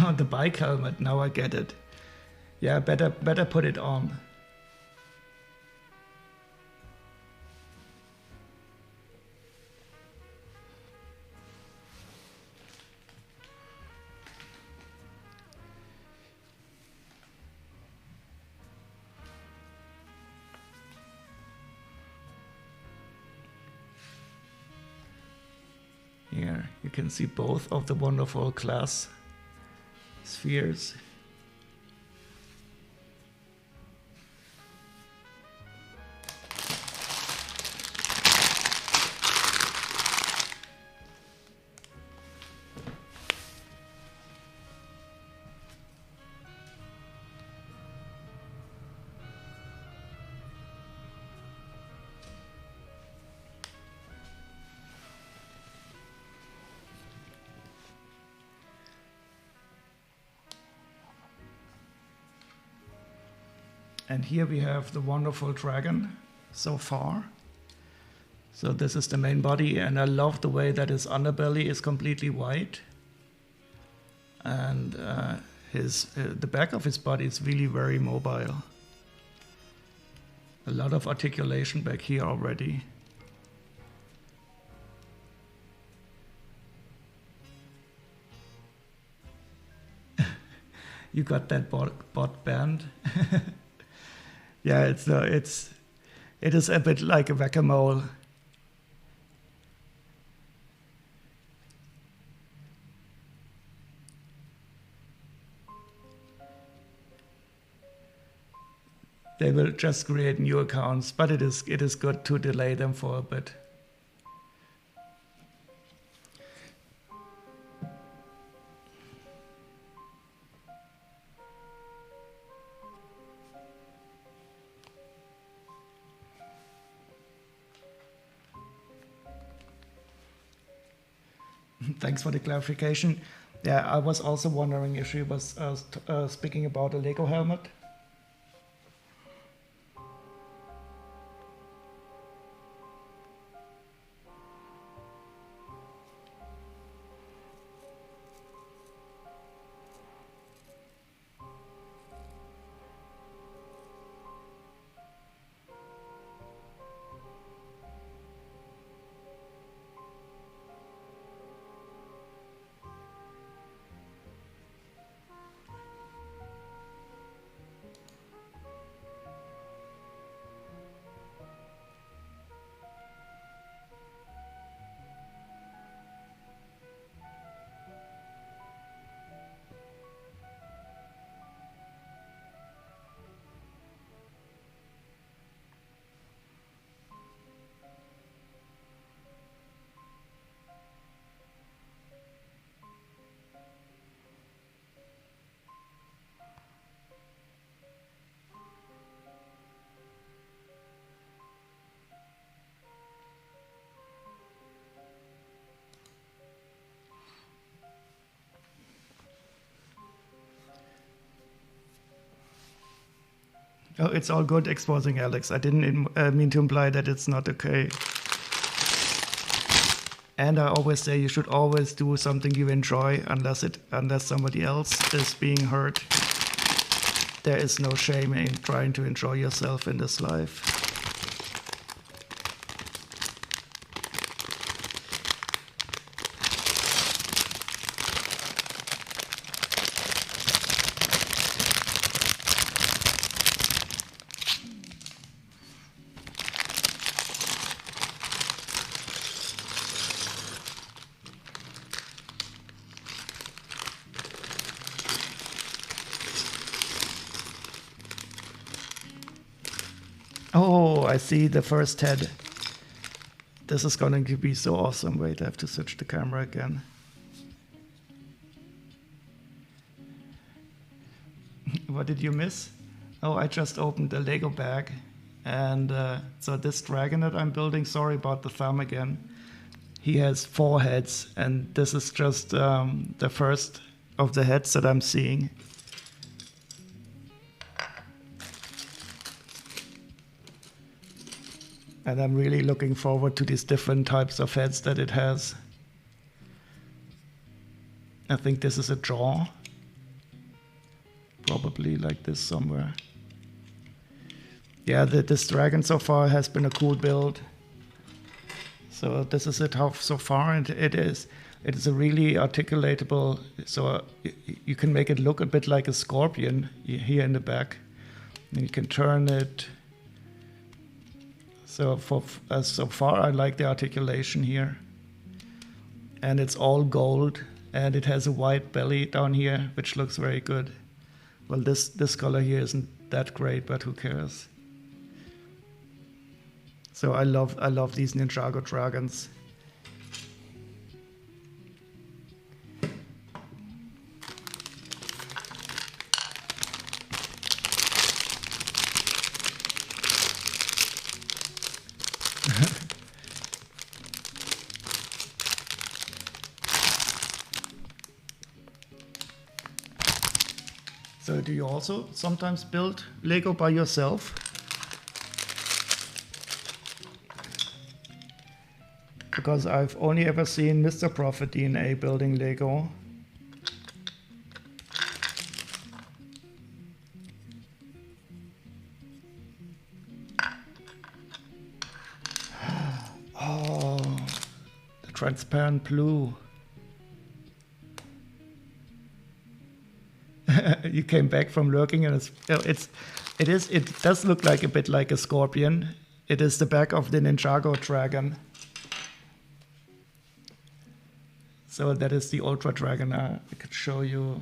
Oh, the bike helmet, now I get it. Yeah, better put it on. You can see both of the wonderful glass spheres. And here we have the wonderful dragon so far. So this is the main body, and I love the way that his underbelly is completely white. And the back of his body is really very mobile. A lot of articulation back here already. You got that bot band. Yeah, it is a bit like a whack-a-mole. They will just create new accounts, but it is good to delay them for a bit. Thanks for the clarification. Yeah, I was also wondering if she was speaking about a Lego helmet. Oh, it's all good exposing Alex. I didn't mean to imply that it's not okay. And I always say you should always do something you enjoy unless somebody else is being hurt. There is no shame in trying to enjoy yourself in this life. Oh, I see the first head. This is going to be so awesome. Wait, I have to switch the camera again. What did you miss? Oh, I just opened the Lego bag. And so this dragon that I'm building, sorry about the thumb again. He has 4 heads, and this is just the first of the heads that I'm seeing. And I'm really looking forward to these different types of heads that it has. I think this is a jaw. Probably like this somewhere. Yeah, this dragon so far has been a cool build. So this is it so far, and it is a really articulatable, so you can make it look a bit like a scorpion here in the back. And you can turn it. So so far I like the articulation here. and it's all gold, and it has a white belly down here, which looks very good. Well, this color here isn't that great, but who cares? So I love these Ninjago dragons. So do you also sometimes build Lego by yourself? Because I've only ever seen Mr. Prophet DNA building Lego. Oh, the transparent blue. You came back from lurking, and it does look like a bit like a scorpion. It is the back of the Ninjago dragon. So that is the Ultra Dragon. I could show you.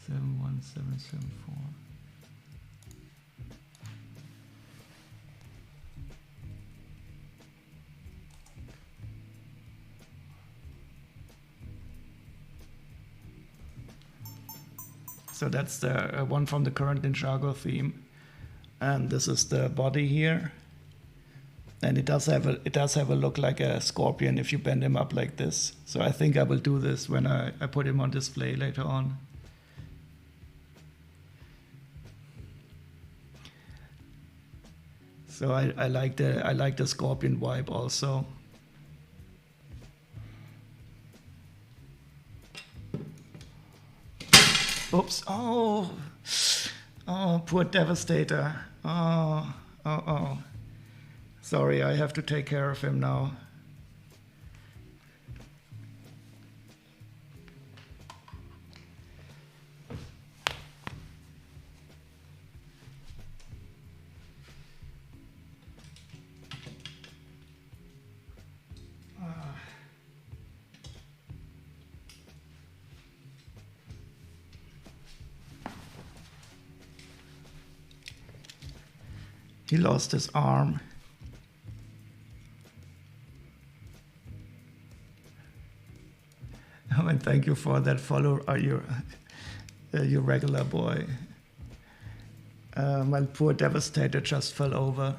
Seven one seven seven four. So that's the one from the current Ninjago theme, and this is the body here, and it does have a look like a scorpion if you bend him up like this. So I think I will do this when I put him on display later on. So I like the scorpion vibe also. Oops! Oh, poor Devastator. Oh. Sorry, I have to take care of him now. He lost his arm. Oh, and thank you for that follow. You're regular boy. My poor Devastator just fell over.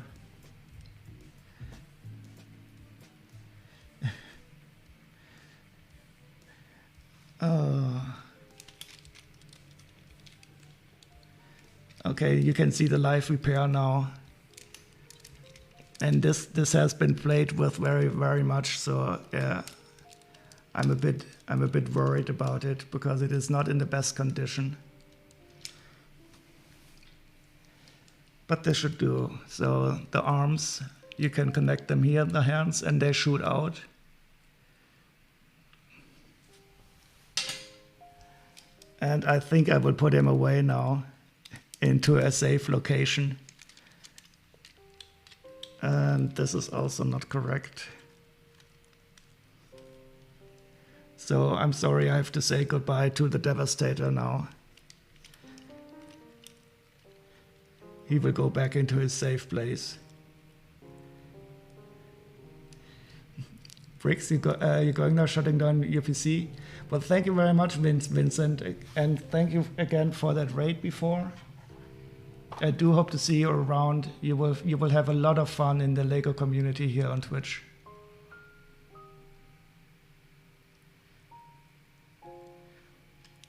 Okay, you can see the live repair now. And this has been played with very much, so yeah, I'm a bit worried about it because it is not in the best condition. But this should do. So the arms, you can connect them here, the hands, and they shoot out. And I think I will put him away now into a safe location. And this is also not correct. So I'm sorry, I have to say goodbye to the Devastator now. He will go back into his safe place. Bricks, you're going now, shutting down your PC? Well, thank you very much, Vincent, and thank you again for that raid before. I do hope to see you around. You will have a lot of fun in the Lego community here on Twitch.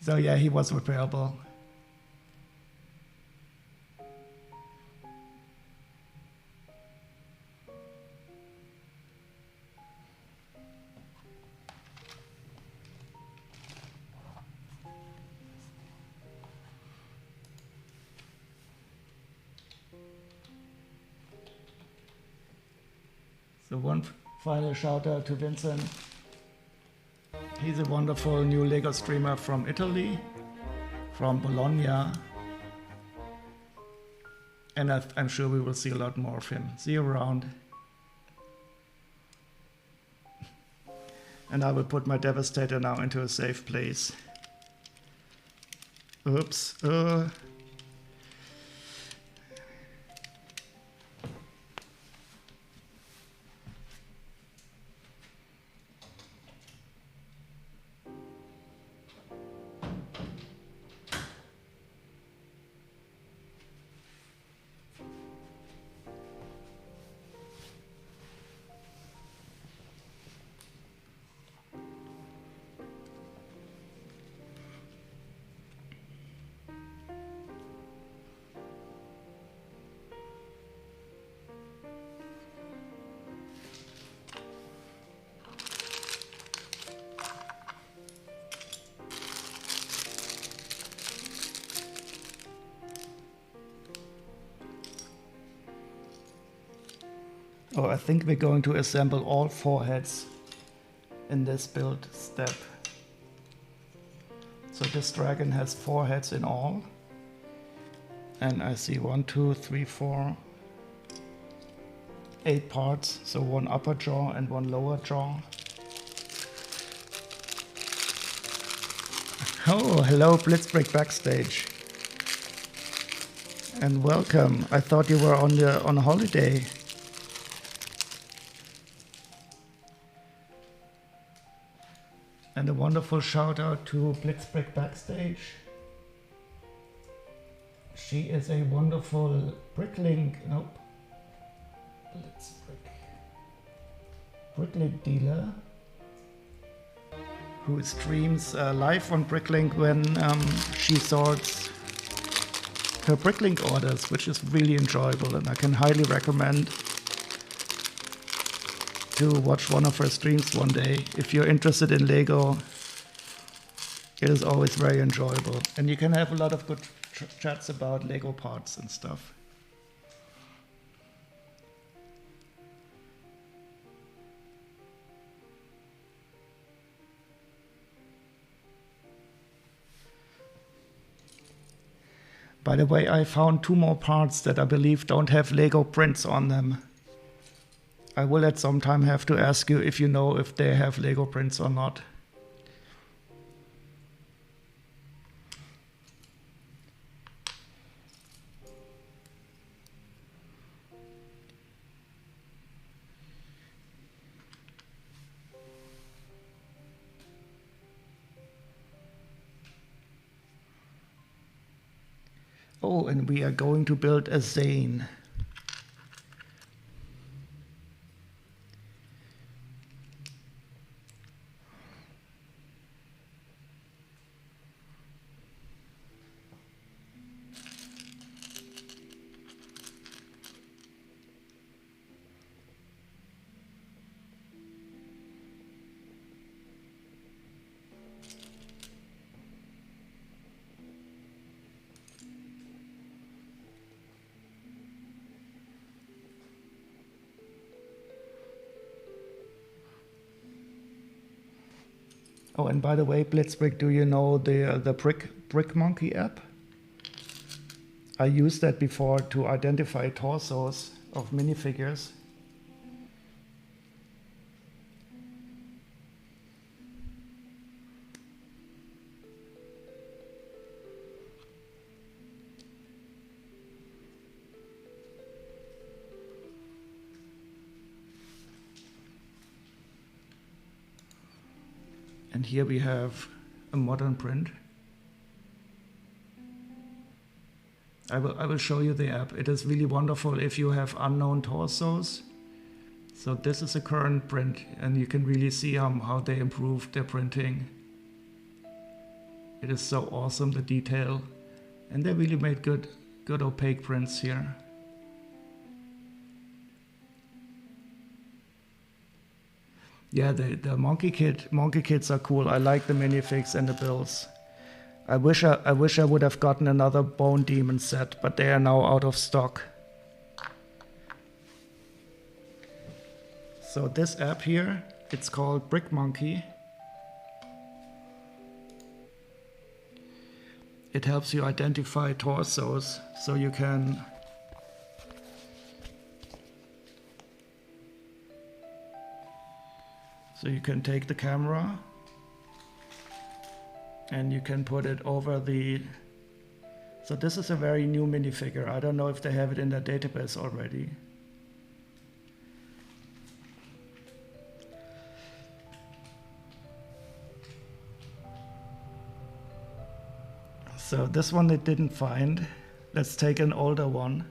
So yeah, he was repairable. So one final shout out to Vincent. He's a wonderful new Lego streamer from Italy, from Bologna. And I'm sure we will see a lot more of him. See you around. And I will put my Devastator now into a safe place. Oops. Oh, I think we're going to assemble all 4 heads in this build step. So this dragon has 4 heads in all. And I see 1, 2, 3, 4, 8 parts. So 1 upper jaw and 1 lower jaw. Oh, hello Blitzbrick backstage. And welcome. I thought you were on holiday. And a wonderful shout out to Blitzbrick backstage. She is a wonderful Bricklink dealer who streams live on Bricklink when she sorts her Bricklink orders, which is really enjoyable, and I can highly recommend to watch one of her streams one day. If you're interested in Lego, it is always very enjoyable. And you can have a lot of good chats about Lego parts and stuff. By the way, I found 2 more parts that I believe don't have Lego prints on them. I will at some time have to ask you if you know if they have Lego prints or not. Oh, and we are going to build a Zane. Oh, and by the way, Blitzbrick, do you know the Brickmonkey app? I used that before to identify torsos of minifigures. And here we have a modern print. I will show you the app. It is really wonderful if you have unknown torsos. So this is a current print, and you can really see how they improved their printing. It is so awesome, the detail. And they really made good opaque prints here. Yeah, the monkey kits are cool. I like the minifigs and the builds. I wish I would have gotten another Bone Demon set, but they are now out of stock. So this app here, it's called Brickmonkey. It helps you identify torsos, so you can So you can take the camera and you can put it over the... So this is a very new minifigure. I don't know if they have it in their database already. So this one they didn't find. Let's take an older one.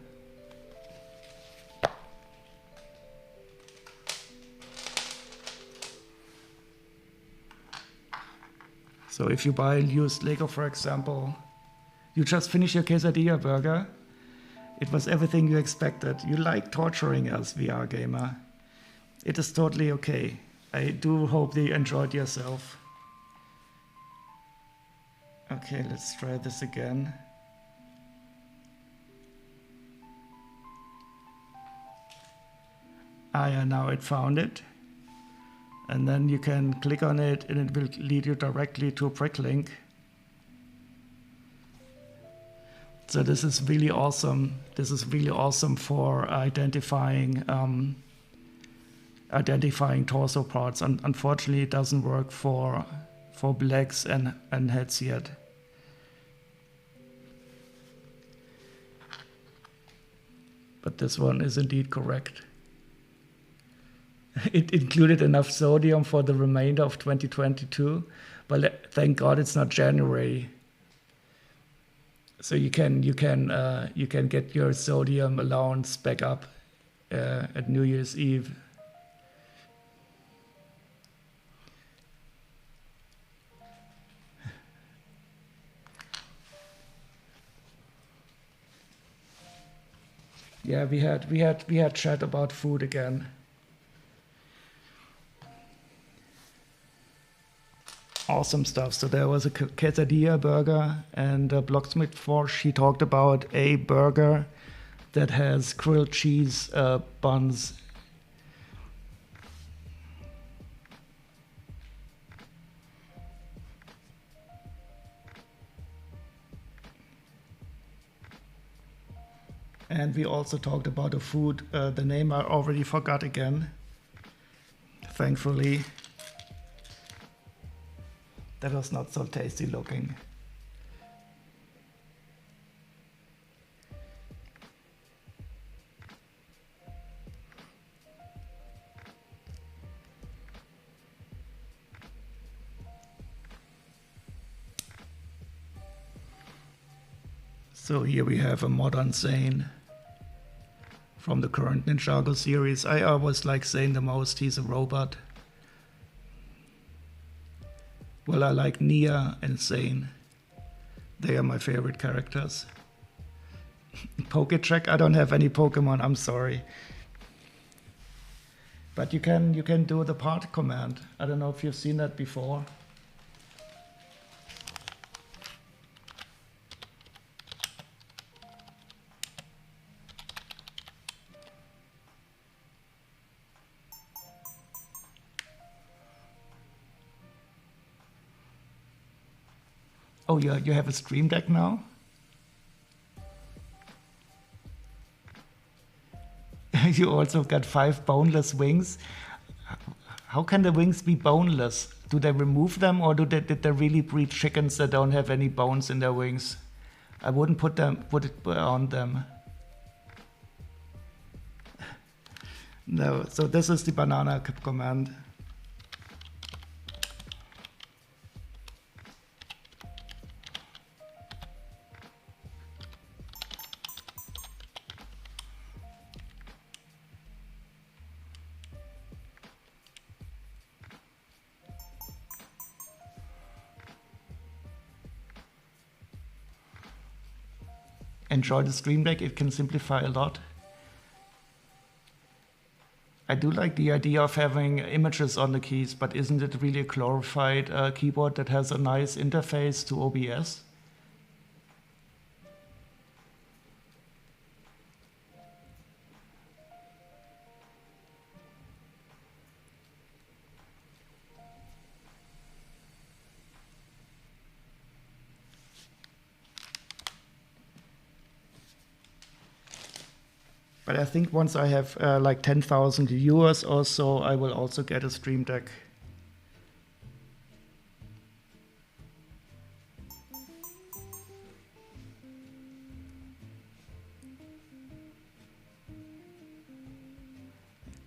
So if you buy used Lego, for example, you just finish your quesadilla burger. It was everything you expected. You like torturing us, VR gamer. It is totally okay. I do hope that you enjoyed yourself. Okay, let's try this again. Ah yeah, now it found it. And then you can click on it and it will lead you directly to a brick link. So this is really awesome. This is really awesome for identifying torso parts. And unfortunately, it doesn't work for legs and heads yet. But this one is indeed correct. It included enough sodium for the remainder of 2022, but thank God it's not January. So you can get your sodium allowance back up at New Year's Eve. Yeah, we had chat about food again. Awesome stuff. So there was a quesadilla burger and Blocksmith Forge. He talked about a burger that has grilled cheese buns. And we also talked about a food. The name I already forgot again, thankfully. That was not so tasty looking. So here we have a modern Zane from the current Ninjago series. I always like Zane the most. He's a robot. Well, I like Nia and Zane. They are my favorite characters. Pokecheck? I don't have any Pokemon, I'm sorry. But you can do the part command. I don't know if you've seen that before. Oh, you have a Stream Deck now? You also got 5 boneless wings. How can the wings be boneless? Do they remove them, or did they really breed chickens that don't have any bones in their wings? I wouldn't put it on them. No, so this is the banana command. Enjoy the Stream Deck, it can simplify a lot. I do like the idea of having images on the keys, but isn't it really a glorified keyboard that has a nice interface to OBS? But I think once I have like 10,000 viewers or so, I will also get a Stream Deck.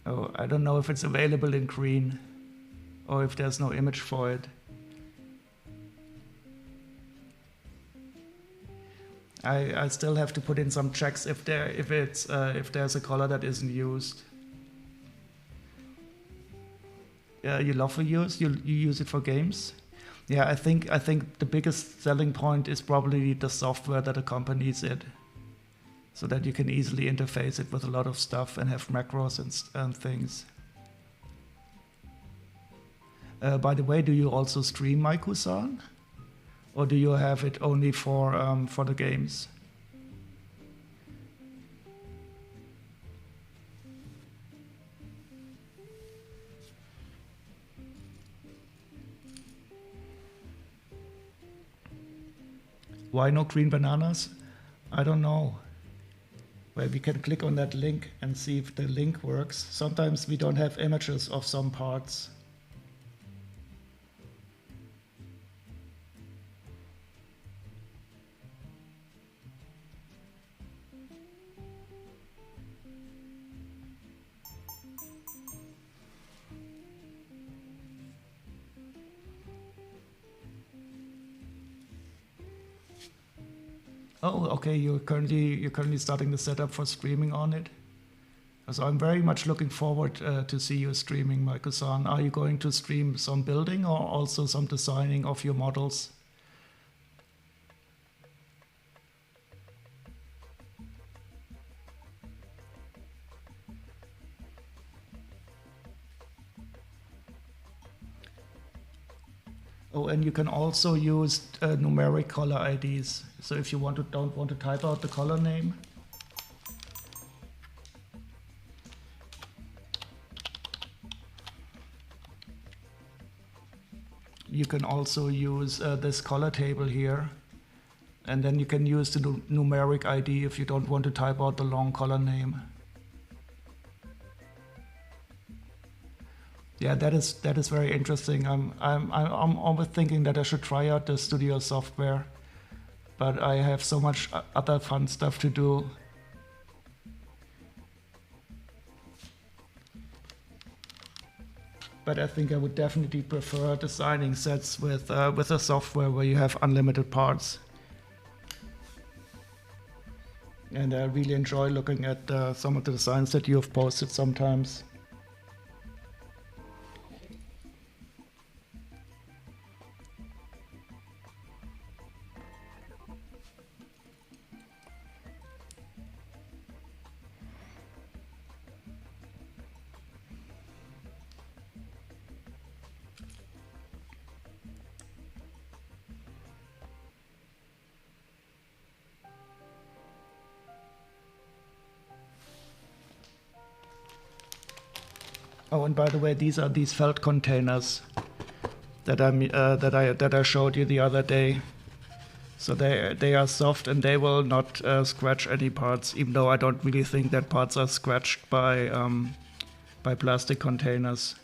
Oh, I don't know if it's available in green or if there's no image for it. I still have to put in some checks if there's a color that isn't used. You love to use? You use it for games? Yeah, I think the biggest selling point is probably the software that accompanies it, so that you can easily interface it with a lot of stuff and have macros and things. By the way, do you also stream Maiku-san? Or do you have it only for the games? Why no green bananas? I don't know. Well, we can click on that link and see if the link works. Sometimes we don't have images of some parts. Oh, okay. You're currently starting the setup for streaming on it. So I'm very much looking forward to see you streaming, Michael-san. Are you going to stream some building or also some designing of your models? Oh, and you can also use numeric color IDs. So if you don't want to type out the color name, you can also use this color table here, and then you can use the numeric ID if you don't want to type out the long color name. Yeah, that is very interesting. I'm always thinking that I should try out the studio software, but I have so much other fun stuff to do. But I think I would definitely prefer designing sets with a software where you have unlimited parts. And I really enjoy looking at some of the designs that you have posted sometimes. Oh, and by the way, these are these felt containers that I showed you the other day. So they are soft and they will not scratch any parts, even though I don't really think that parts are scratched by plastic containers.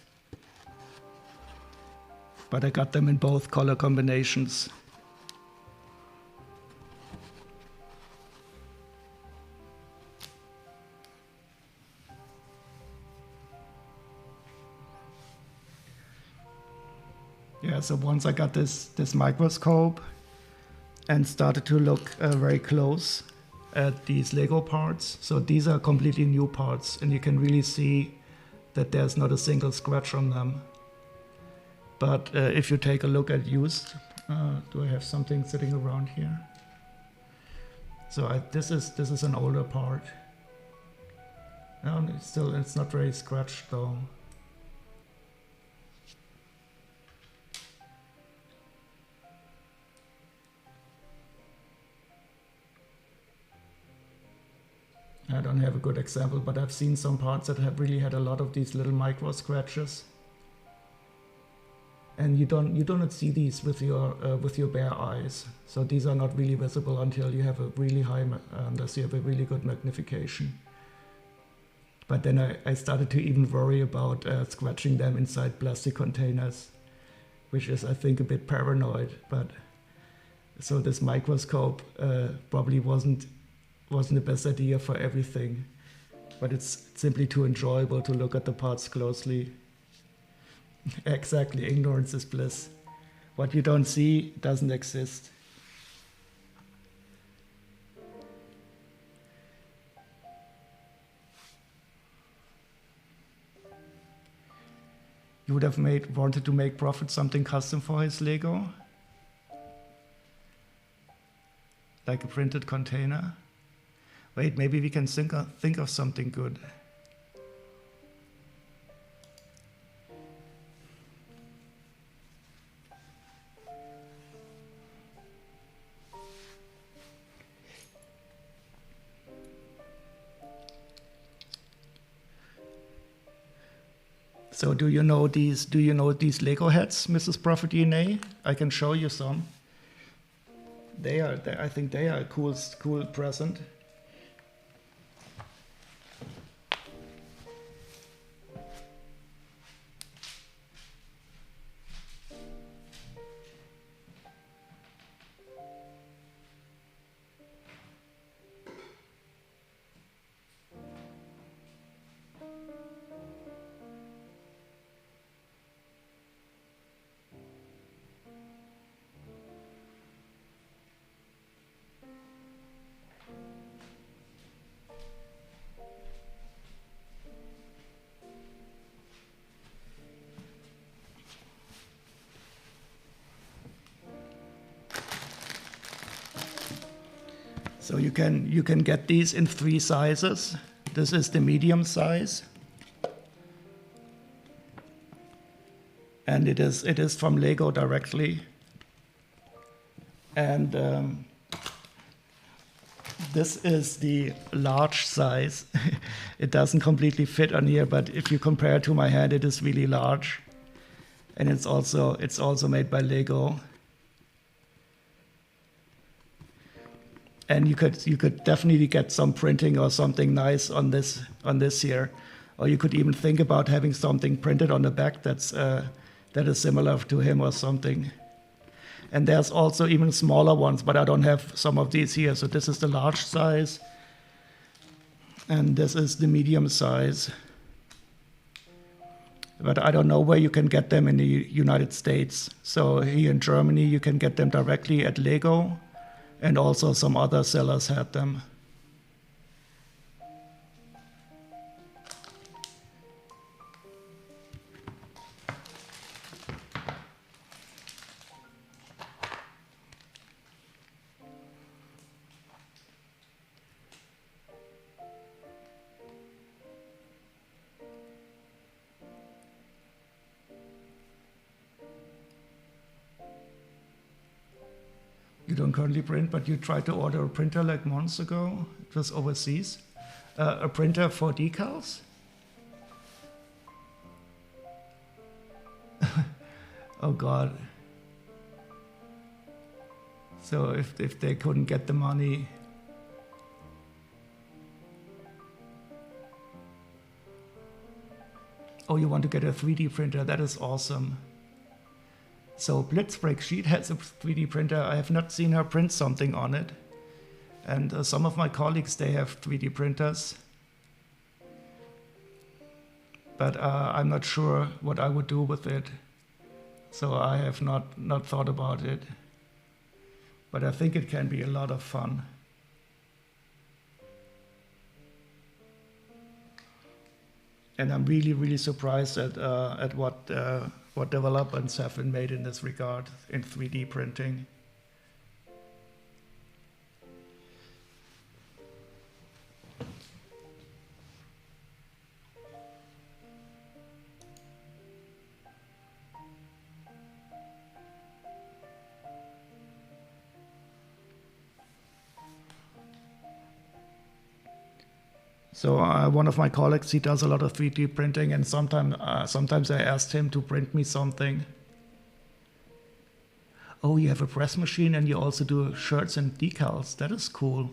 But I got them in both color combinations. Yeah, so once I got this microscope and started to look very close at these Lego parts. So these are completely new parts, and you can really see that there's not a single scratch on them. But if you take a look at used, do I have something sitting around here? So this is an older part. No, it's not very scratched though. I don't have a good example, but I've seen some parts that have really had a lot of these little micro scratches. And you don't see these with your bare eyes. So these are not really visible until you have a really high, unless you have a really good magnification. But then I started to even worry about scratching them inside plastic containers, which is, I think, a bit paranoid. But so this microscope probably wasn't the best idea for everything. but it's simply too enjoyable to look at the parts closely. Exactly, ignorance is bliss. What you don't see doesn't exist. You would have wanted to make Prophet something custom for his Lego? Like a printed container? Wait, maybe we can think of something good. So do you know these Lego heads, Mrs. Prophet DNA? I can show you some. I think they are a cool present. So you can get these in 3 sizes. This is the medium size, and it is from Lego directly. And this is the large size. It doesn't completely fit on here, but if you compare it to my hand, it is really large. And it's also made by Lego. And you could definitely get some printing or something nice on this here, or you could even think about having something printed on the back that is similar to him or something. And there's also even smaller ones, but I don't have some of these here. So this is the large size, and this is the medium size. But I don't know where you can get them in the United States. So here in Germany, you can get them directly at Lego. And also some other sellers had them. You don't currently print, but you tried to order a printer like months ago. It was overseas. A printer for decals? Oh God. So if they couldn't get the money. Oh, you want to get a 3D printer? That is awesome. So Blitzbreak has a 3D printer. I have not seen her print something on it. And some of my colleagues, they have 3D printers. But I'm not sure what I would do with it. So I have not thought about it. But I think it can be a lot of fun. And I'm really, really surprised at what developments have been made in this regard in 3D printing. So one of my colleagues, he does a lot of 3D printing, and sometimes I asked him to print me something. Oh, you have a press machine and you also do shirts and decals. That is cool.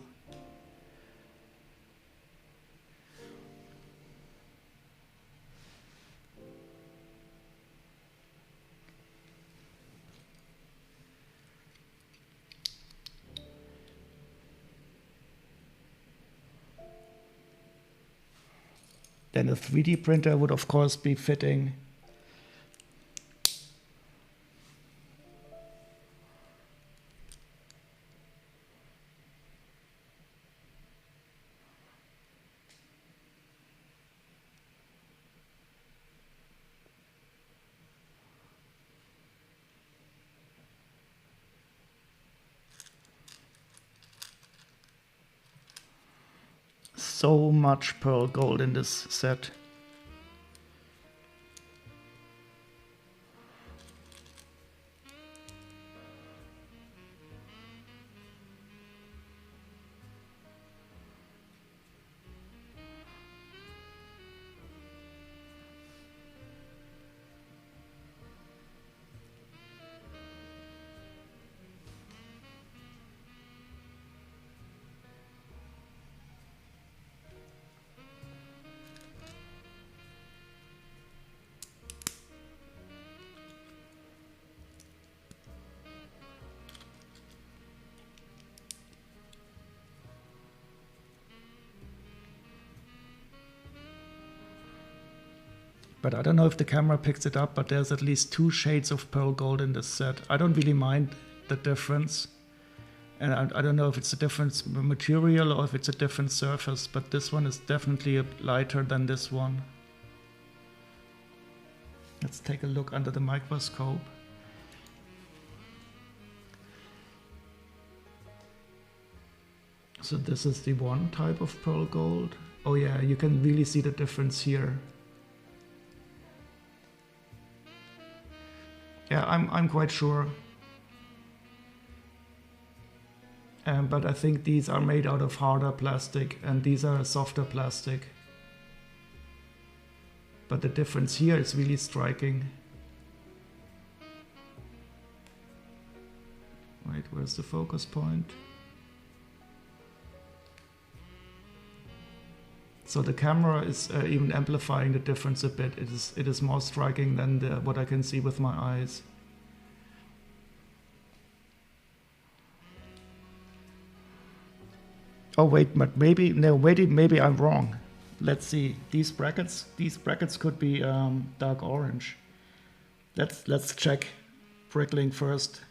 Then a 3D printer would of course be fitting. So much pearl gold in this set. But I don't know if the camera picks it up, but there's at least 2 shades of pearl gold in this set. I don't really mind the difference. And I don't know if it's a different material or if it's a different surface, but this one is definitely lighter than this one. Let's take a look under the microscope. So this is the one type of pearl gold. Oh yeah, you can really see the difference here. Yeah, I'm quite sure. But I think these are made out of harder plastic and these are softer plastic. But the difference here is really striking. Wait, where's the focus point? So the camera is even amplifying the difference a bit. It is more striking than what I can see with my eyes. Oh wait, but maybe maybe I'm wrong. Let's see. These brackets could be dark orange. Let's check Bricklink first.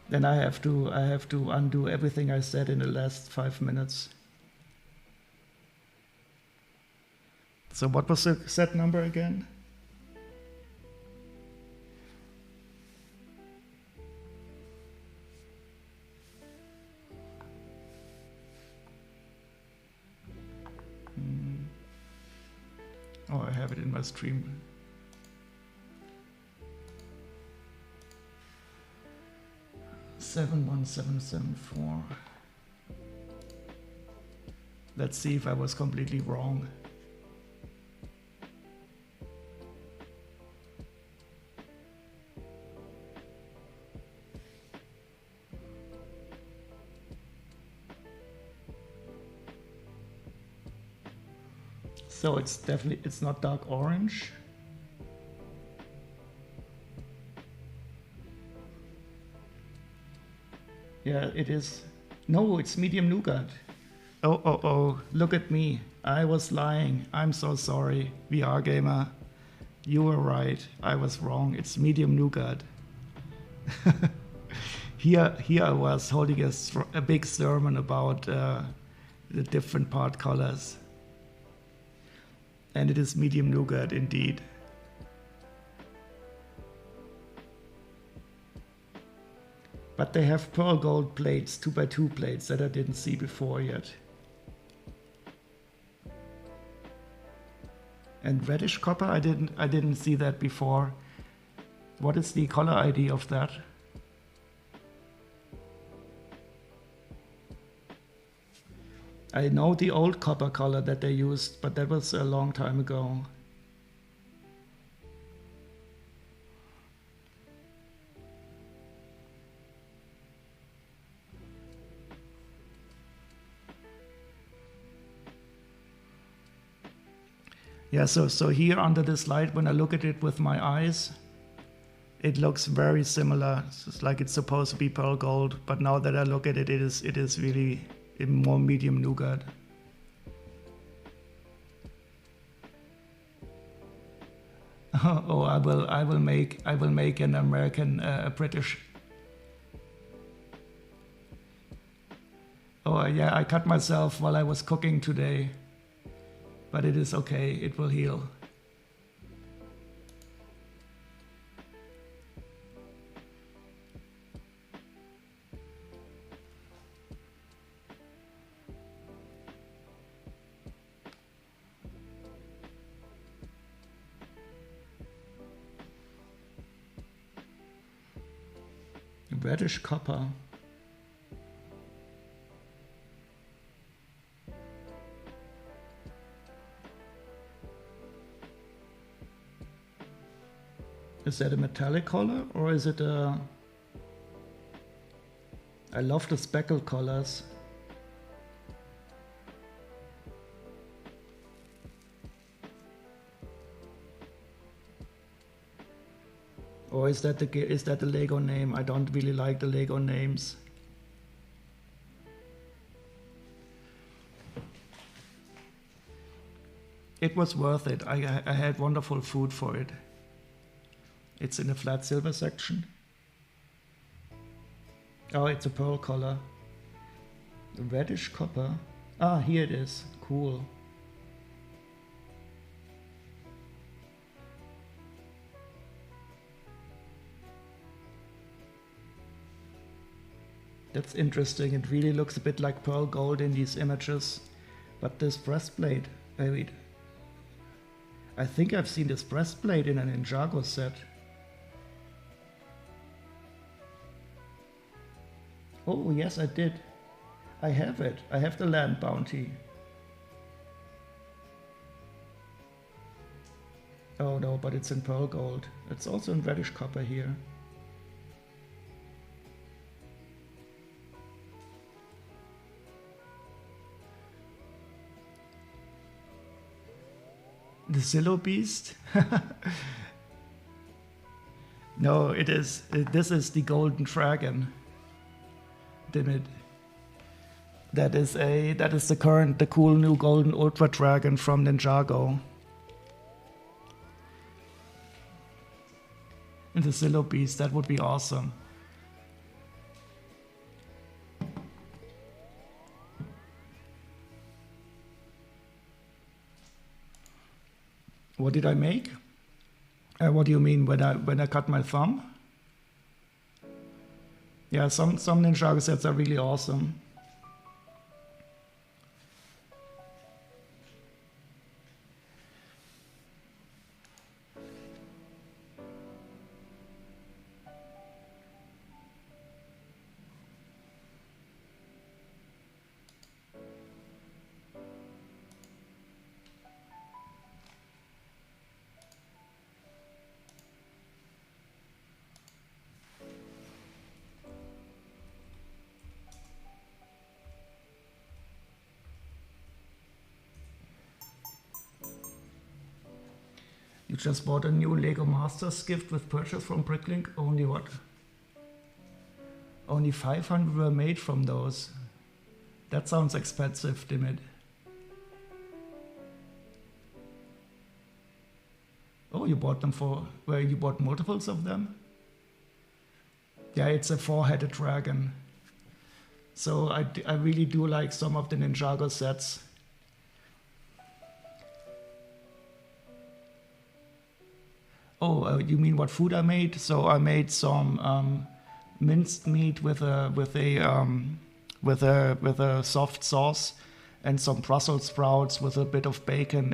Then I have to undo everything I said in the last 5 minutes. So what was the set number again? Oh, I have it in my stream. Seven 1774. Let's see if I was completely wrong. So it's not dark orange. Yeah, it is. No, it's medium nougat. Oh, look at me. I was lying. I'm so sorry. VR gamer. You were right. I was wrong. It's medium nougat. Here I was holding a big sermon about the different part colors. And it is medium nougat indeed. But they have pearl gold plates, 2x2 plates that I didn't see before yet. And reddish copper, I didn't see that before. What is the color ID of that? I know the old copper color that they used, but that was a long time ago. Yeah, so here under this light, when I look at it with my eyes, it looks very similar. It's like it's supposed to be pearl gold, but now that I look at it, it is really more medium nougat. Oh, I will make an American, British. Oh yeah, I cut myself while I was cooking today, but it is okay. It will heal. Reddish copper. Is that a metallic color or is it a... I love the speckled colors. Or is that the Lego name? I don't really like the Lego names. It was worth it. I had wonderful food for it. It's in the flat silver section. Oh, it's a pearl color. Reddish copper. Ah, here it is. Cool. That's interesting. It really looks a bit like pearl gold in these images. But this breastplate, wait. I think I've seen this breastplate in a Ninjago set. Oh, yes, I did. I have it. I have the land bounty. Oh no, but it's in pearl gold. It's also in reddish copper here. The Zillow Beast? No, it is. This is the Golden Dragon. Damn it. That is the cool new Golden Ultra Dragon from Ninjago. And the Zillow Beast, that would be awesome. What did I make? What do you mean when I cut my thumb? Yeah, some Ninjago sets are really awesome. You just bought a new Lego Masters gift with purchase from Bricklink. Only what? Only 500 were made from those. That sounds expensive, damn it. Oh, you bought them for... Where you bought multiples of them? Yeah, it's a 4-headed dragon. So I really do like some of the Ninjago sets. Oh, you mean what food I made? So I made some minced meat with a soft sauce, and some Brussels sprouts with a bit of bacon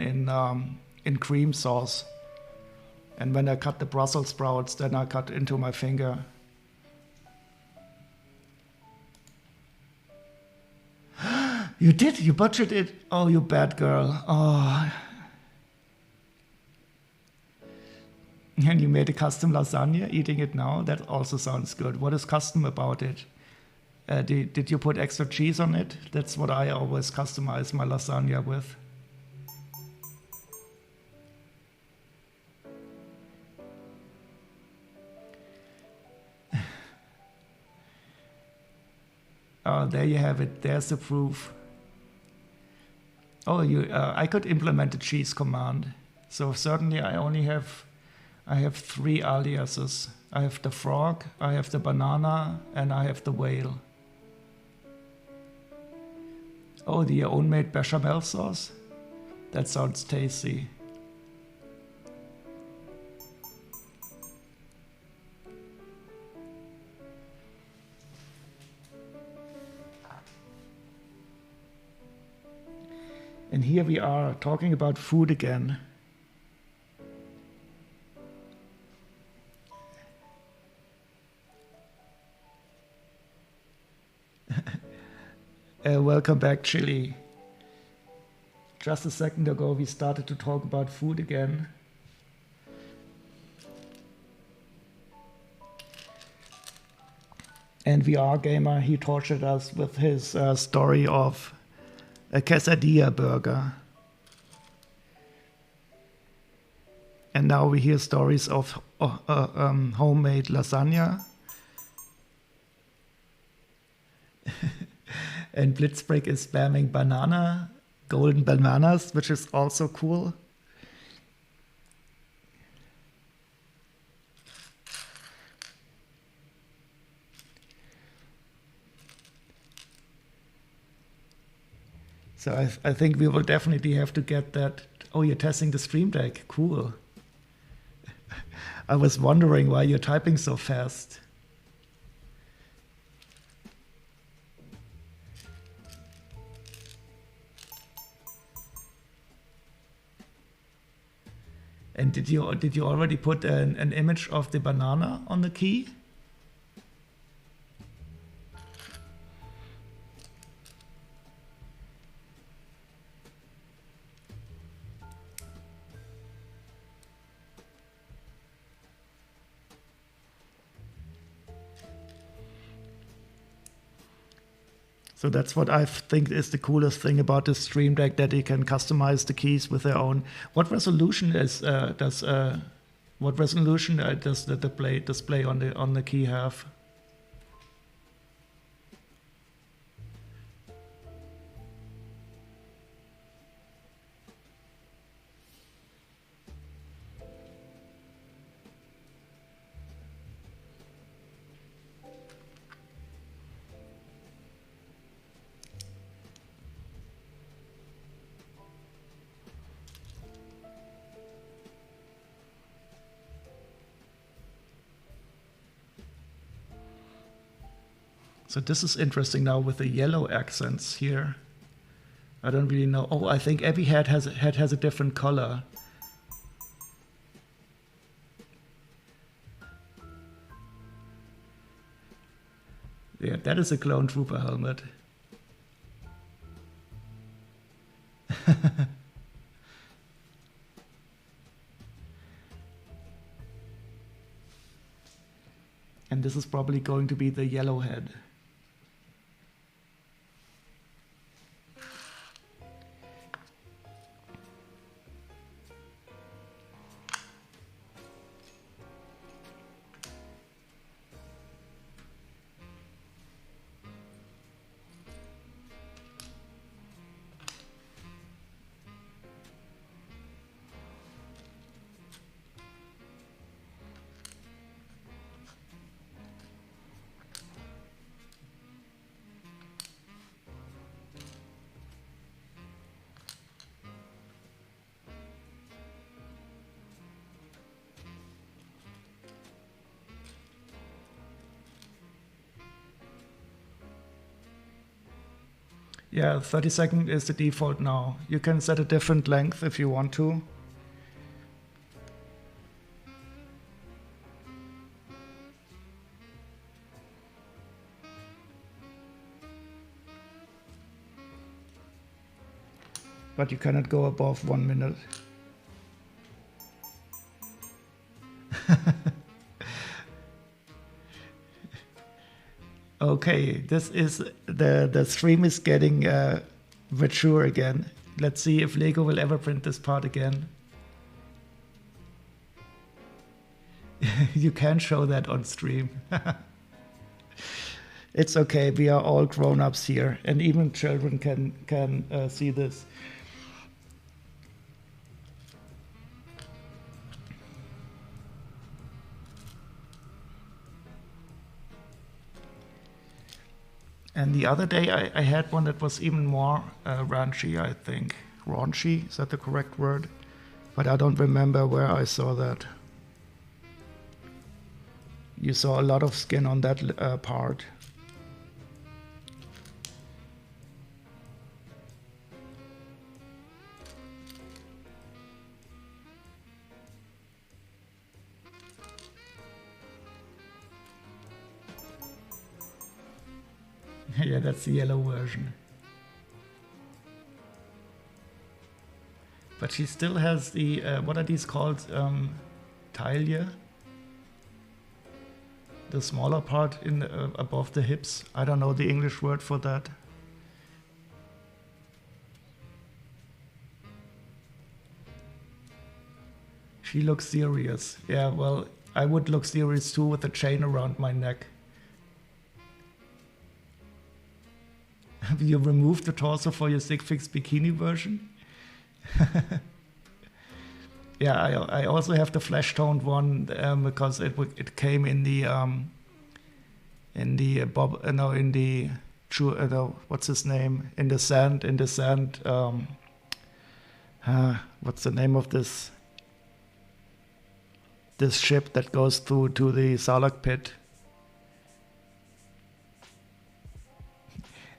in cream sauce. And when I cut the Brussels sprouts, then I cut into my finger. You did? You butchered it? Oh, you bad girl. Oh. And you made a custom lasagna, eating it now? That also sounds good. What is custom about it? Did you put extra cheese on it? That's what I always customize my lasagna with. Oh, there you have it. There's the proof. Oh, I could implement the cheese command. So certainly I only have I have 3 aliases. I have the frog, I have the banana, and I have the whale. Oh, the own-made bechamel sauce? That sounds tasty. And here we are talking about food again. Welcome back, Chili. Just a second ago we started to talk about food again. And VR Gamer, he tortured us with his story of a quesadilla burger. And now we hear stories of homemade lasagna. And Blitzbrick is spamming golden bananas, which is also cool. So I think we will definitely have to get that. Oh, you're testing the Stream Deck. Cool. I was wondering why you're typing so fast. And did you already put an image of the banana on the key? So that's what I think is the coolest thing about this Stream Deck, that you can customize the keys with their own. What resolution does the display on the key have? So this is interesting now with the yellow accents here. I don't really know. Oh, I think every head has a different color. Yeah, that is a clone trooper helmet. And this is probably going to be the yellow head. Yeah, 30-second is the default now. You can set a different length if you want to. But you cannot go above 1 minute. Okay, this is the stream is getting mature again. Let's see if Lego will ever print this part again. You can show that on stream. It's okay, we are all grown-ups here, and even children can see this. And the other day I had one that was even more raunchy, I think. Raunchy, is that the correct word? But I don't remember where I saw that. You saw a lot of skin on that part. Yeah, that's the yellow version. But she still has the, what are these called? Taille? The smaller part in above the hips. I don't know the English word for that. She looks serious. Yeah, well, I would look serious too with a chain around my neck. Have you removed the torso for your Sigfix bikini version? Yeah, I also have the flesh toned one because it came in the what's his name, in the sand what's the name of this ship that goes through to the Sarlacc pit?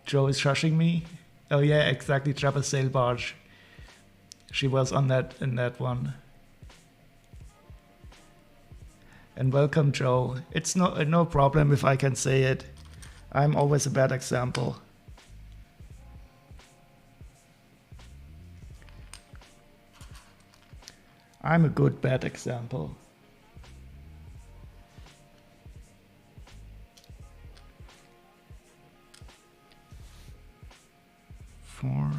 Joe is shushing me. Oh yeah, exactly, Jabba's sail barge. She was on that in that one. And welcome, Joe. It's no problem if I can say it. I'm always a bad example. I'm a good bad example. Four.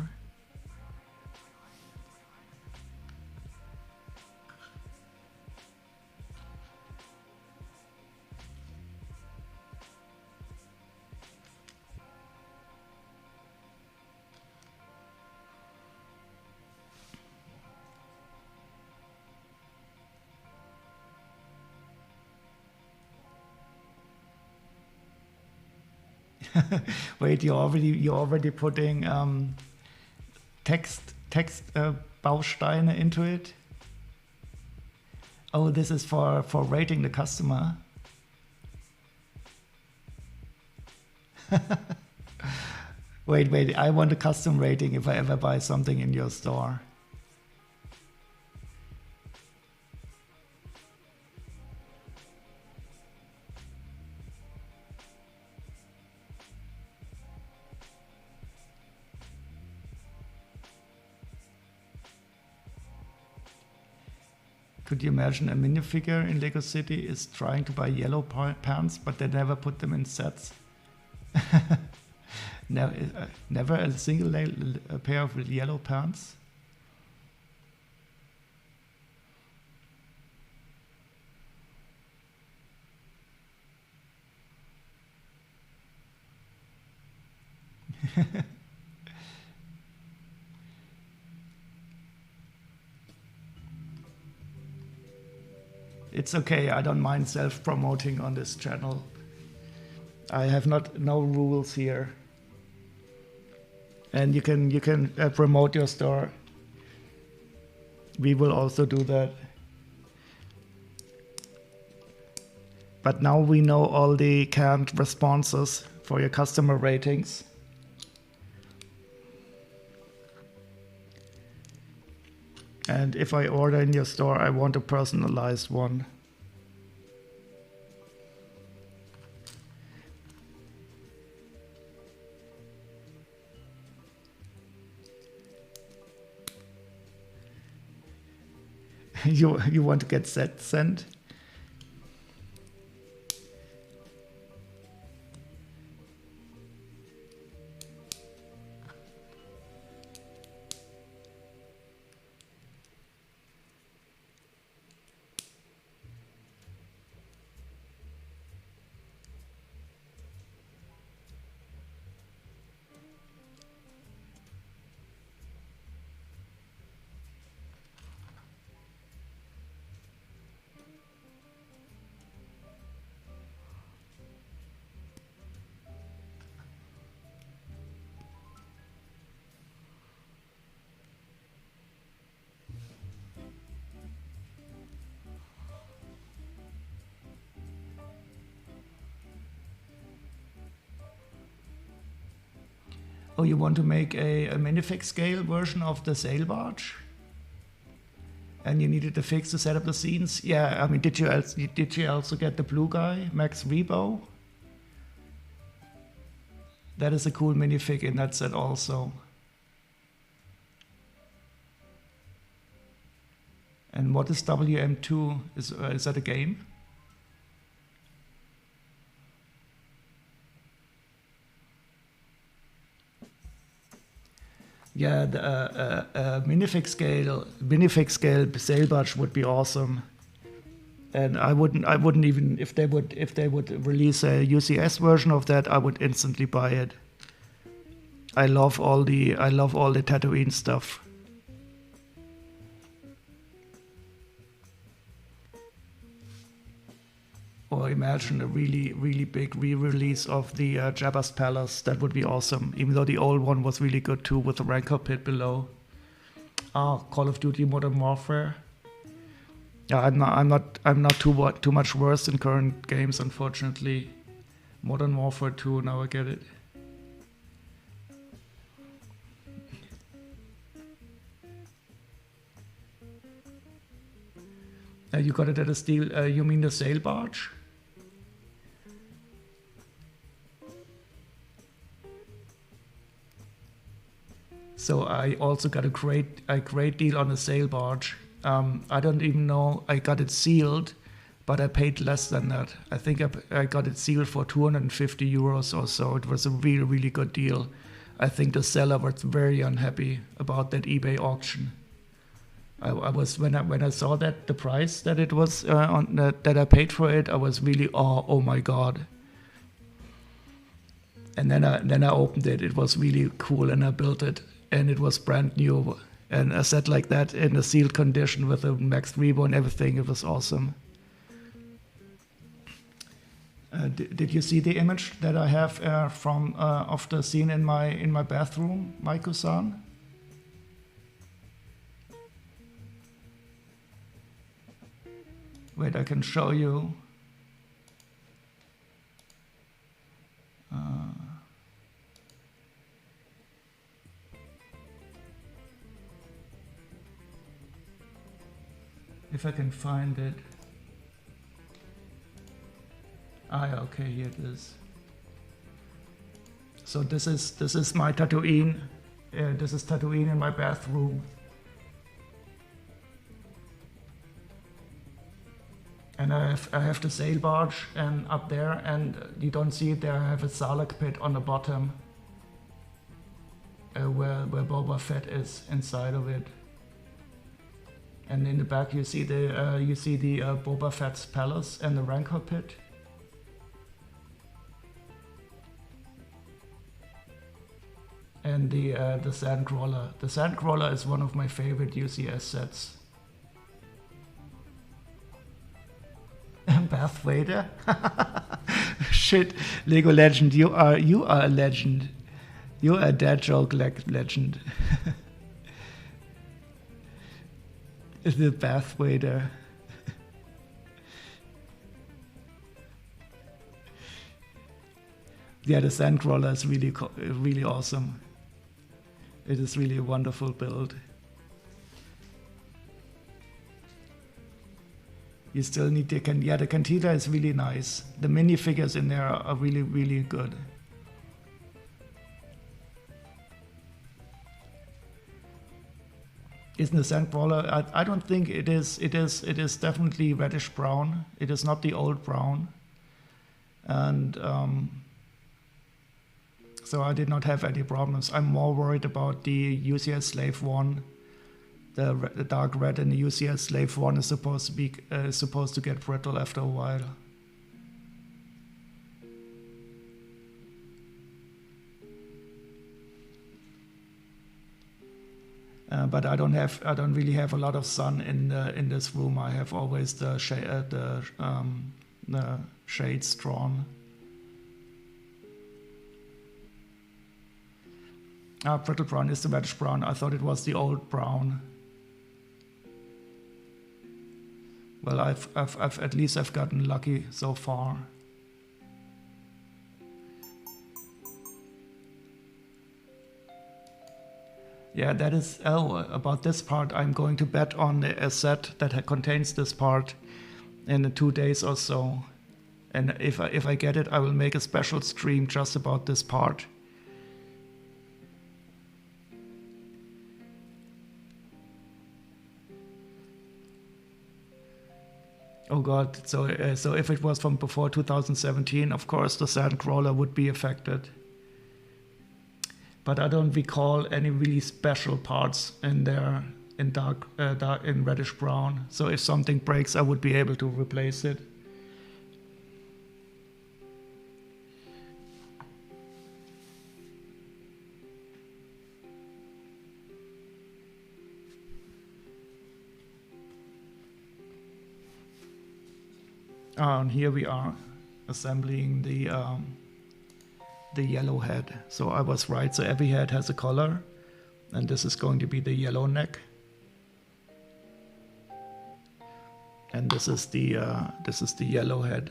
Wait, you're already putting text Bausteine into it? Oh, this is for rating the customer. Wait, I want a custom rating if I ever buy something in your store. Could you imagine a minifigure in Lego City is trying to buy yellow pants, but they never put them in sets? Never a single pair of yellow pants? It's okay, I don't mind self-promoting on this channel. I have no rules here. And you can promote your store. We will also do that. But now we know all the canned responses for your customer ratings. And if I order in your store, I want a personalized one. You want to get set sent? Oh, you want to make a minifig scale version of the sail barge? And you needed the fix to set up the scenes? Yeah, I mean, did you also get the blue guy, Max Rebo? That is a cool minifig in that set also. And what is WM2? Is that a game? Yeah, the minifig scale sail barge would be awesome. And I wouldn't even, if they would release a UCS version of that, I would instantly buy it. I love all the Tatooine stuff. Or imagine a really big re-release of the Jabba's Palace. That would be awesome. Even though the old one was really good too, with the Rancor pit below. Call of Duty Modern Warfare. Yeah, I'm not too much worse in current games, unfortunately. Modern Warfare 2, now I get it. You got it at a steel. You mean the sail barge? So I also got a great deal on the sail barge. I don't even know, I got it sealed, but I paid less than that. I think I got it sealed for 250 euros or so. It was a really good deal. I think the seller was very unhappy about that eBay auction. I was when I saw that the price that it was that I paid for it, I was really oh my god. And then I opened it. It was really cool, and I built it, and it was brand new. And I set like that in a sealed condition with a Max Rebo and everything. It was awesome. Did you see the image that I have from of the scene in my bathroom, Maiko-san? Wait, I can show you. If I can find it. Yeah, okay, here it is. So this is my Tatooine. This is Tatooine in my bathroom. And I have the sail barge and up there, and you don't see it there. I have a Sarlacc pit on the bottom, where Boba Fett is inside of it. And in the back you see the Boba Fett's palace and the Rancor pit. And the Sandcrawler. The Sandcrawler is one of my favorite UCS sets. Darth Vader? Shit, Lego Legend, you are a legend. You are a dad joke legend. The Darth Vader. Yeah, the Sandcrawler is really awesome. It is really a wonderful build. You still need the the cantina is really nice. The minifigures in there are really good. Isn't the Sandcrawler? I don't think it is. It is definitely reddish brown. It is not the old brown. And so I did not have any problems. I'm more worried about the UCS Slave 1. The dark red in the UCS Slave 1 is supposed to get brittle after a while. But I don't really have a lot of sun in this room. I have always the shades drawn. Brittle brown is the reddish brown. I thought it was the old brown. Well, I've at least I've gotten lucky so far. Yeah, that is, about this part, I'm going to bet on a set that contains this part in 2 days or so. And if I get it, I will make a special stream just about this part. Oh god, so if it was from before 2017, of course the Sandcrawler would be affected. But I don't recall any really special parts in there in in reddish brown. So if something breaks, I would be able to replace it. And here we are assembling the yellow head. So I was right. So every head has a color, and this is going to be the yellow neck. And this is the yellow head.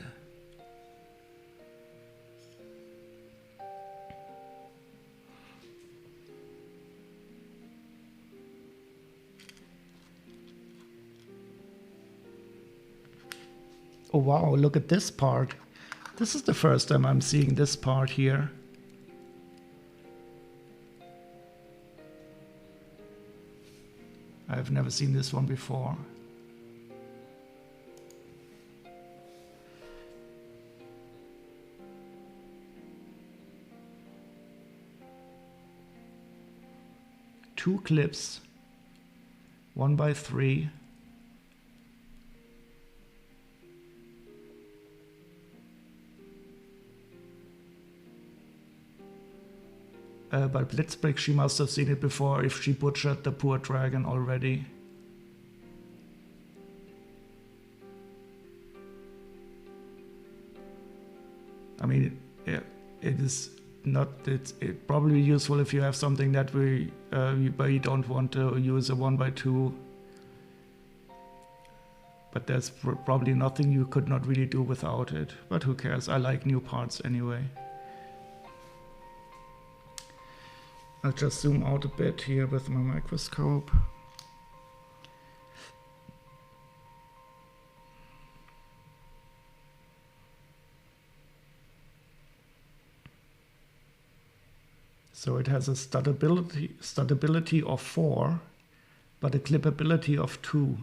Oh wow, look at this part. This is the first time I'm seeing this part here. I've never seen this one before. Two clips, 1x3. But Blitzbrick, she must have seen it before if she butchered the poor dragon already. I mean, it is not. It's probably useful if you have something that but you don't want to use a 1x2. But there's probably nothing you could not really do without it. But who cares? I like new parts anyway. I'll just zoom out a bit here with my microscope. So it has a studability of 4, but a clippability of 2.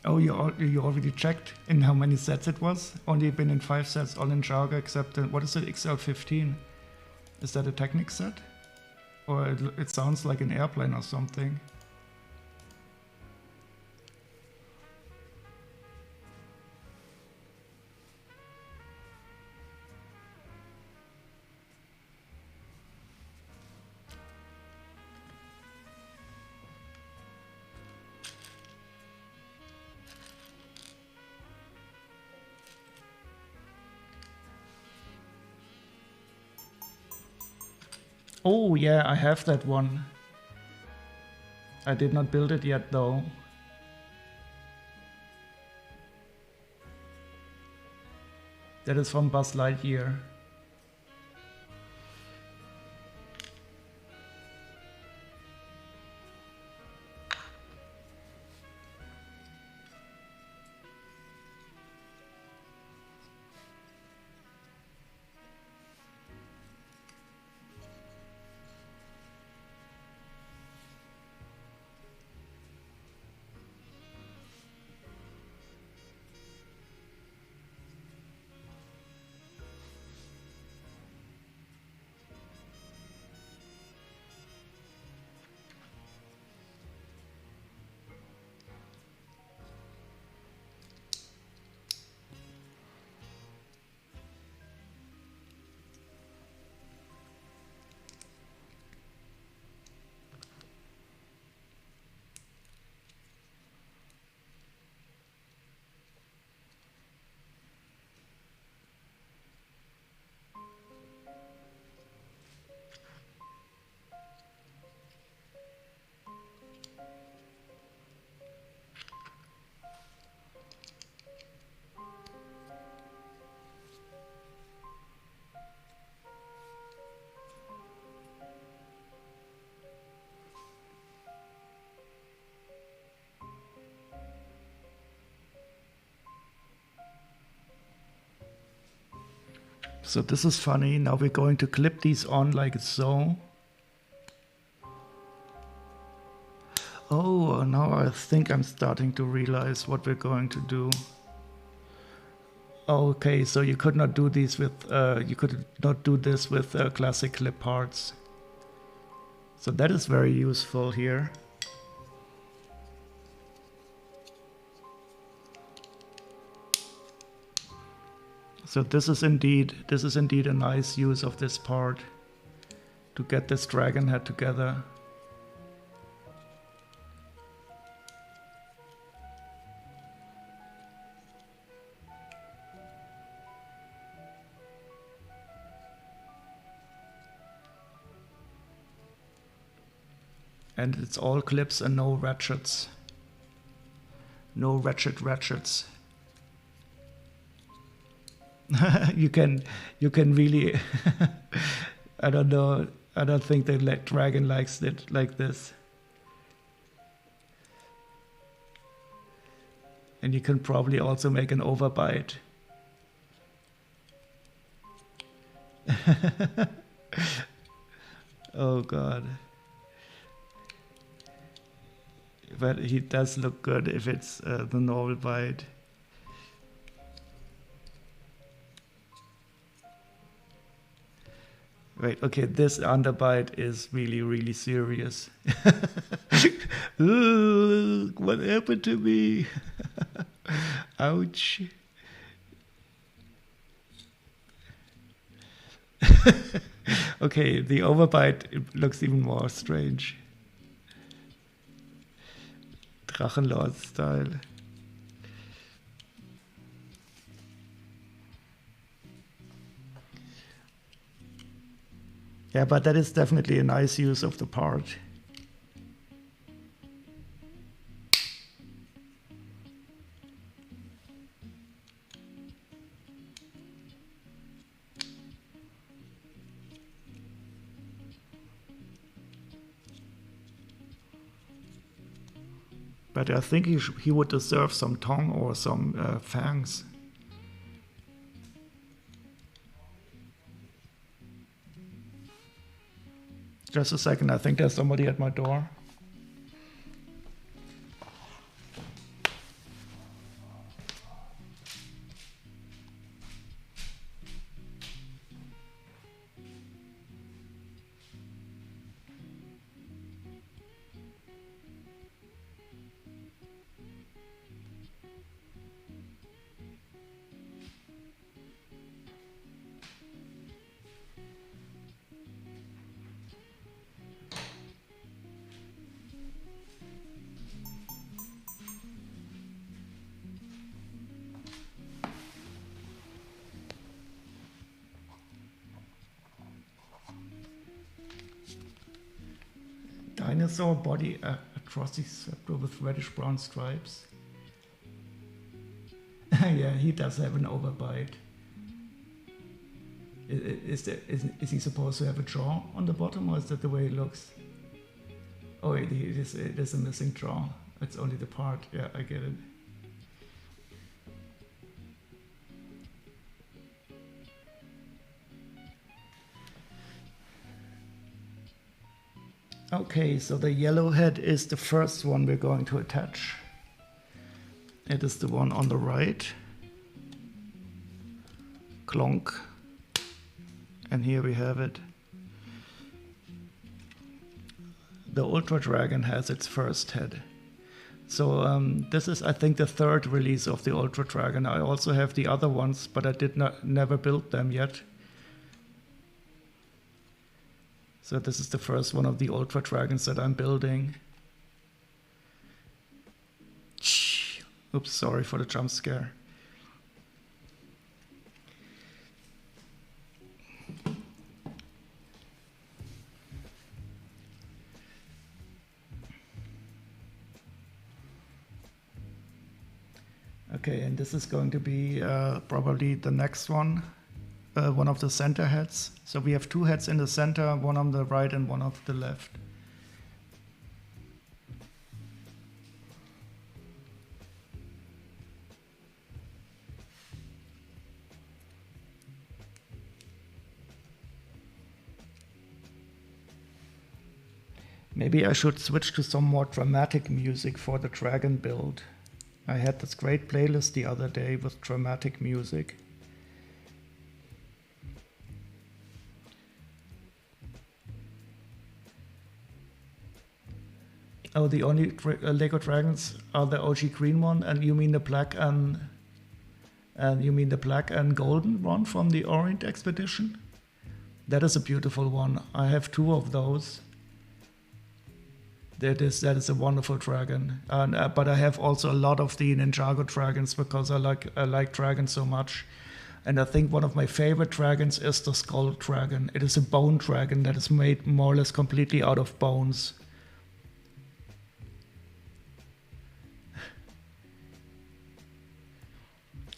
Oh, you already checked in how many sets it was? Only been in 5 sets, all Ninjago except what is it, XL15? Is that a Technic set? Or it sounds like an airplane or something. Oh yeah, I have that one. I did not build it yet though. That is from Buzz Lightyear. So this is funny. Now we're going to clip these on like so. Oh, now I think I'm starting to realize what we're going to do. Okay, so you could not do these with you could not do this with classic clip parts. So that is very useful here. So this is indeed a nice use of this part to get this dragon head together. And it's all clips and no ratchets. No ratchets. you can really I don't know, I don't think the dragon likes it like this. And you can probably also make an overbite. Oh god. But he does look good if it's the normal bite. Wait, okay, this underbite is really serious. Ooh, what happened to me? Ouch. Okay, the overbite it looks even more strange. Drachenlord style. Yeah, but that is definitely a nice use of the part. But I think he would deserve some tongue or some fangs. Just a second, I think there's somebody at my door. Dinosaur body atrocity scepter with reddish brown stripes. Yeah, he does have an overbite. Is he supposed to have a jaw on the bottom, or is that the way it looks? Oh, it is a missing jaw. It's only the part. Yeah, I get it. Okay, so the yellow head is the first one we're going to attach. It is the one on the right. Clonk. And here we have it. The Ultra Dragon has its first head. So this is, I think, the third release of the Ultra Dragon. I also have the other ones, but I never built them yet. So this is the first one of the Ultra Dragons that I'm building. Oops, sorry for the jump scare. Okay, and this is going to be probably the next one. One of the center heads. So we have two heads in the center, one on the right and one on the left. Maybe I should switch to some more dramatic music for the dragon build. I had this great playlist the other day with dramatic music. Oh, the only Lego dragons are the OG green one, and you mean the black and golden one from the Orient expedition? That is a beautiful one. I have 2 of those. That is a wonderful dragon. And but I have also a lot of the Ninjago dragons because I like dragons so much. And I think one of my favorite dragons is the skull dragon. It is a bone dragon that is made more or less completely out of bones.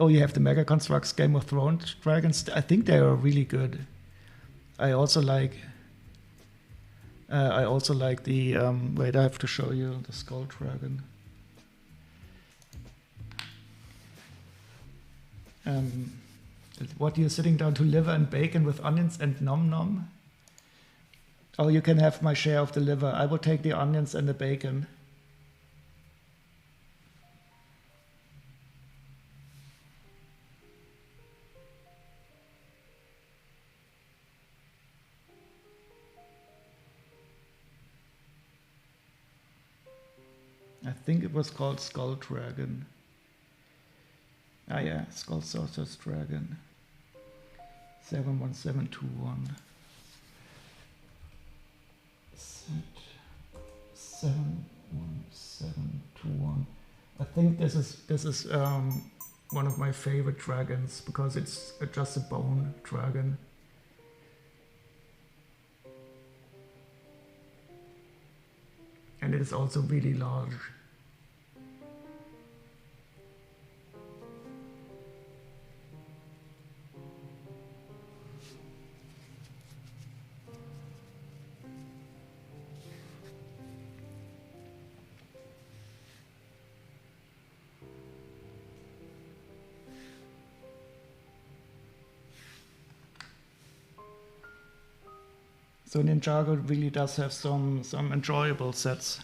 Oh, you have the Mega Constructs Game of Thrones dragons. I think they are really good. I also like the wait, I have to show you the skull dragon. What, you're sitting down to liver and bacon with onions and nom nom? Oh, you can have my share of the liver. I will take the onions and the bacon. I think it was called Skull Dragon. Ah yeah, Skull Saucer's Dragon. 71721. Set 71721. I think this is one of my favorite dragons because it's just a bone dragon. And it is also really large. So Ninjago really does have some enjoyable sets.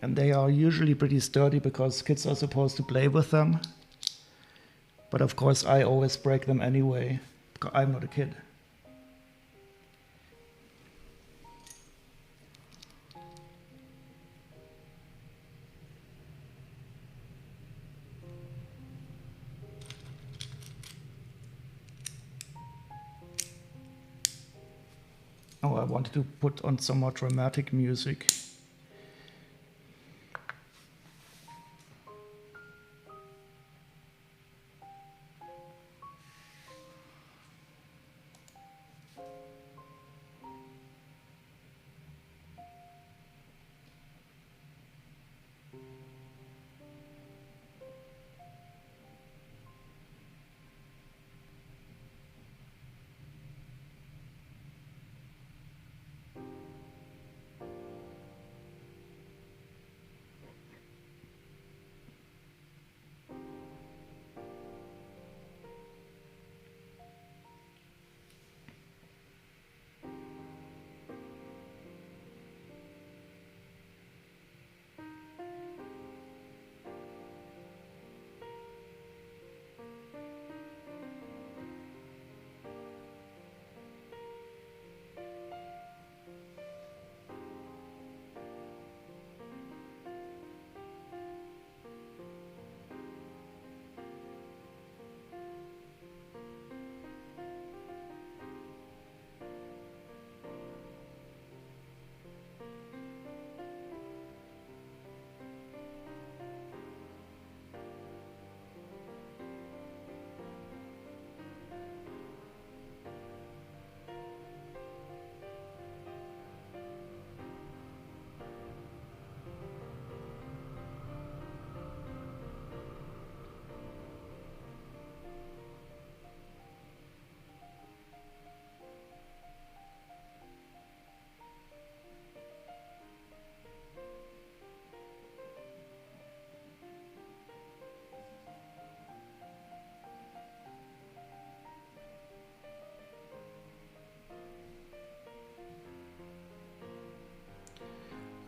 And they are usually pretty sturdy because kids are supposed to play with them. But of course I always break them anyway, because I'm not a kid. Oh, I wanted to put on some more dramatic music.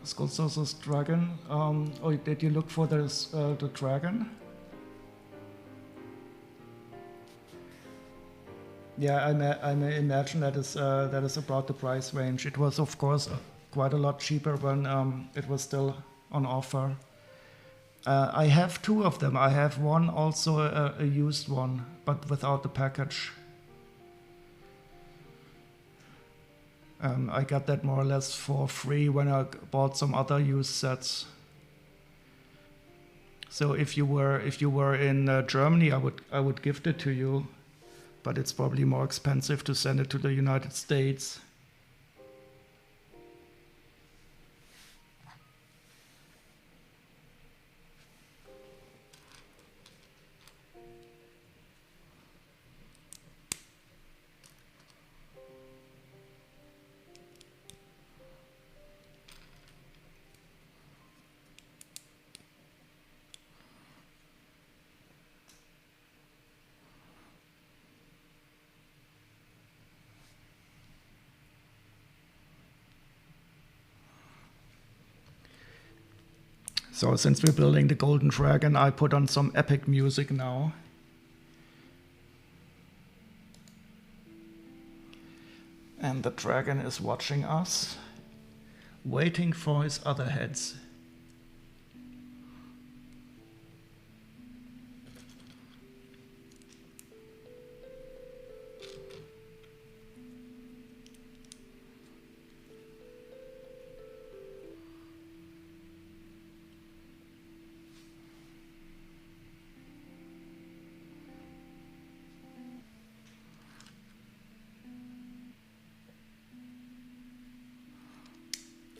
Skull Sorcerer's Dragon. Oh, did you look for the dragon? Yeah, I may imagine that is about the price range. It was, of course, quite a lot cheaper when it was still on offer. I have two of them. I have one, also a used one, but without the package. I got that more or less for free when I bought some other used sets. So if you were in Germany, I would gift it to you, but it's probably more expensive to send it to the United States. So since we're building the Golden Dragon, I put on some epic music now. And the dragon is watching us, waiting for his other heads.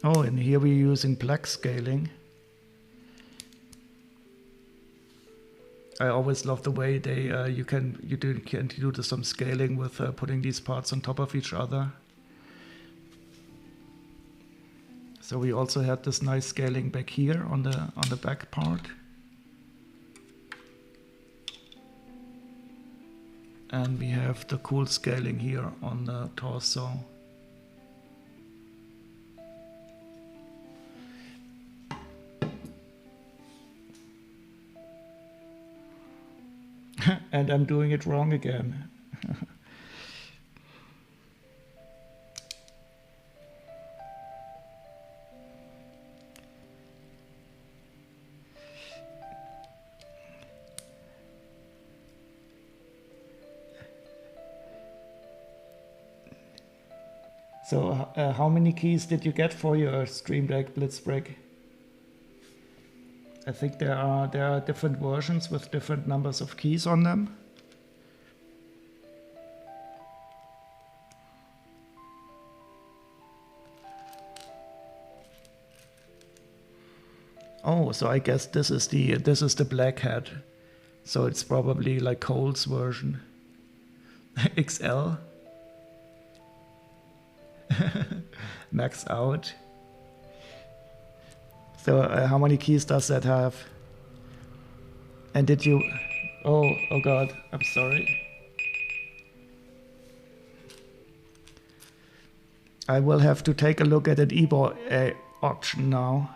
Oh, and here we're using black scaling. I always love the way they you can do some scaling with putting these parts on top of each other. So we also had this nice scaling back here on the back part. And we have the cool scaling here on the torso. And I'm doing it wrong again. So how many keys did you get for your Stream Deck Blitzbreak? I think there are different versions with different numbers of keys on them. Oh, so I guess this is the black hat. So it's probably like Cole's version. XL. Max out. So how many keys does that have? And did you... Oh god, I'm sorry. I will have to take a look at an eBay auction now.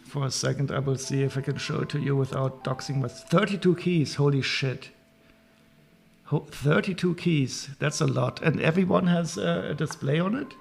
For a second, I will see if I can show it to you without doxing my... 32 keys, holy shit. 32 keys, that's a lot. And everyone has a display on it?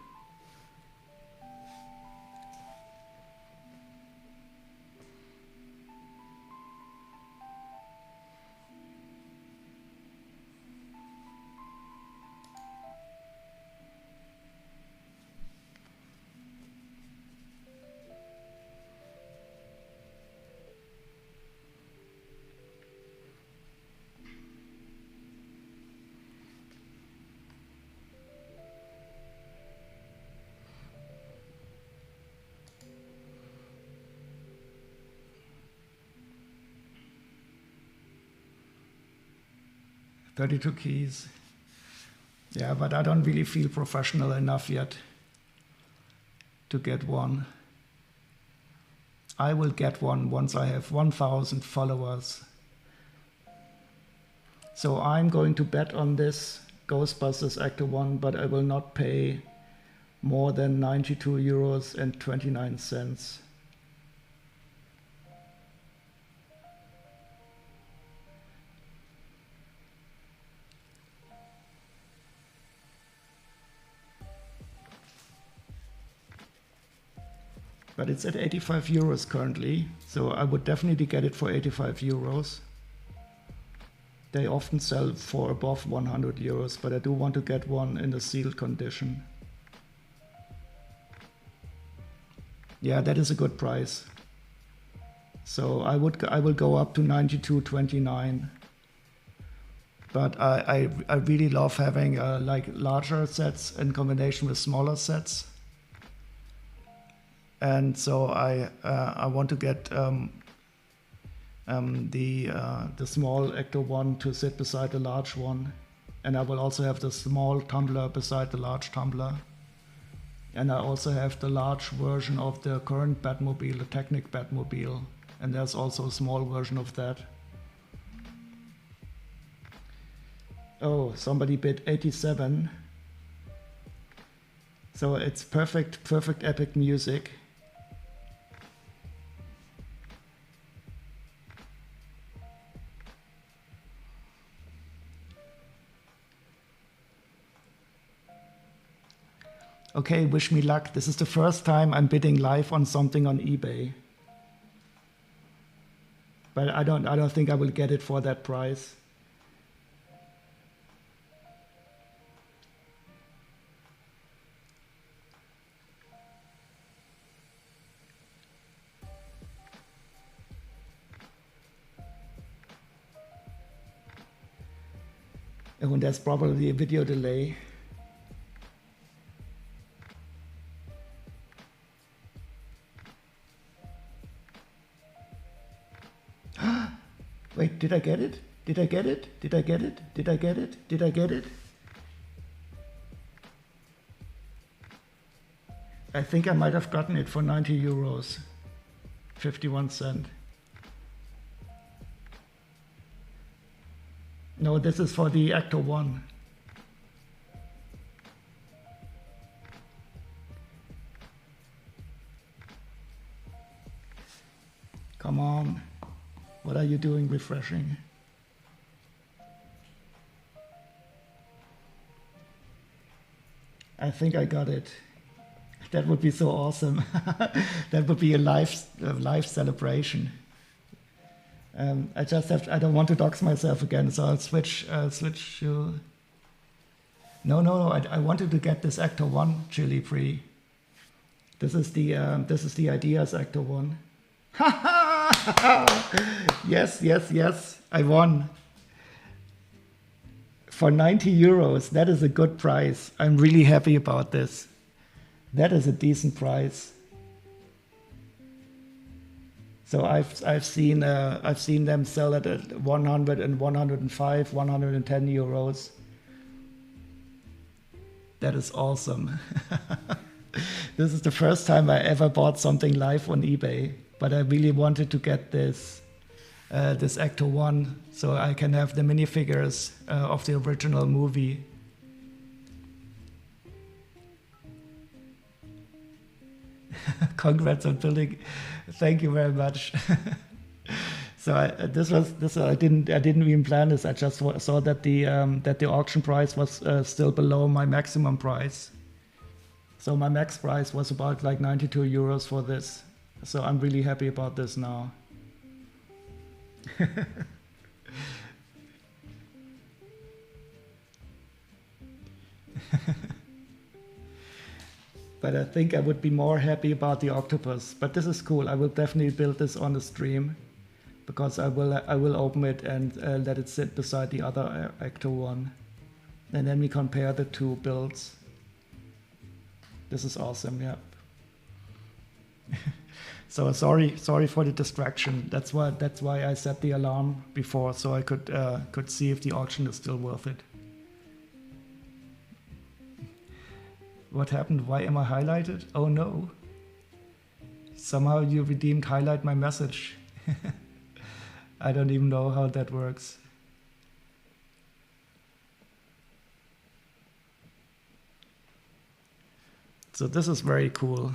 .32 keys. Yeah, but I don't really feel professional enough yet to get one. I will get one once I have 1,000 followers. So I'm going to bet on this Ghostbusters Actor 1, but I will not pay more than 92 euros and 29 cents. But it's at 85 euros currently, so I would definitely get it for 85 euros. They often sell for above 100 euros, but I do want to get one in the sealed condition. Yeah, that is a good price. So I will go up to 92.29. But I really love having like larger sets in combination with smaller sets. And so I want to get the small Ecto 1 to sit beside the large one, and I will also have the small tumbler beside the large tumbler, and I also have the large version of the current Batmobile, the Technic Batmobile, and there's also a small version of that. Oh, somebody bid 87. So it's perfect epic music. Okay, wish me luck. This is the first time I'm bidding live on something on eBay. But I don't think I will get it for that price. And there's probably a video delay. Wait, did I get it? Did I get it? Did I get it? Did I get it? Did I get it? I think I might have gotten it for 90 euros, 51 cents. No, this is for the Ecto 1. Come on. What are you doing refreshing? I think I got it. That would be so awesome. That would be a live celebration. I don't want to dox myself again, so I'll switch to... No, I wanted to get this Ecto 1 chili free. This is the Ideas Ecto 1. Yes, I won. For 90 euros, that is a good price. I'm really happy about this. That is a decent price. So I've seen them sell it at 100 and 105, 110 euros. That is awesome. This is the first time I ever bought something live on eBay, but I really wanted to get this Ecto 1 so I can have the minifigures of the original movie. Congrats on building. Thank you very much. So I didn't even plan this. I just saw that the auction price was still below my maximum price. So my max price was about like 92 euros for this. So I'm really happy about this now. But I think I would be more happy about the octopus. But this is cool. I will definitely build this on the stream, because I will open it and let it sit beside the other Ecto 1, and then we compare the two builds. This is awesome. Yeah. So sorry for the distraction. That's why I set the alarm before, so I could see if the auction is still worth it. What happened? Why am I highlighted? Oh no. Somehow you redeemed highlight my message. I don't even know how that works. So this is very cool.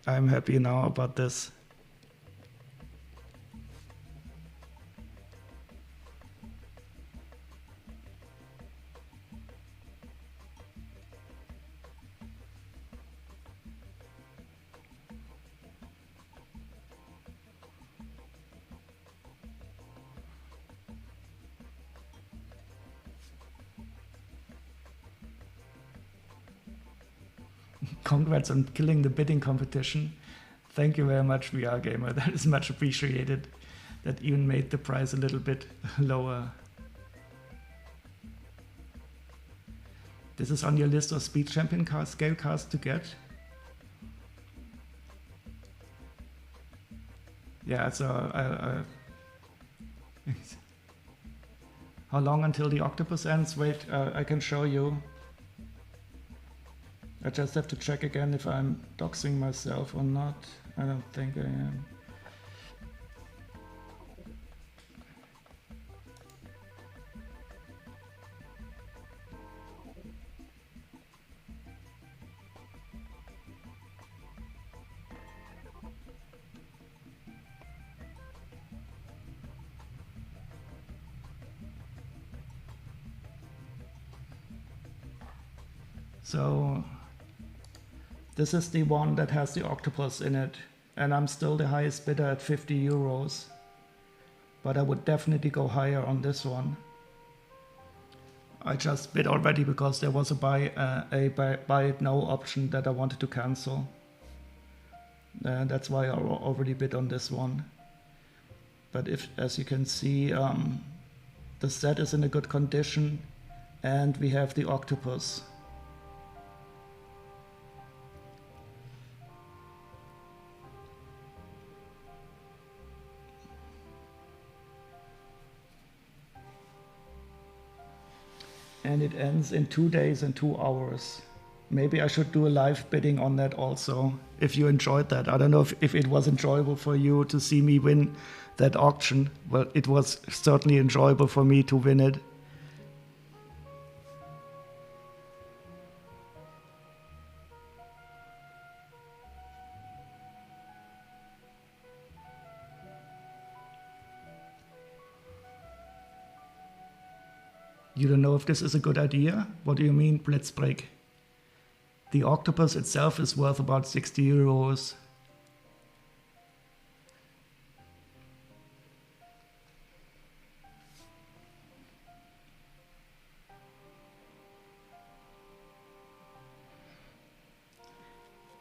I'm happy now about this. Congrats on killing the bidding competition. Thank you very much, VR Gamer. That is much appreciated. That even made the price a little bit lower. This is on your list of Speed Champion scale cards to get. Yeah, so how long until the octopus ends? Wait, I can show you. I just have to check again if I'm doxing myself or not. I don't think I am. So this is the one that has the octopus in it, and I'm still the highest bidder at 50 euros. But I would definitely go higher on this one. I just bid already because there was a buy it now option that I wanted to cancel. That's why I already bid on this one. But as you can see, the set is in a good condition, and we have the octopus. And it ends in 2 days and 2 hours. Maybe I should do a live bidding on that also, if you enjoyed that. I don't know if it was enjoyable for you to see me win that auction. Well, it was certainly enjoyable for me to win it. You don't know if this is a good idea? What do you mean, Blitzbreak? The octopus itself is worth about 60 euros.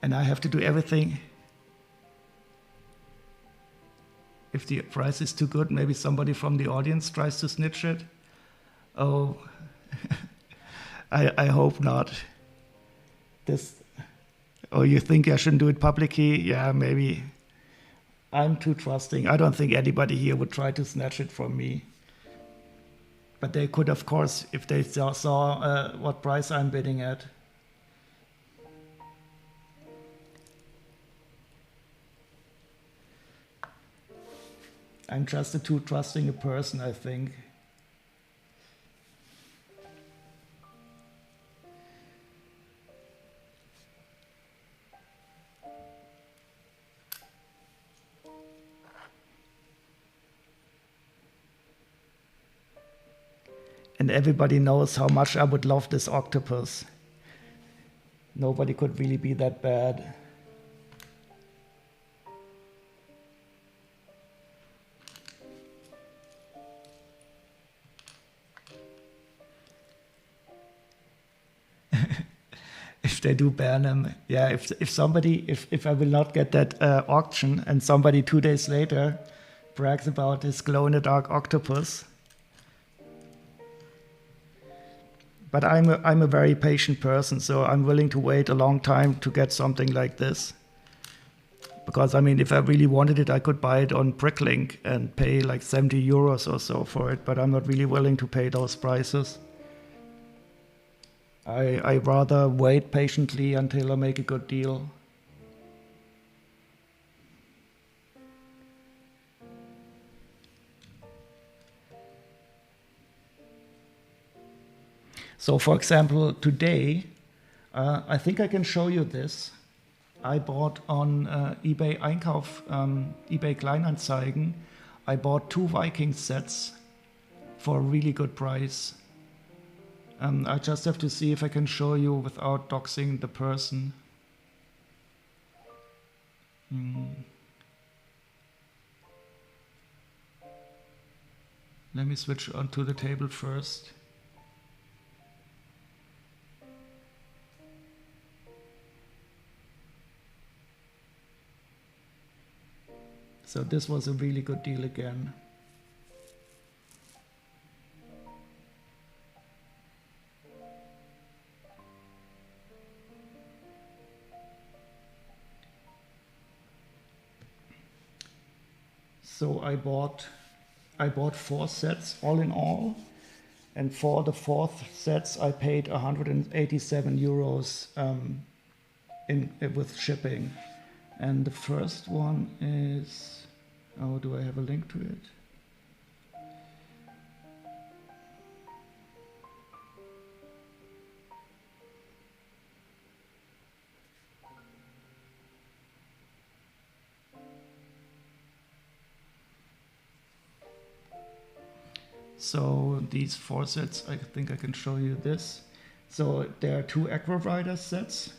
And I have to do everything. If the price is too good, maybe somebody from the audience tries to snitch it. Oh, I hope not. Oh, you think I shouldn't do it publicly? Yeah, maybe. I'm too trusting. I don't think anybody here would try to snatch it from me. But they could, of course, if they saw what price I'm bidding at. I'm just too trusting a person, I think. And everybody knows how much I would love this octopus. Nobody could really be that bad. If they do ban them, yeah, if I will not get that auction and somebody 2 days later brags about his glow-in-the-dark octopus. But I'm a very patient person, so I'm willing to wait a long time to get something like this. Because, I mean, if I really wanted it, I could buy it on Bricklink and pay like 70 euros or so for it, but I'm not really willing to pay those prices. I rather wait patiently until I make a good deal. So, for example, today I think I can show you this. I bought on eBay Einkauf, eBay Kleinanzeigen. I bought 2 Viking sets for a really good price. I just have to see if I can show you without doxing the person. Let me switch onto the table first. So this was a really good deal again. So I bought 4 sets all in all, and for the 4th sets I paid 187 euros with shipping. And the first one is, oh, do I have a link to it? So these 4 sets, I think I can show you this. So there are 2 Aqua Rider sets.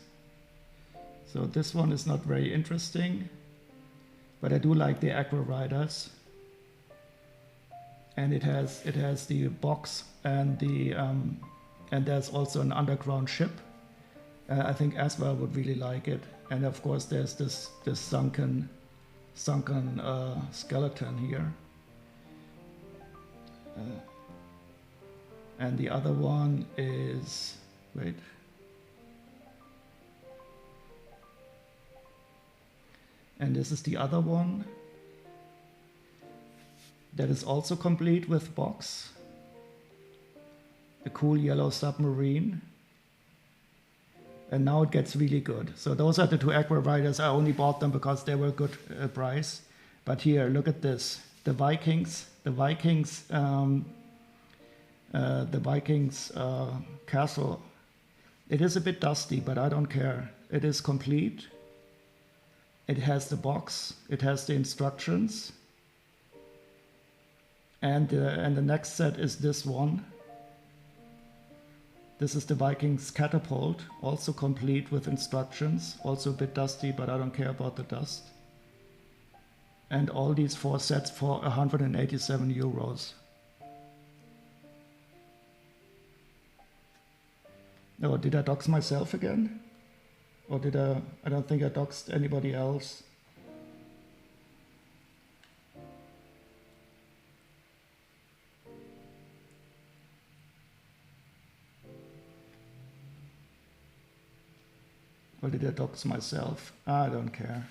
So this one is not very interesting, but I do like the Aqua Riders. And it has the box and the and there's also an underground ship. I think Aswell would really like it. And of course there's this sunken skeleton here. And the other one is, wait. And this is the other one that is also complete with box. A cool yellow submarine. And now it gets really good. So those are the 2 Aqua Riders. I only bought them because they were good price. But here, look at this. The Vikings castle. It is a bit dusty, but I don't care. It is complete. It has the box. It has the instructions. And the next set is this one. This is the Vikings catapult, also complete with instructions. Also a bit dusty, but I don't care about the dust. And all these 4 sets for 187 euros. Oh, did I dox myself again? Or did I don't think I doxed anybody else. Or did I dox myself? I don't care.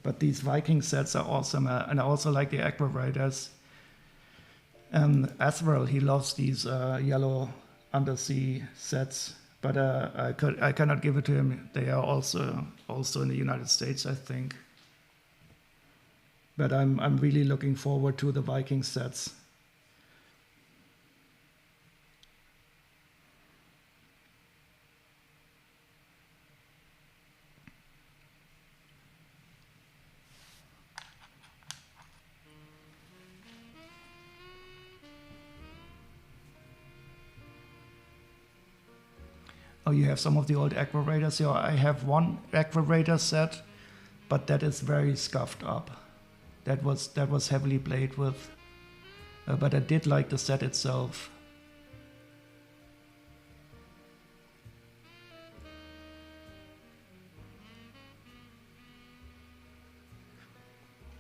But these Viking sets are awesome, and I also like the Aqua Riders. As well, he loves these yellow undersea sets, but I cannot give it to him. They are also in the United States, I think. But I'm really looking forward to the Viking sets. Oh, you have some of the old Aqua Raiders. Yeah, I have one Aqua Raider set, but that is very scuffed up. That was heavily played with, but I did like the set itself.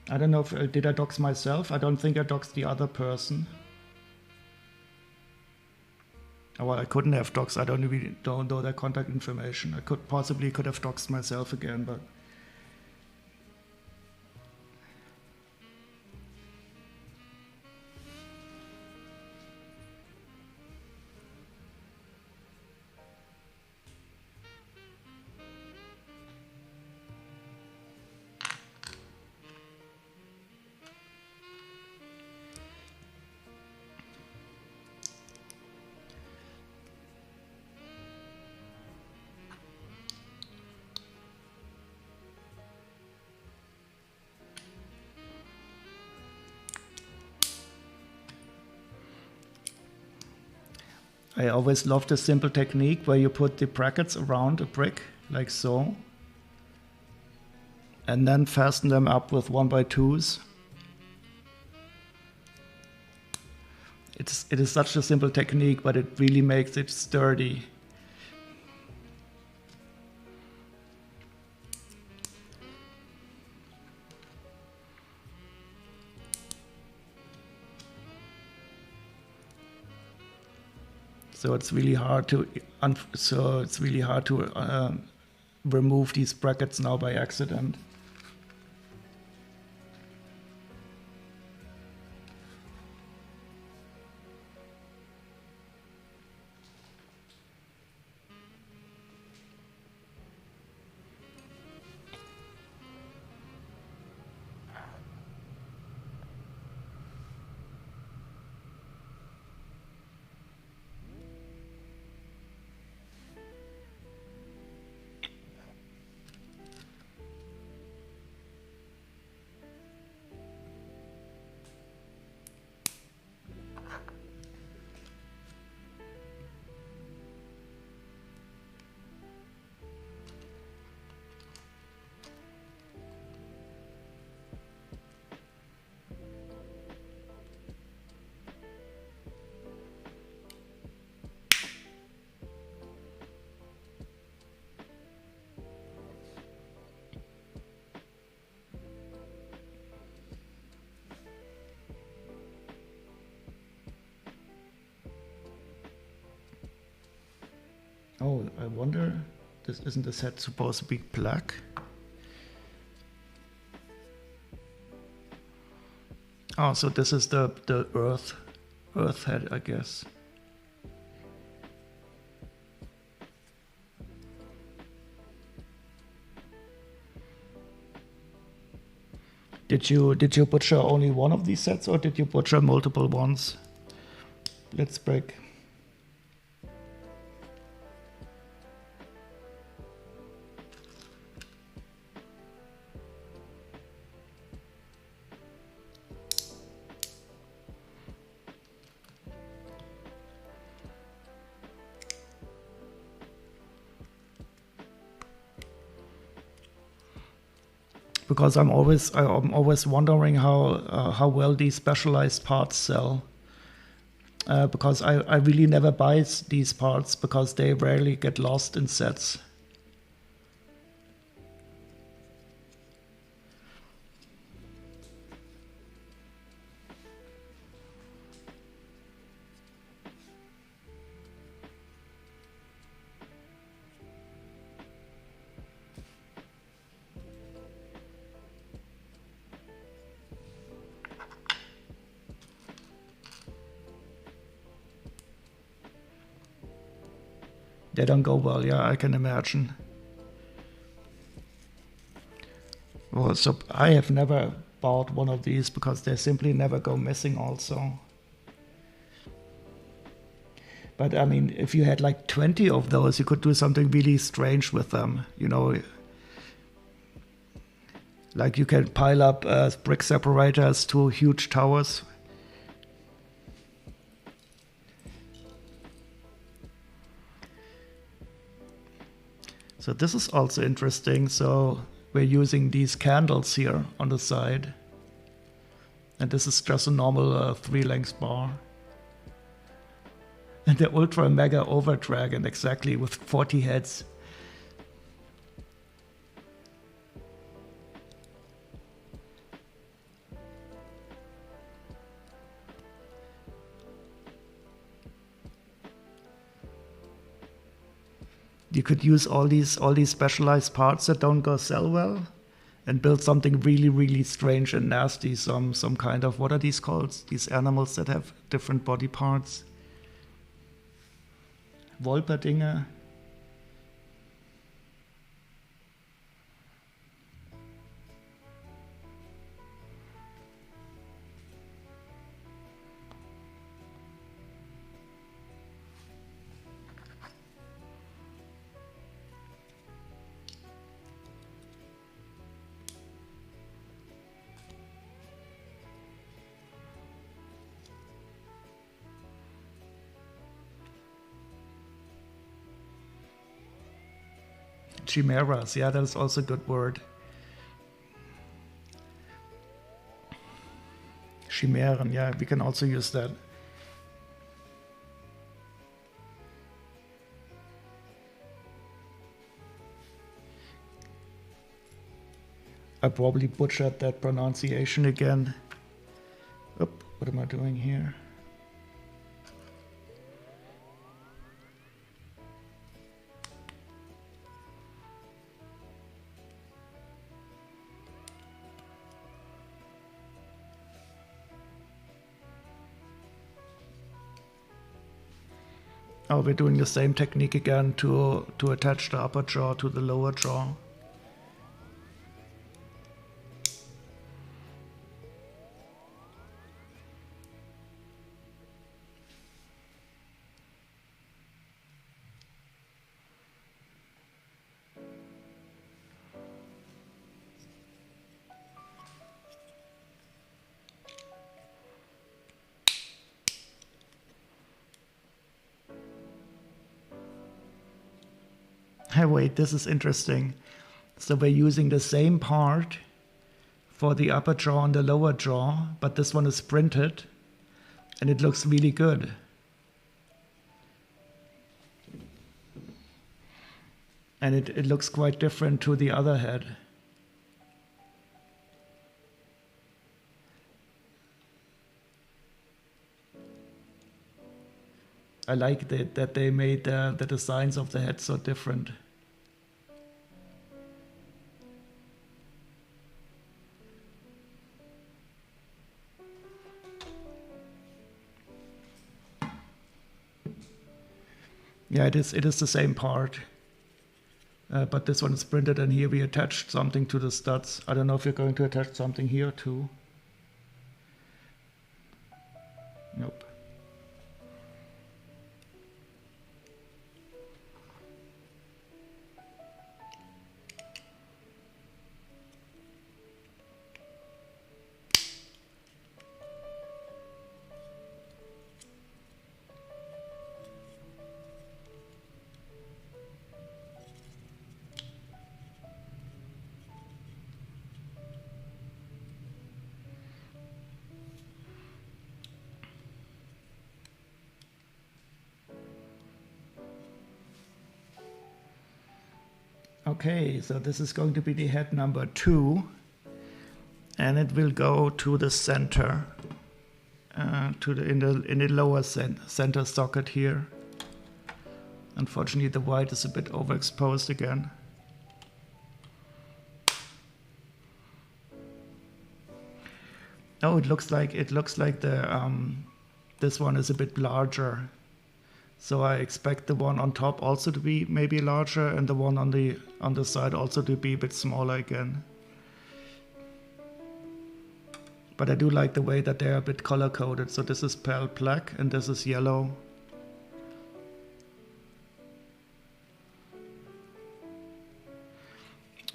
I don't know if did I dox myself. I don't think I doxed the other person. Oh, well, I couldn't have doxed. I don't know their contact information. I could have doxed myself again, but I always love the simple technique where you put the brackets around a brick, like so, and then fasten them up with 1x2s. It is such a simple technique, but it really makes it sturdy. So it's really hard to remove these brackets now by accident. Oh, I wonder, isn't the set supposed to be black? Oh, so this is the earth head, I guess. Did you butcher only one of these sets, or did you butcher multiple ones? Let's break. Because I'm always wondering how well these specialized parts sell. Because I really never buy these parts because they rarely get lost in sets. They don't go well, yeah, I can imagine. Well, so I have never bought one of these because they simply never go missing also. But I mean, if you had like 20 of those, you could do something really strange with them, you know. Like you can pile up brick separators to huge towers. So this is also interesting. So we're using these candles here on the side. And this is just a normal 3-length bar. And the Ultra Mega Over Dragon, exactly, with 40 heads. You could use all these specialized parts that don't go sell well and build something really, really strange and nasty. Some kind of, what are these called? These animals that have different body parts. Wolperdinger. chimeras. Yeah, that is also a good word. Chimären, yeah, we can also use that. I probably butchered that pronunciation again. Oop, what am I doing here? Oh, we're doing the same technique again to attach the upper jaw to the lower jaw. Hey, wait, this is interesting. So we're using the same part for the upper jaw and the lower jaw, but this one is printed and it looks really good. And it looks quite different to the other head. I like that they made the designs of the head so different. Yeah, it is the same part. But this one is printed and here we attached something to the studs. I don't know if you're going to attach something here too. Nope. Okay, so this is going to be the head number 2, and it will go to the center, in the lower center socket here. Unfortunately, the white is a bit overexposed again. Oh, it looks like the this one is a bit larger. So I expect the one on top also to be maybe larger and the one on the side also to be a bit smaller again. But I do like the way that they're a bit color coded. So this is pale black and this is yellow.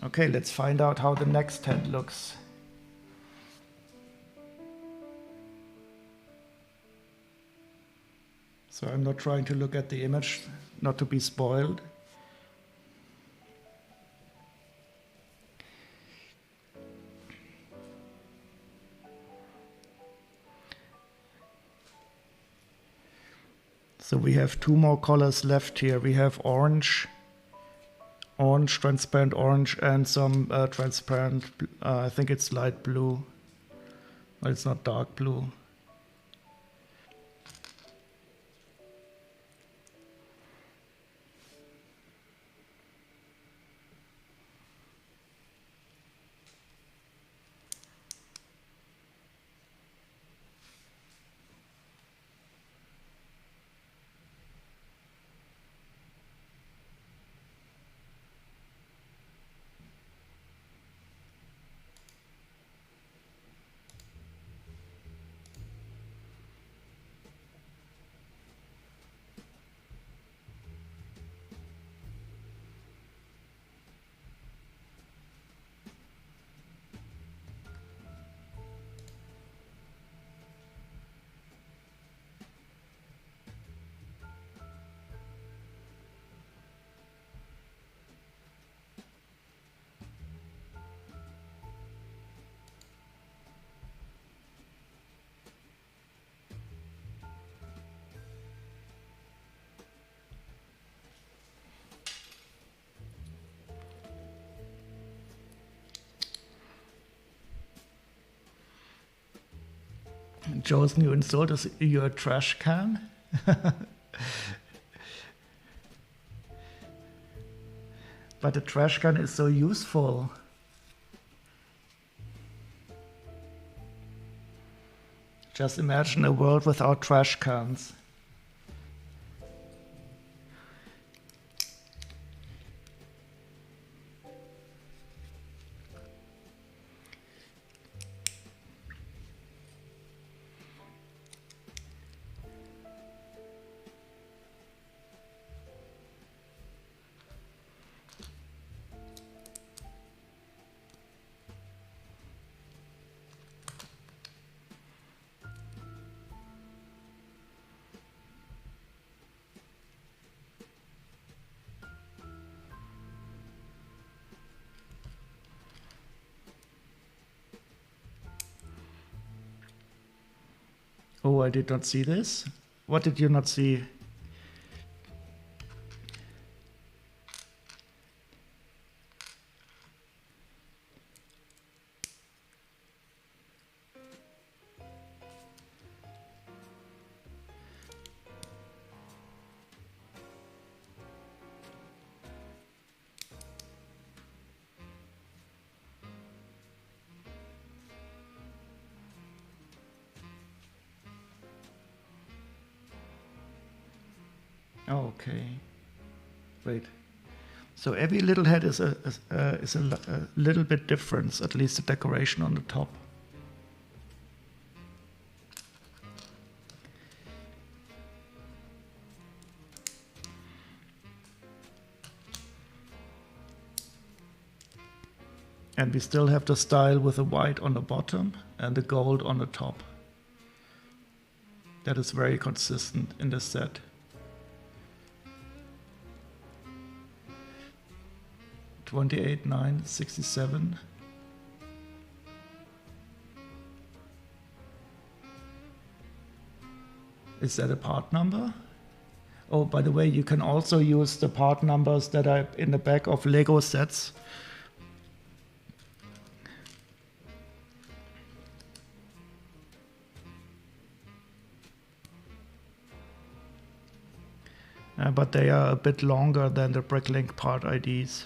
Okay, let's find out how the next head looks. So I'm not trying to look at the image, not to be spoiled. So we have 2 more colors left here. We have orange, transparent orange, and some transparent, I think it's light blue, but it's not dark blue. Joe's new insult is you're a trash can. But the trash can is so useful. Just imagine a world without trash cans. Oh, I did not see this. What did you not see? Okay. Wait. So every little head is a little bit different, at least the decoration on the top. And we still have the style with the white on the bottom and the gold on the top. That is very consistent in this set. $28,967. Is that a part number? Oh, by the way, you can also use the part numbers that are in the back of Lego sets. But they are a bit longer than the Bricklink part IDs.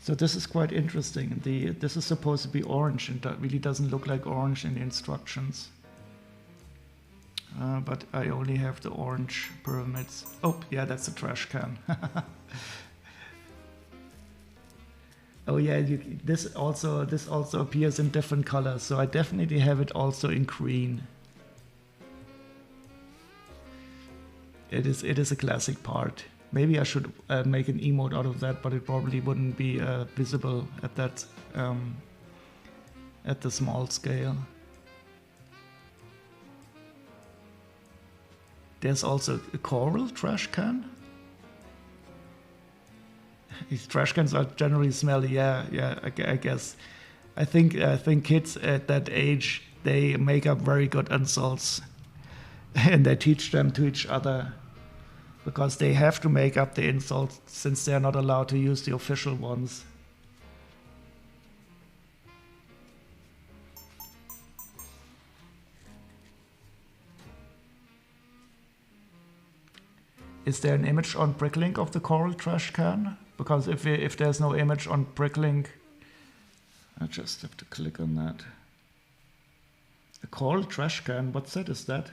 So this is quite interesting. This is supposed to be orange, and that really doesn't look like orange in the instructions. But I only have the orange pyramids. Oh, yeah, that's a trash can. Oh yeah, this also appears in different colors, so I definitely have it also in green. It is a classic part. Maybe I should make an emote out of that, but it probably wouldn't be visible at that at the small scale. There's also a coral trash can. These trash cans are generally smelly. Yeah. I guess. I think kids at that age, they make up very good insults, and they teach them to each other, because they have to make up the insults since they're not allowed to use the official ones. Is there an image on Bricklink of the coral trash can? Because if there's no image on Bricklink, I just have to click on that. A coral trash can, what set is that?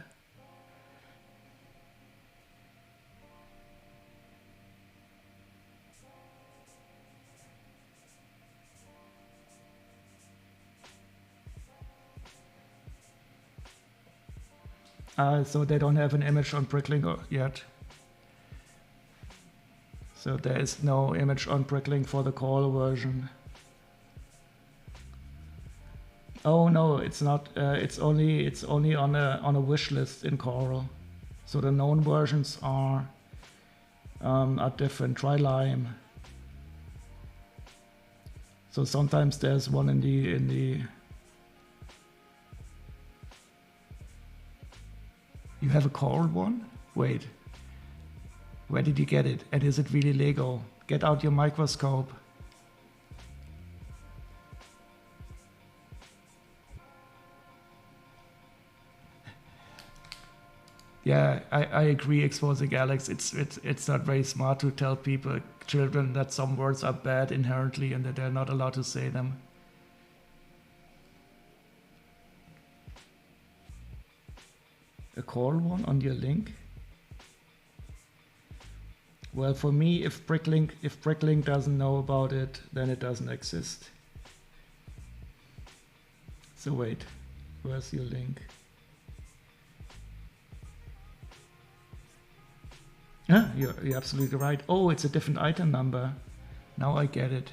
So they don't have an image on Bricklink yet. So there is no image on Bricklink for the coral version. Oh no, it's not. It's only on a wish list in coral. So the known versions are different. Try lime. So sometimes there's one in the You have a coral one? Wait. Where did you get it? And is it really Lego? Get out your microscope. Yeah, I agree, exposing Alex. It's not very smart to tell children that some words are bad inherently and that they're not allowed to say them. A coral one on your link? Well, for me, if Bricklink doesn't know about it, then it doesn't exist. So wait, where's your link? Yeah, you're absolutely right. Oh, it's a different item number. Now I get it.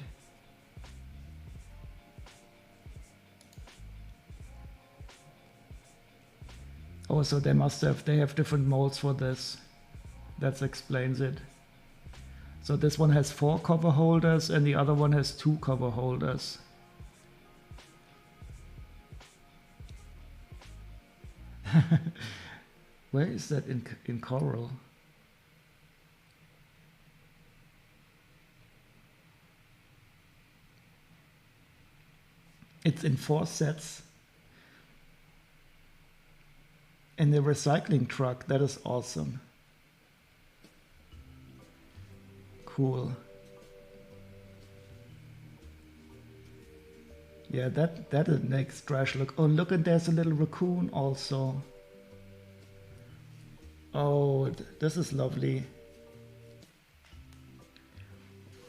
Oh, so they have different molds for this. That explains it. So this one has 4 cover holders and the other one has 2 cover holders. Where is that in coral? It's in 4 sets. In the recycling truck, that is awesome. Cool. Yeah, that makes trash look. Oh, look, and there's a little raccoon also. Oh, this is lovely.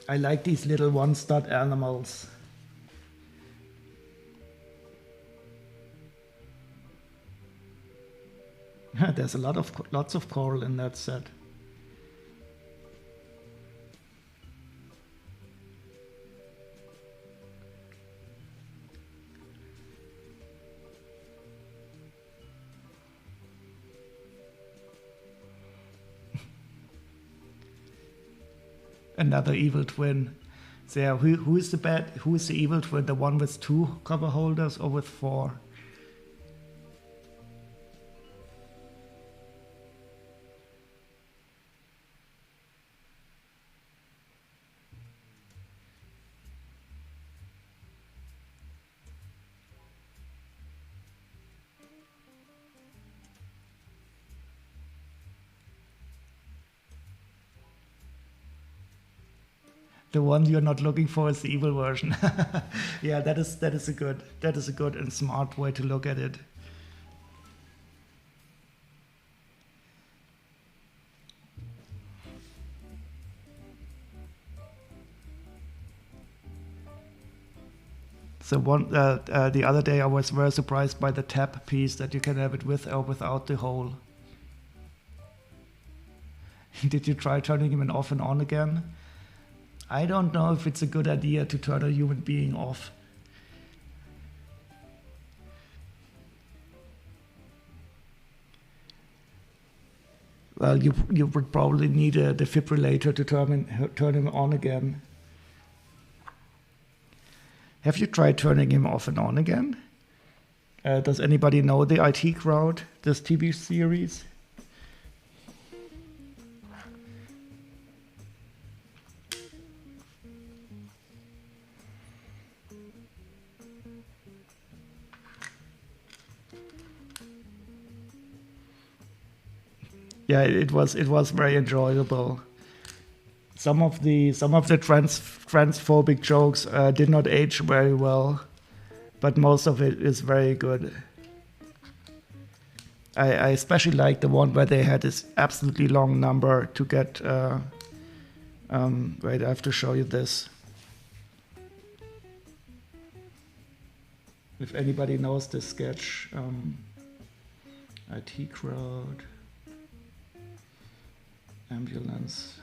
I like these little one-stud animals. There's lots of coral in that set. Another evil twin. So yeah, who is the evil twin? The one with 2 cover holders or with 4? The one you're not looking for is the evil version. Yeah, that is a good and smart way to look at it. So the other day I was very surprised by the tab piece that you can have it with or without the hole. Did you try turning him off and on again? I don't know if it's a good idea to turn a human being off. Well, you would probably need a defibrillator to turn him on again. Have you tried turning him off and on again? Does anybody know the IT crowd, this TV series? Yeah, it was very enjoyable. Some of the transphobic jokes did not age very well, but most of it is very good. I especially like the one where they had this absolutely long number to get. Wait, I have to show you this. If anybody knows this sketch, IT crowd. Ambulance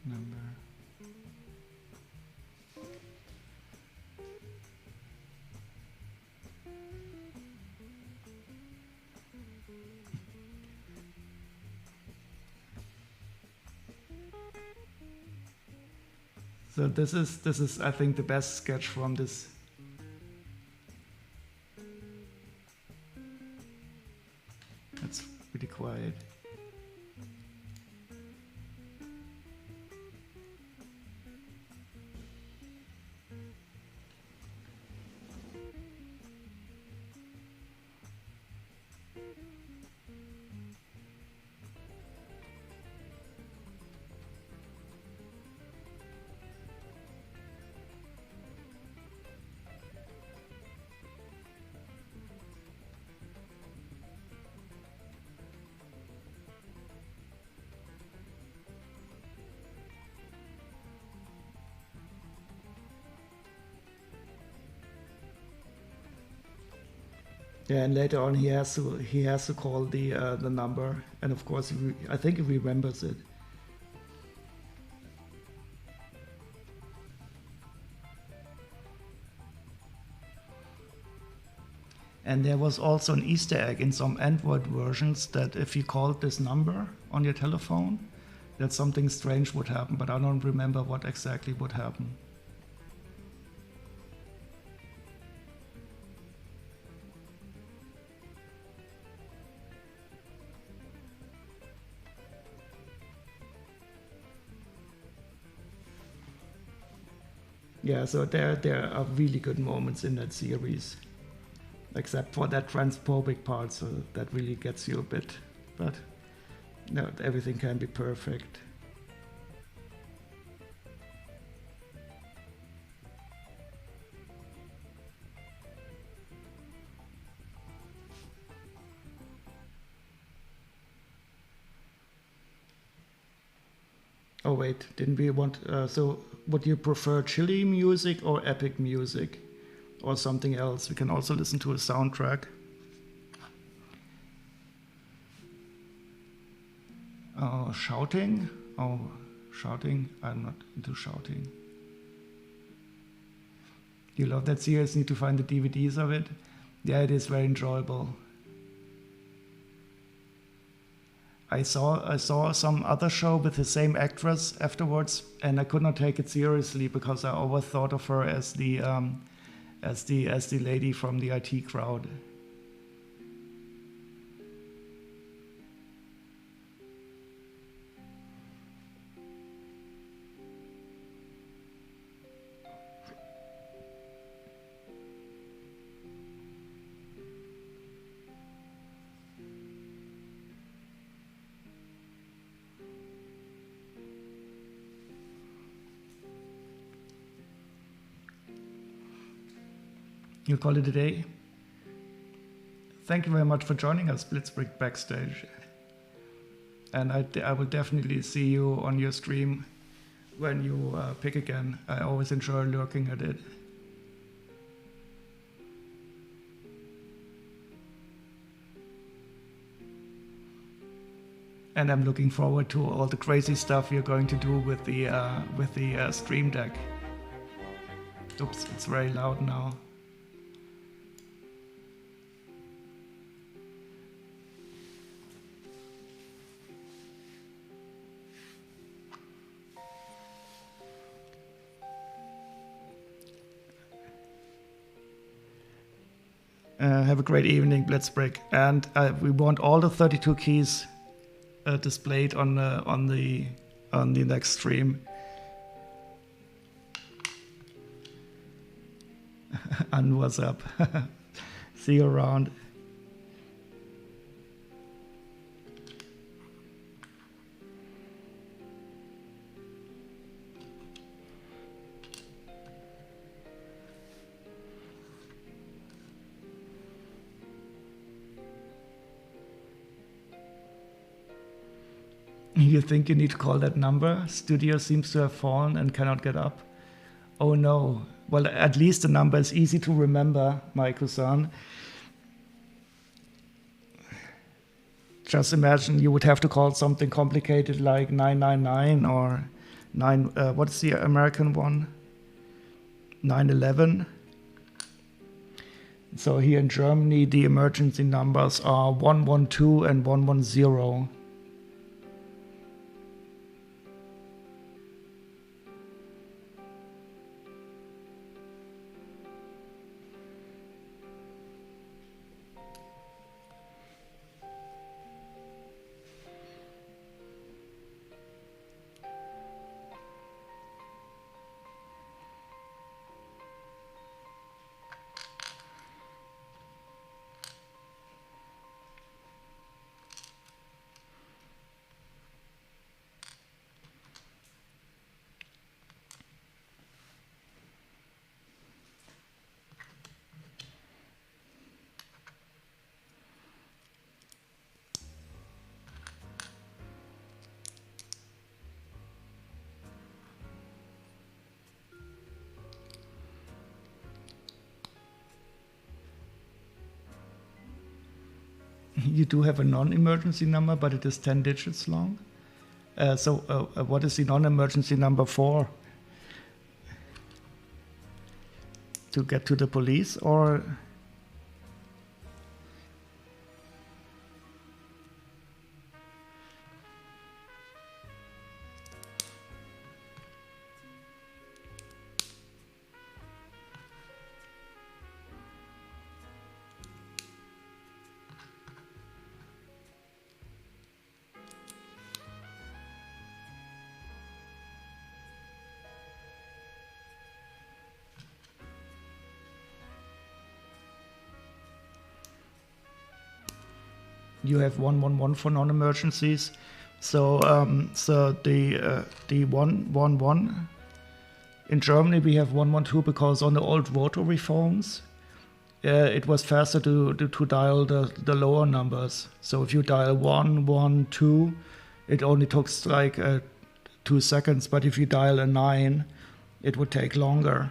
number. So this is I think the best sketch from this. it's pretty quiet. Yeah, and later on he has to call the number, and of course I think he remembers it. And there was also an Easter egg in some Android versions that if you called this number on your telephone, that something strange would happen, but I don't remember what exactly would happen. Yeah, so there are really good moments in that series, except for that transphobic part, so that really gets you a bit. But no, everything can be perfect. Oh wait, didn't we want? So would you prefer chilly music or epic music, or something else? We can also listen to a soundtrack. Shouting? Oh, shouting? I'm not into shouting. You love that series? Need to find the DVDs of it. Yeah, it is very enjoyable. I saw some other show with the same actress afterwards, and I could not take it seriously because I always thought of her as the lady from the IT crowd. You call it a day? Thank you very much for joining us, Blitzbrick Backstage. And I will definitely see you on your stream when you pick again. I always enjoy lurking at it. And I'm looking forward to all the crazy stuff you're going to do with the Stream Deck. Oops, it's very loud now. Have a great evening, Blitzbrick, and we want all the 32 keys displayed on the next stream. And what's up? See you around. You think you need to call that number? Studio seems to have fallen and cannot get up. Oh no. Well, at least the number is easy to remember, Maiko-san. Just imagine you would have to call something complicated like 999 or what's the American one? 911. So here in Germany, the emergency numbers are 112 and 110. You do have a non-emergency number, but it is 10 digits long. So what is the non-emergency number for? To get to the police, or? You have 111 for non-emergencies, so the 111 in Germany we have 112 because on the old rotary phones it was faster to dial the lower numbers. So if you dial 112, it only took like 2 seconds, but if you dial a 9, it would take longer.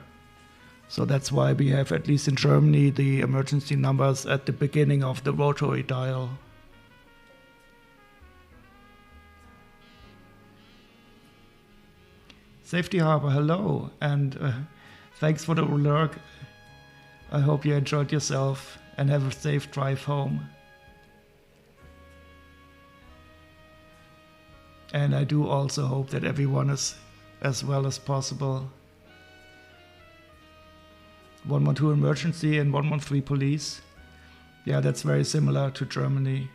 So that's why we have, at least in Germany, the emergency numbers at the beginning of the rotary dial. Safety Harbor, hello, and thanks for the lurk. I hope you enjoyed yourself and have a safe drive home. And I do also hope that everyone is as well as possible. 112 emergency and 113 police. Yeah, that's very similar to Germany.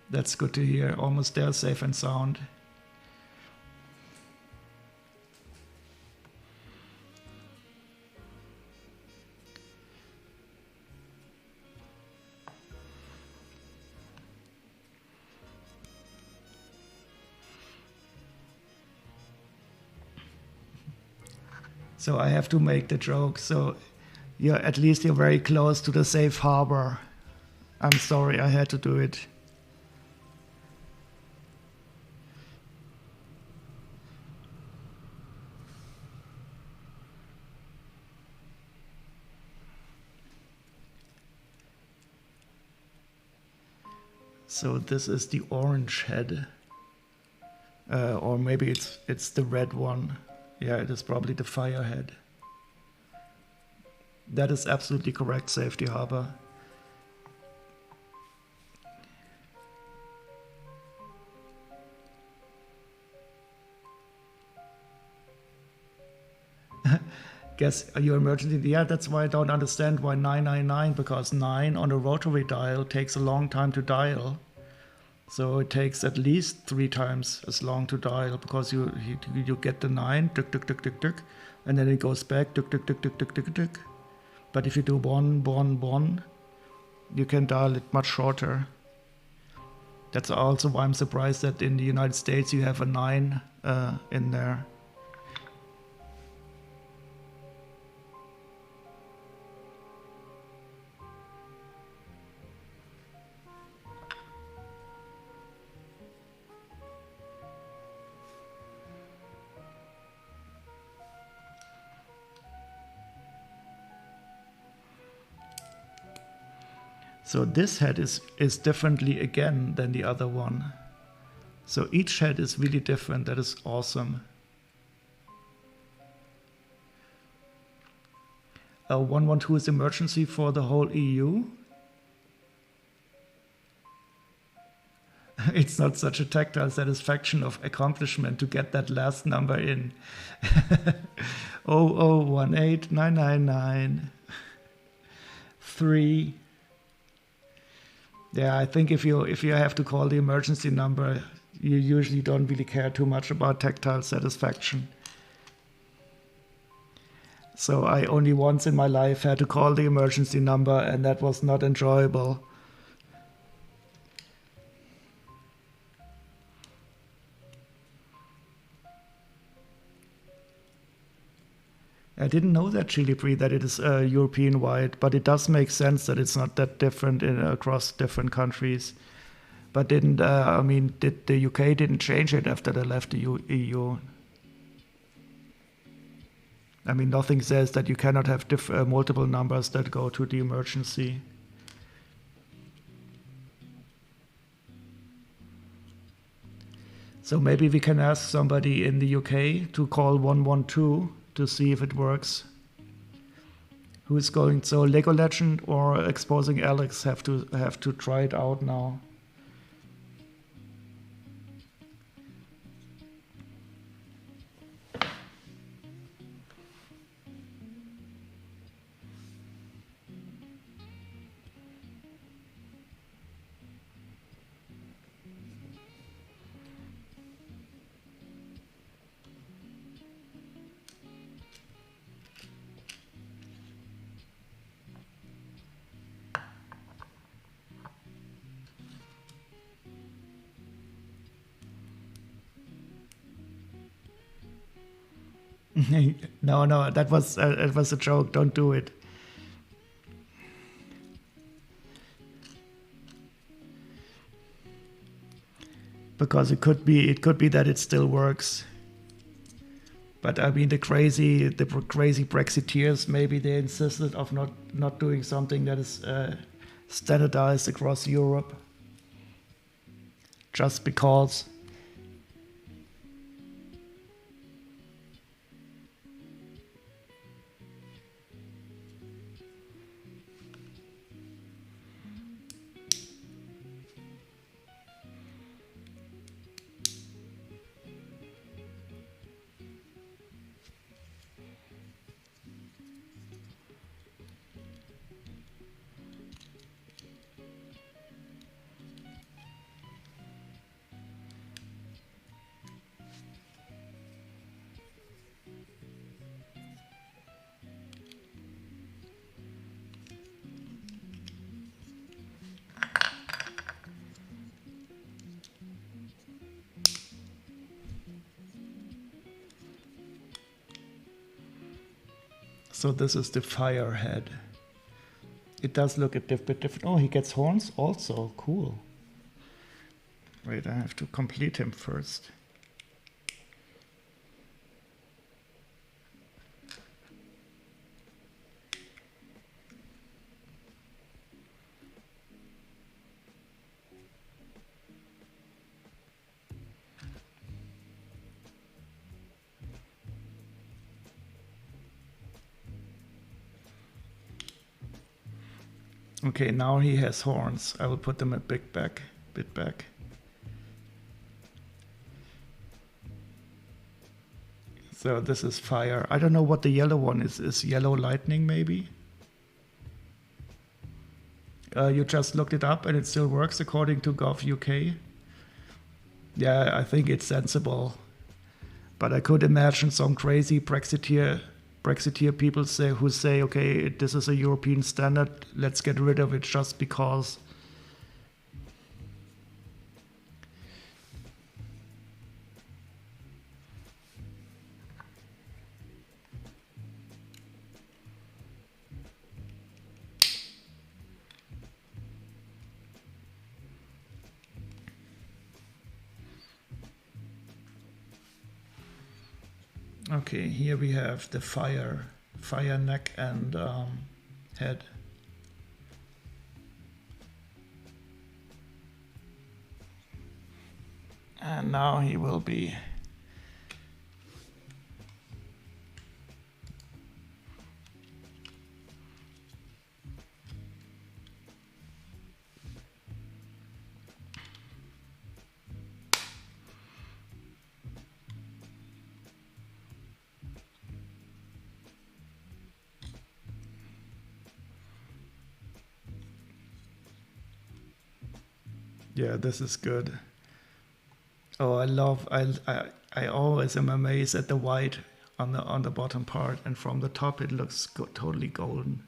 That's good to hear. Almost there, safe and sound. So I have to make the joke. So at least you're very close to the safe harbor. I'm sorry, I had to do it. So this is the orange head, or maybe it's the red one. Yeah, it is probably the fire head. That is absolutely correct, Safety Harbor. Guess your emergency. Yeah, that's why I don't understand why 999, because 9 on a rotary dial takes a long time to dial. So it takes at least 3 times as long to dial, because you get the 9, tuk tuk tuk tuk tuk, and then it goes back, tuk tuk tuk tuk tuk tuk tuk. But if you do 1 1 1, you can dial it much shorter. That's also why I'm surprised that in the United States you have a 9 in there. So this head is differently again than the other one. So each head is really different. That is awesome. 112 is emergency for the whole EU. It's not such a tactile satisfaction of accomplishment to get that last number in. 0018999 3. Yeah, I think if you have to call the emergency number, you usually don't really care too much about tactile satisfaction. So I only once in my life had to call the emergency number, and that was not enjoyable. I didn't know that Pt3 that it is European-wide, but it does make sense that it's not that different across different countries. But did the UK didn't change it after they left the EU? I mean, nothing says that you cannot have multiple numbers that go to the emergency. So maybe we can ask somebody in the UK to call 112 to see if it works. Who is going? So Lego Legend or Exposing Alex have to try it out now. No, that was a joke. Don't do it. Because it could be that it still works. But I mean, the crazy Brexiteers, maybe they insisted of not doing something that is standardized across Europe, just because. So this is the fire head. It does look a bit different. Oh, he gets horns also. Cool. Wait, I have to complete him first. Okay, now he has horns. I will put them a bit back. So this is fire. I don't know what the yellow one is. Is yellow lightning maybe? You just looked it up and it still works according to Gov UK. Yeah, I think it's sensible. But I could imagine some crazy Brexiteer people who say, okay, this is a European standard, let's get rid of it just because. Okay, here we have the fire neck and head. And now he will be yeah, this is good. Oh, I always am amazed at the white on the bottom part, and from the top it looks totally golden.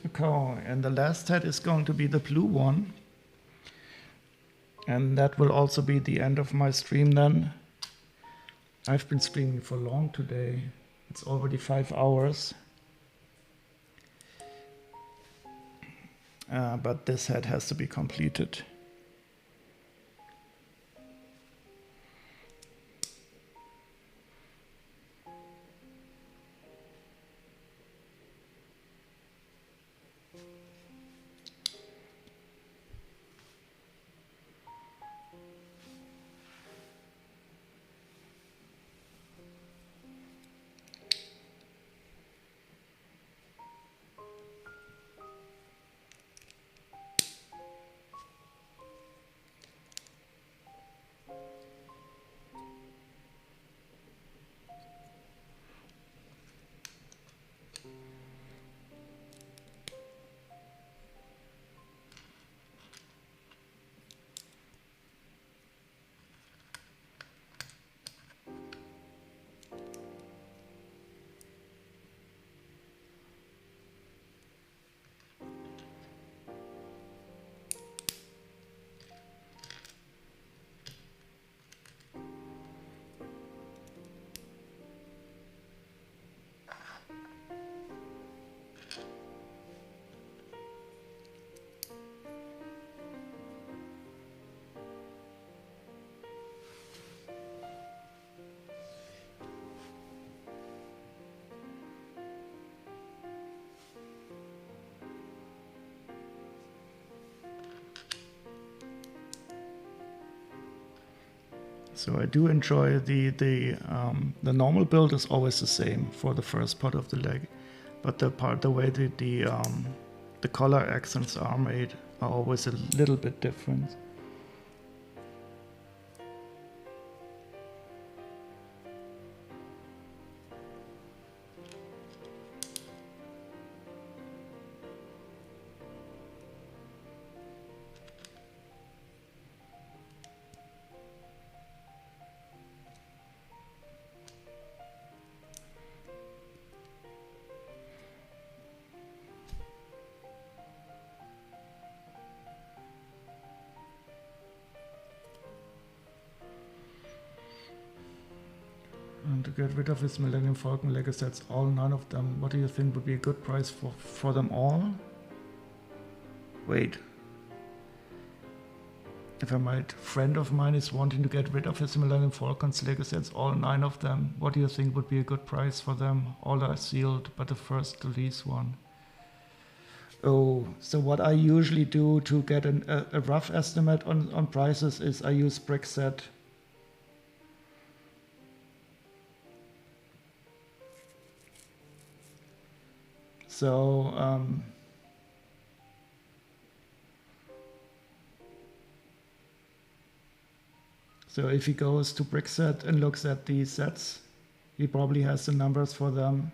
Okay, and the last set is going to be the blue one. And that will also be the end of my stream then. I've been streaming for long today. It's already 5 hours. But this set has to be completed. So I do enjoy the normal build is always the same for the first part of the leg, but the way the color accents are made are always a little bit different. And to get rid of his Millennium Falcon Lego sets, all 9 of them, what do you think would be a good price for them all? Wait. If a friend of mine is wanting to get rid of his Millennium Falcons Lego sets, all 9 of them, what do you think would be a good price for them? All are sealed, but the first release one. Oh, so what I usually do to get a rough estimate on prices is I use Brickset. So so if he goes to Brickset and looks at these sets, he probably has the numbers for them.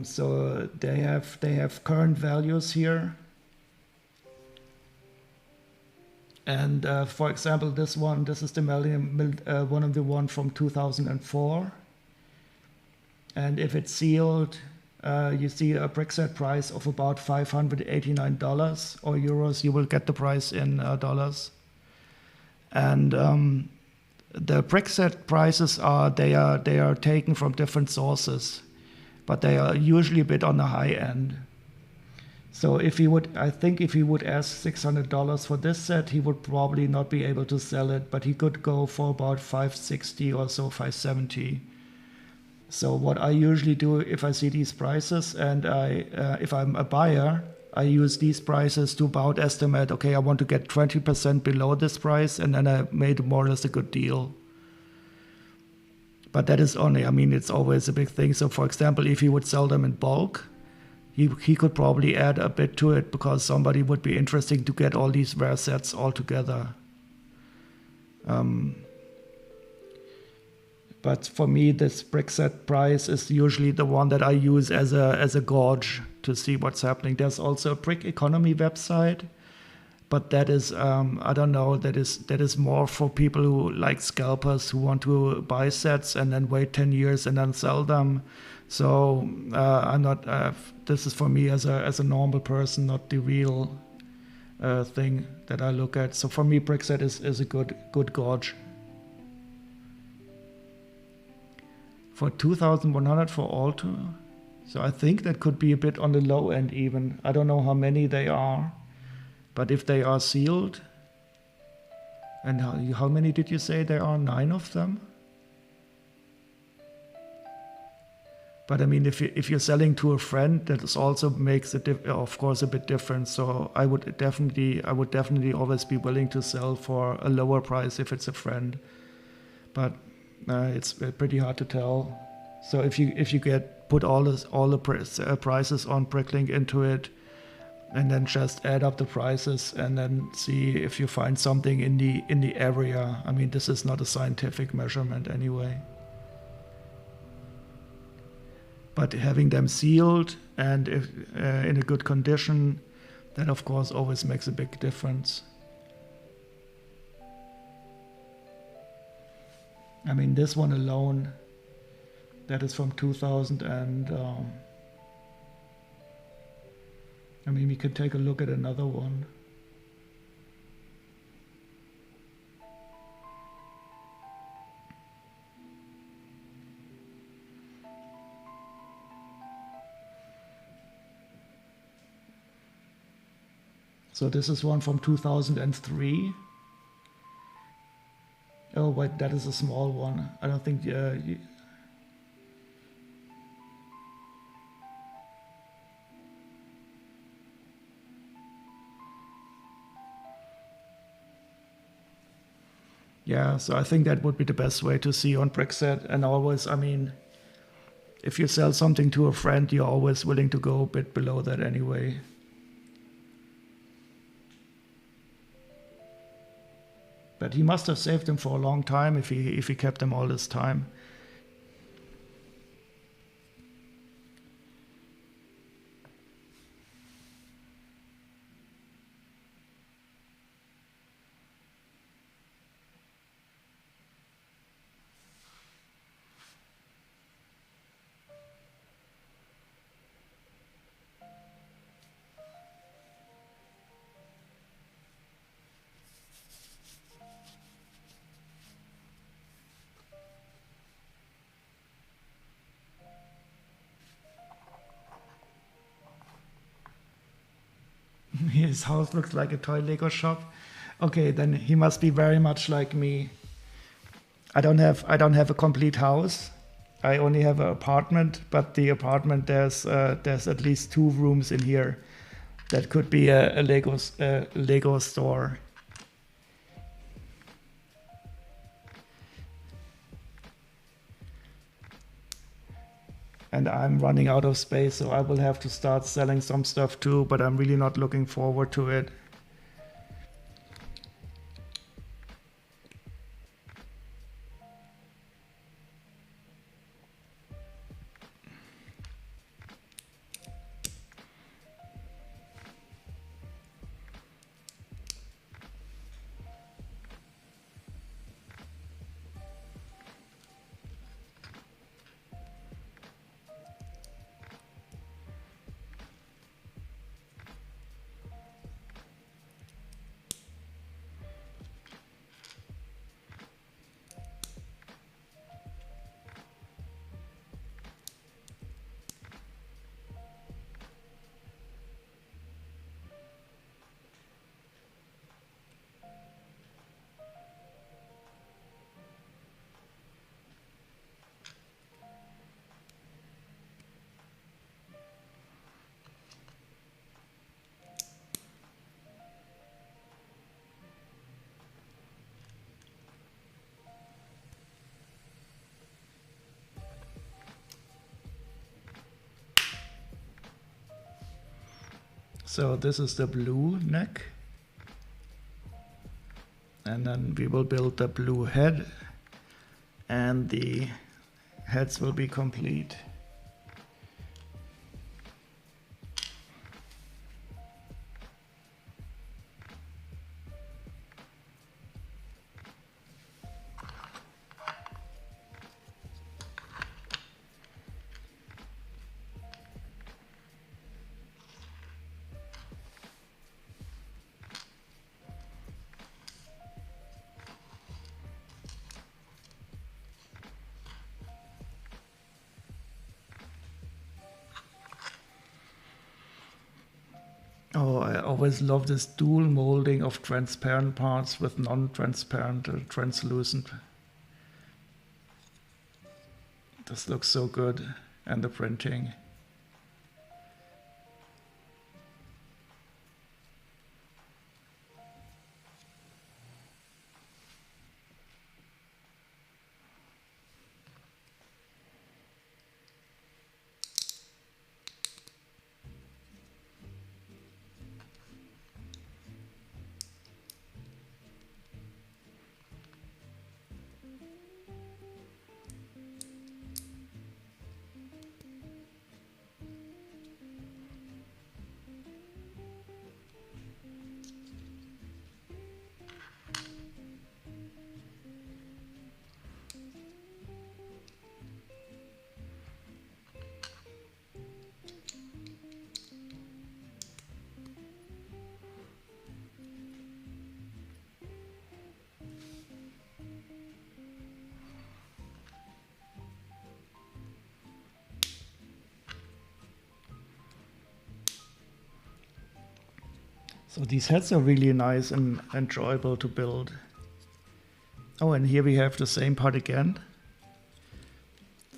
So they have current values here. And for example, this is the one of the one from 2004. And if it's sealed, you see a Brickset price of about $589 or euros. You will get the price in dollars. And the Brickset prices they are taken from different sources, but they are usually a bit on the high end. So I think if he would ask $600 for this set, he would probably not be able to sell it, but he could go for about $560 or so, $570. So what I usually do if I see these prices, and if I'm a buyer, I use these prices to about estimate, okay, I want to get 20% below this price, and then I made more or less a good deal. But that is only, it's always a big thing. So for example, if he would sell them in bulk, he could probably add a bit to it because somebody would be interested to get all these rare sets all together. But for me, this Brickset price is usually the one that I use as a gauge to see what's happening. There's also a Brick Economy website But that is, I don't know, that is more for people who like scalpers who want to buy sets and then wait 10 years and then sell them. So I'm not. This is for me as a normal person, not the real thing that I look at. So for me, Brickset is a good gauge. For 2,100 for all two. So I think that could be a bit on the low end even. I don't know how many they are. But if they are sealed, and how many did you say there are? 9 of them? But I mean, if you're selling to a friend, that also makes it, of course, a bit different. So I would definitely always be willing to sell for a lower price if it's a friend. But it's pretty hard to tell. So if you put all the prices on Bricklink into it, and then just add up the prices and then see if you find something in the area. I mean, this is not a scientific measurement anyway. But having them sealed and if, in a good condition, that of course always makes a big difference. I mean, this one alone, that is from 2000 and I mean, we could take a look at another one. So this is one from 2003. Oh, wait, that is a small one. I don't think... Yeah, so I think that would be the best way to see on Brickset. And always, I mean, if you sell something to a friend, you're always willing to go a bit below that anyway. But he must have saved them for a long time if he kept them all this time. His house looks like a toy Lego shop. Okay, then he must be very much like me. I don't have a complete house. I only have an apartment, but the apartment there's at least 2 rooms in here. That could be a Lego store. And I'm running out of space, so I will have to start selling some stuff too, but I'm really not looking forward to it. So this is the blue neck. And then we will build the blue head. And the heads will be complete. Oh, I always love this dual molding of transparent parts with non-transparent, translucent. This looks so good, and the printing. So these heads are really nice and enjoyable to build. Oh, and here we have the same part again.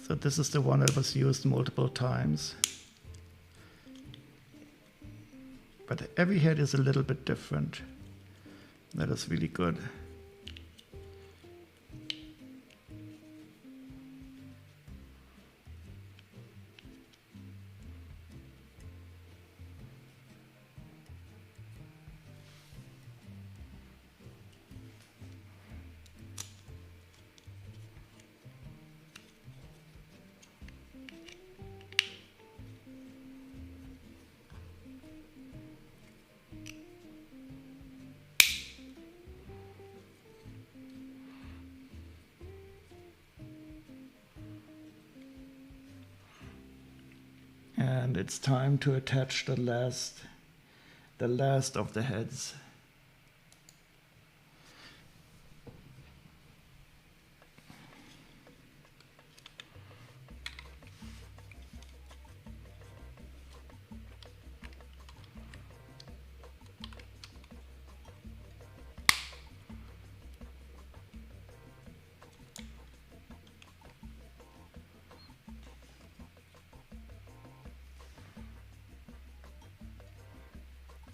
So this is the one that was used multiple times. But every head is a little bit different. That is really good. And it's time to attach the last of the heads.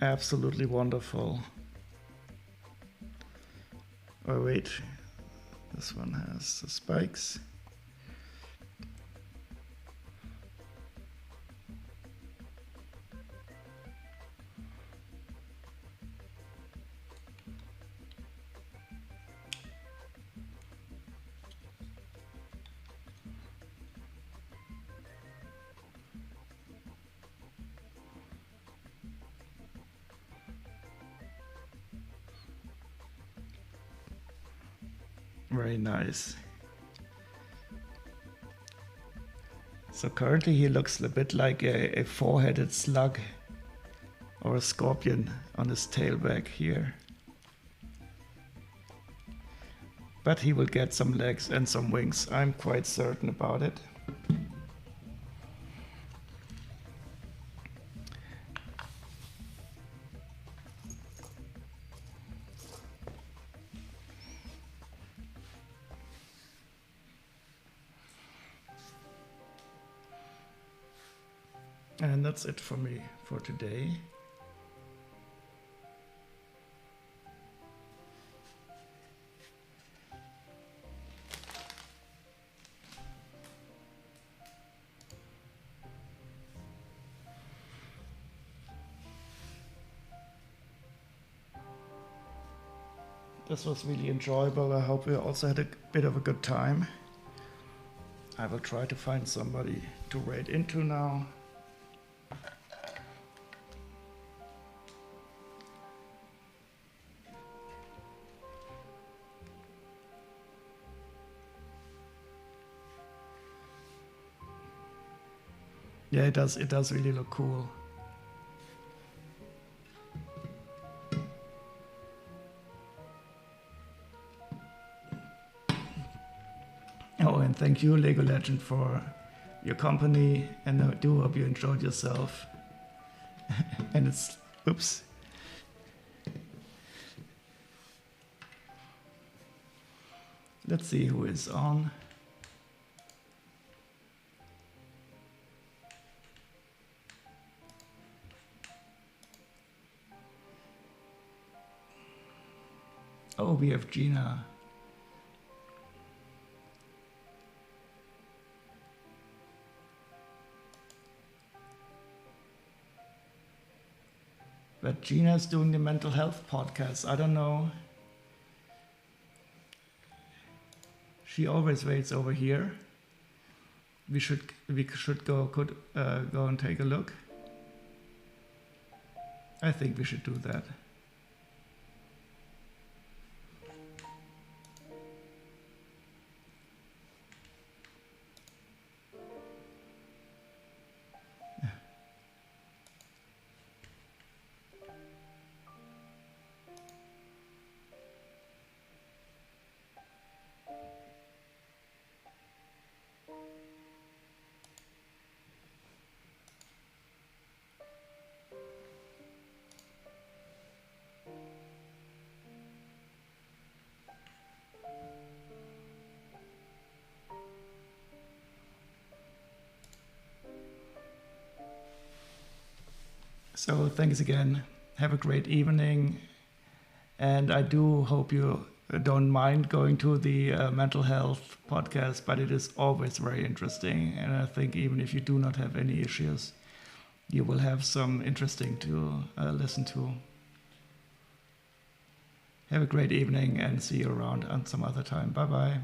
Absolutely wonderful. Oh wait, this one has the spikes. Very nice. So currently he looks a bit like a four-headed slug or a scorpion on his tail back here. But he will get some legs and some wings, I'm quite certain about it. And that's it for me for today. This was really enjoyable. I hope we also had a bit of a good time. I will try to find somebody to raid into now. Yeah, it does really look cool. Oh, and thank you, Lego Legend, for your company, and I do hope you enjoyed yourself. And it's Oops. Let's see who is on. Oh, we have Gina. But Gina's doing the mental health podcast. I don't know. She always waits over here. We should go and take a look. I think we should do that. So thanks again. Have a great evening. And I do hope you don't mind going to the mental health podcast, but it is always very interesting. And I think even if you do not have any issues, you will have some interesting to listen to. Have a great evening and see you around on some other time. Bye-bye.